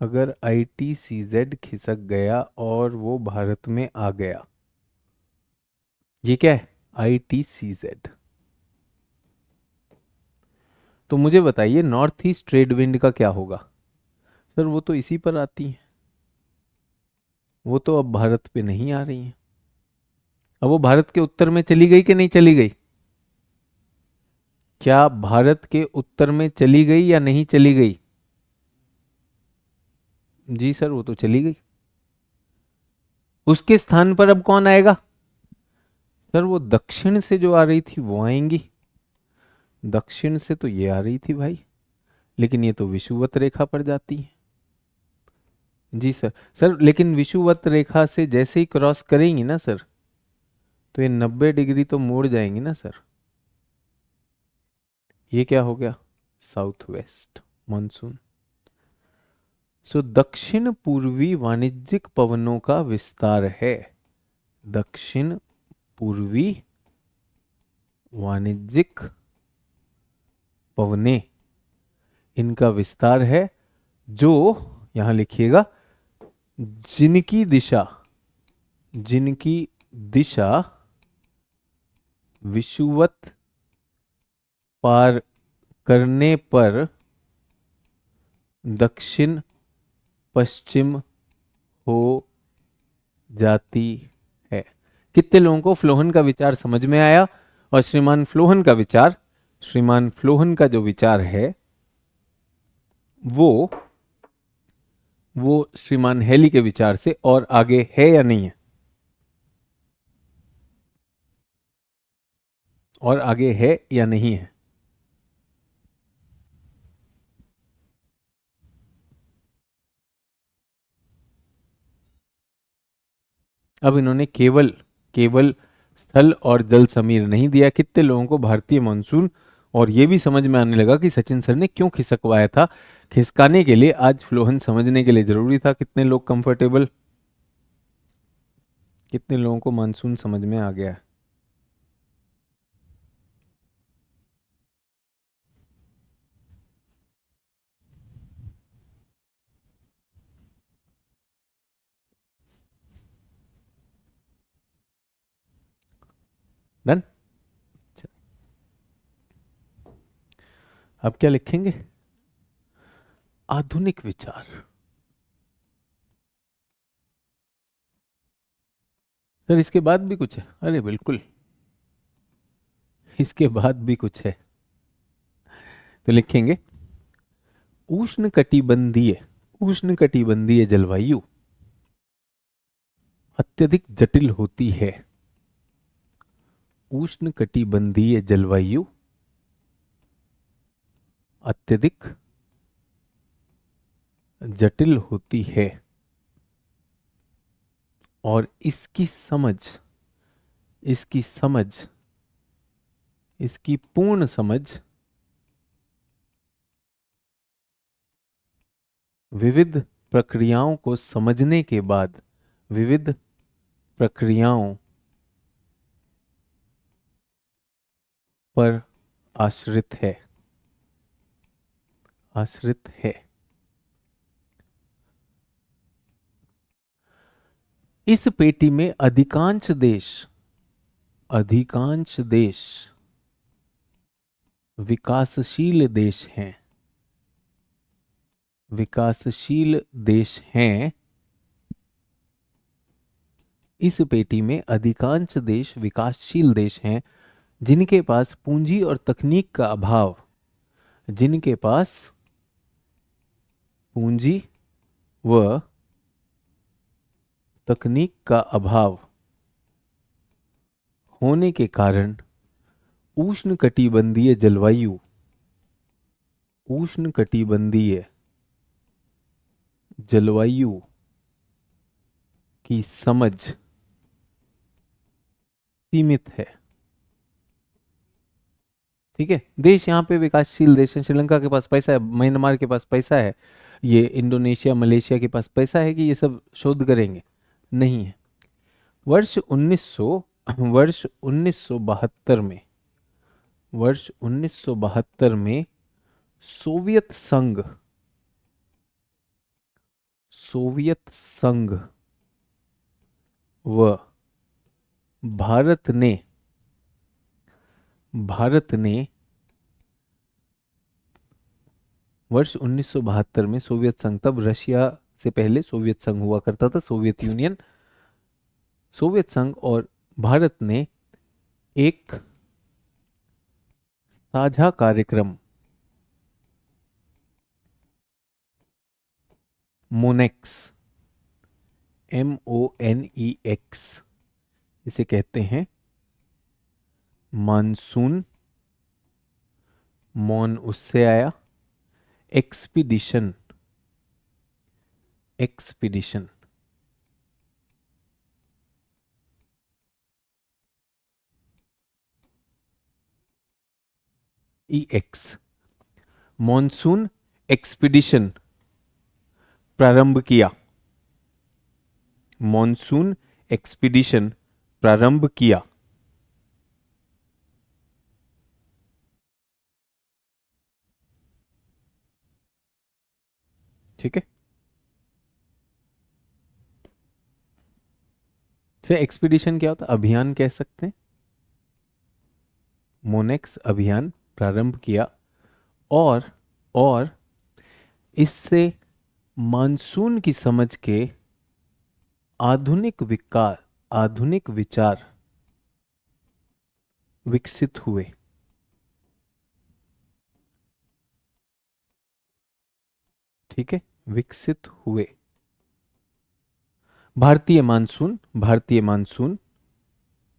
अगर ITCZ खिसक गया और वो भारत में आ गया, ये क्या है? ITCZ। तो मुझे बताइए नॉर्थ ईस्ट ट्रेड विंड का क्या होगा? सर वो तो इसी पर आती है, वो तो अब भारत पे नहीं आ रही है। अब वो भारत के उत्तर में चली गई कि नहीं चली गई? क्या भारत के उत्तर में चली गई या नहीं चली गई? जी सर, वो तो चली गई। उसके स्थान पर अब कौन आएगा? सर वो दक्षिण से जो आ रही थी वो आएंगी। दक्षिण से तो ये आ रही थी भाई, लेकिन ये तो विषुवत रेखा पर जाती है। जी सर। सर लेकिन विषुवत रेखा से जैसे ही क्रॉस करेंगी ना सर, तो ये 90 डिग्री तो मुड़ जाएंगी ना सर। ये क्या हो गया? South west monsoon. सो दक्षिण पूर्वी वाणिज्यिक पवनों का विस्तार है। दक्षिण पूर्वी वाणिज्यिक पवने, इनका विस्तार है, जो यहां लिखिएगा जिनकी दिशा, जिनकी दिशा विषुवत पार करने पर दक्षिण पश्चिम हो जाती है। कितने लोगों को फ्लोहन का विचार समझ में आया? और श्रीमान फ्लोहन का विचार, श्रीमान फ्लोहन का जो विचार है वो श्रीमान हेली के विचार से और आगे है या नहीं है? और आगे है या नहीं है? अब इन्होंने केवल केवल स्थल और जल समीर नहीं दिया। कितने लोगों को भारतीय मानसून और ये भी समझ में आने लगा कि सचिन सर ने क्यों खिसकवाया था। खिसकाने के लिए आज फ्लोहन समझने के लिए जरूरी था। कितने लोग कंफर्टेबल, कितने लोगों को मानसून समझ में आ गया है? डन। अब क्या लिखेंगे? आधुनिक विचार। सर इसके बाद भी कुछ है? अरे बिल्कुल, इसके बाद भी कुछ है। तो लिखेंगे उष्णकटिबंधीय, उष्णकटिबंधीय जलवायु अत्यधिक जटिल होती है। उष्णकटिबंधीय जलवायु अत्यधिक जटिल होती है और इसकी समझ, इसकी समझ, इसकी पूर्ण समझ विविध प्रक्रियाओं को समझने के बाद, विविध प्रक्रियाओं पर आश्रित है, आश्रित है। इस पेटी में अधिकांश देश, अधिकांश देश विकासशील देश हैं, विकासशील देश हैं। इस पेटी में अधिकांश देश विकासशील देश हैं जिनके पास पूंजी और तकनीक का अभाव, जिनके पास पूंजी व तकनीक का अभाव होने के कारण उष्णकटिबंधीय जलवायु, उष्णकटिबंधीय जलवायु की समझ सीमित है। ठीक है, देश यहाँ पे विकासशील देश है। श्रीलंका के पास पैसा है, म्यांमार के पास पैसा है, ये इंडोनेशिया मलेशिया के पास पैसा है कि ये सब शोध करेंगे? नहीं है। वर्ष 1900, वर्ष 1972 में, वर्ष 1972 में सोवियत संघ, सोवियत संघ व भारत ने, भारत ने वर्ष 1972 में सोवियत संघ, तब रशिया से पहले सोवियत संघ हुआ करता था, सोवियत यूनियन, सोवियत संघ और भारत ने एक साझा कार्यक्रम मोनेक्स, MONEX, इसे कहते हैं मानसून, मॉन उससे आया, expedition, expedition, EX, monsoon expedition प्रारंभ किया, मॉनसून एक्सपीडिशन प्रारंभ किया। ठीक है, से एक्सपीडिशन क्या होता है? अभियान कह सकते हैं। मोनेक्स अभियान प्रारंभ किया और इससे मानसून की समझ के आधुनिक विकार, आधुनिक विचार विकसित हुए। ठीक है, विकसित हुए। भारतीय मानसून, भारतीय मानसून,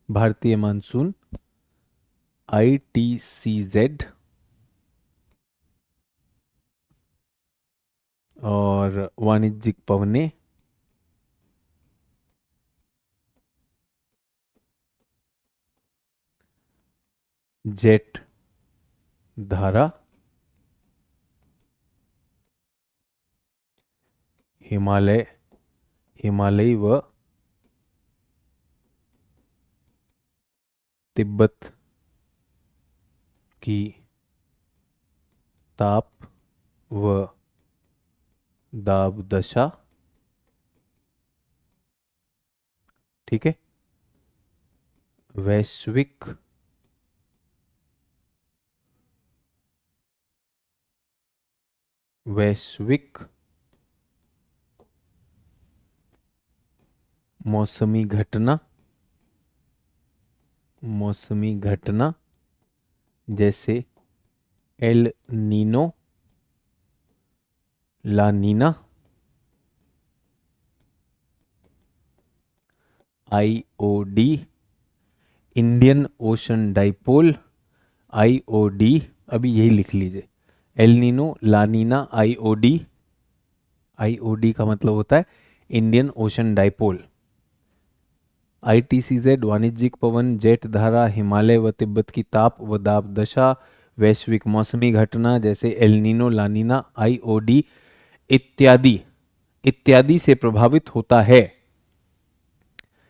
भारतीय मानसून, ITCZ, और वाणिज्यिक पवने, जेट धारा हिमालय व तिब्बत की ताप व दाब दशा, ठीक है, वैश्विक मौसमी घटना जैसे El Nino, La Nina, IOD, Indian Ocean Dipole, IOD, अभी यही लिख लीजिए, El Nino, La Nina, IOD. IOD का मतलब होता है इंडियन ओशन डाइपोल। आईटीसीजेड वाणिज्यिक पवन, जेट धारा, हिमालय व तिब्बत की ताप व दाब दशा, वैश्विक मौसमी घटना जैसे El Nino, La Nina, IOD इत्यादि से प्रभावित होता है,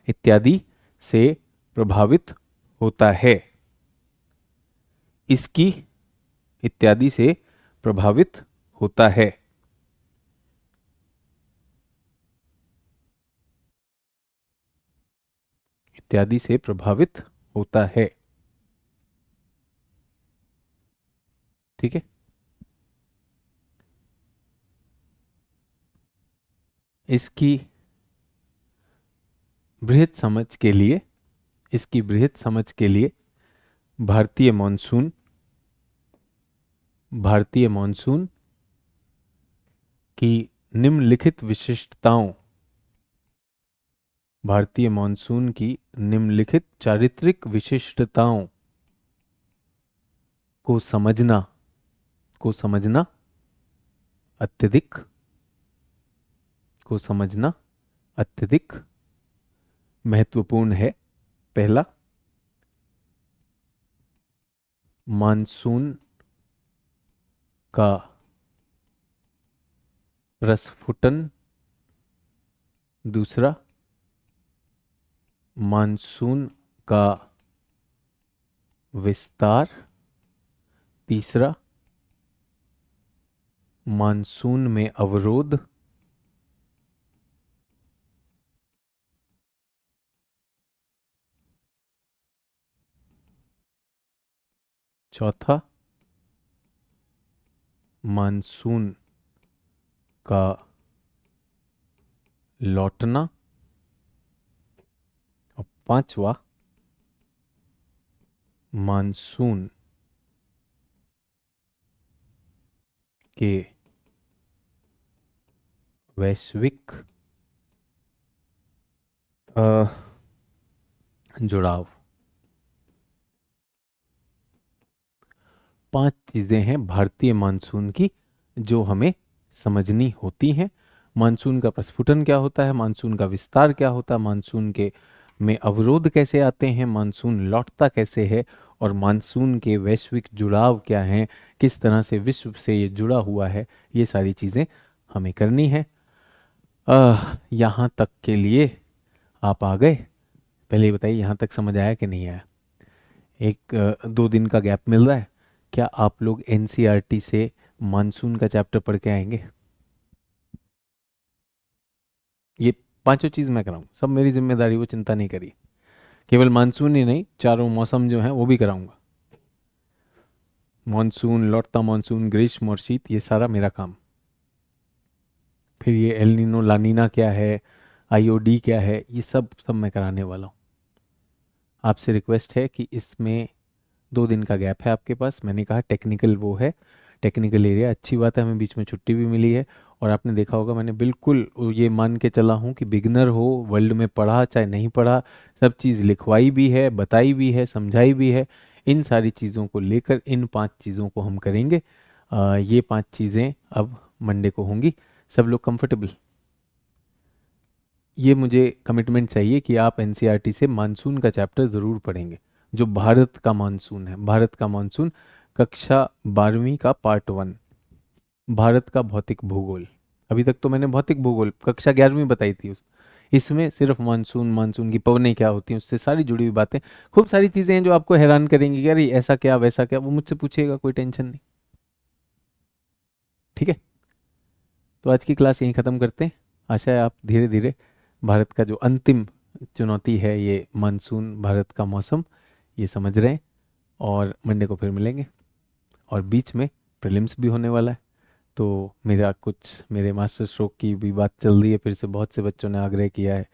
इत्यादि से प्रभावित होता है। इसकी इत्यादि से प्रभावित होता है। इत्यादि से प्रभावित होता है, ठीक है। इसकी बृहद समझ के लिए भारतीय मॉनसून की निम्नलिखित चारित्रिक विशिष्टताओं को समझना अत्यधिक महत्वपूर्ण है। पहला, मानसून का प्रस्फुटन। दूसरा, मानसून का विस्तार। तीसरा, मानसून में अवरोध। चौथा, मानसून का लौटना। और पांचवा, मानसून के वैश्विक जुड़ाव। 5 चीजें हैं भारतीय मानसून की जो हमें समझनी होती हैं। मानसून का प्रस्फुटन क्या होता है, मानसून का विस्तार क्या होता है, मानसून के में अवरोध कैसे आते हैं, मानसून लौटता कैसे है, और मानसून के वैश्विक जुड़ाव क्या हैं, किस तरह से विश्व से ये जुड़ा हुआ है, ये सारी चीज़ें हमें करनी है। यहाँ तक के लिए आप आ गए? पहले ये बताइए, यहाँ तक समझ आया कि नहीं आया? 1-2 दिन का गैप मिल रहा है, क्या आप लोग एनसीईआरटी से मानसून का चैप्टर पढ़ के आएंगे? ये 5 चीज़ मैं कराऊँ, सब मेरी जिम्मेदारी, वो चिंता नहीं करी। केवल मानसून ही नहीं, चारों मौसम जो हैं वो भी कराऊंगा। मानसून, लौटता मानसून, ग्रीष्म और शीत, ये सारा मेरा काम। फिर ये एल नीनो, ला नीना क्या है, आईओडी क्या है, ये सब मैं कराने वाला हूँ। आपसे रिक्वेस्ट है कि इसमें 2 दिन का गैप है आपके पास। मैंने कहा टेक्निकल वो है, टेक्निकल एरिया, अच्छी बात है, हमें बीच में छुट्टी भी मिली है। और आपने देखा होगा मैंने बिल्कुल ये मान के चला हूँ कि बिगनर हो, वर्ल्ड में पढ़ा चाहे नहीं पढ़ा, सब चीज़ लिखवाई भी है, बताई भी है, समझाई भी है। इन सारी चीज़ों को लेकर इन 5 चीज़ों को हम करेंगे। ये 5 चीज़ें अब मंडे को होंगी। सब लोग कंफर्टेबल? ये मुझे कमिटमेंट चाहिए कि आप एनसीईआरटी से मानसून का चैप्टर ज़रूर पढ़ेंगे, जो भारत का मानसून है। भारत का मानसून कक्षा 12वीं का पार्ट 1, भारत का भौतिक भूगोल। अभी तक तो मैंने भौतिक भूगोल कक्षा 11वीं बताई थी। इसमें सिर्फ मानसून, मानसून की पवनें क्या होती हैं, उससे सारी जुड़ी हुई बातें, खूब सारी चीज़ें हैं जो आपको हैरान करेंगी कि अरे ऐसा क्या वैसा क्या, वो मुझसे पूछिएगा, कोई टेंशन नहीं। ठीक है, तो आज की क्लास यहीं ख़त्म करते हैं। आशा है आप धीरे धीरे भारत का जो अंतिम चुनौती है, ये मानसून, भारत का मौसम, ये समझ रहे हैं। और मंडे को फिर मिलेंगे, और बीच में प्रीलिम्स भी होने वाला है। तो मेरे मास्टर स्ट्रोक की भी बात चल रही है फिर से। बहुत से बच्चों ने आग्रह किया है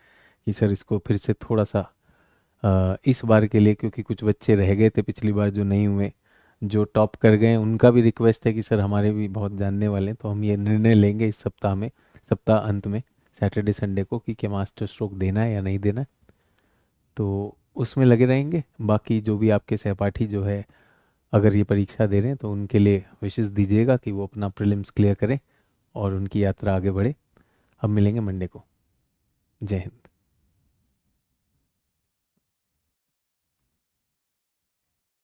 कि सर इसको फिर से थोड़ा सा इस बार के लिए, क्योंकि कुछ बच्चे रह गए थे पिछली बार जो नहीं हुए, जो टॉप कर गए, उनका भी रिक्वेस्ट है कि सर हमारे भी बहुत जानने वाले हैं, तो हम ये निर्णय लेंगे इस सप्ताह में, सप्ताह अंत में, सैटरडे संडे को, कि क्या मास्टर स्ट्रोक देना है या नहीं देना है। तो उसमें लगे रहेंगे। बाकी जो भी आपके सहपाठी जो है, अगर ये परीक्षा दे रहे हैं, तो उनके लिए विशेष दीजिएगा कि वो अपना प्रीलिम्स क्लियर करें और उनकी यात्रा आगे बढ़े। अब मिलेंगे मंडे को। जय हिंद।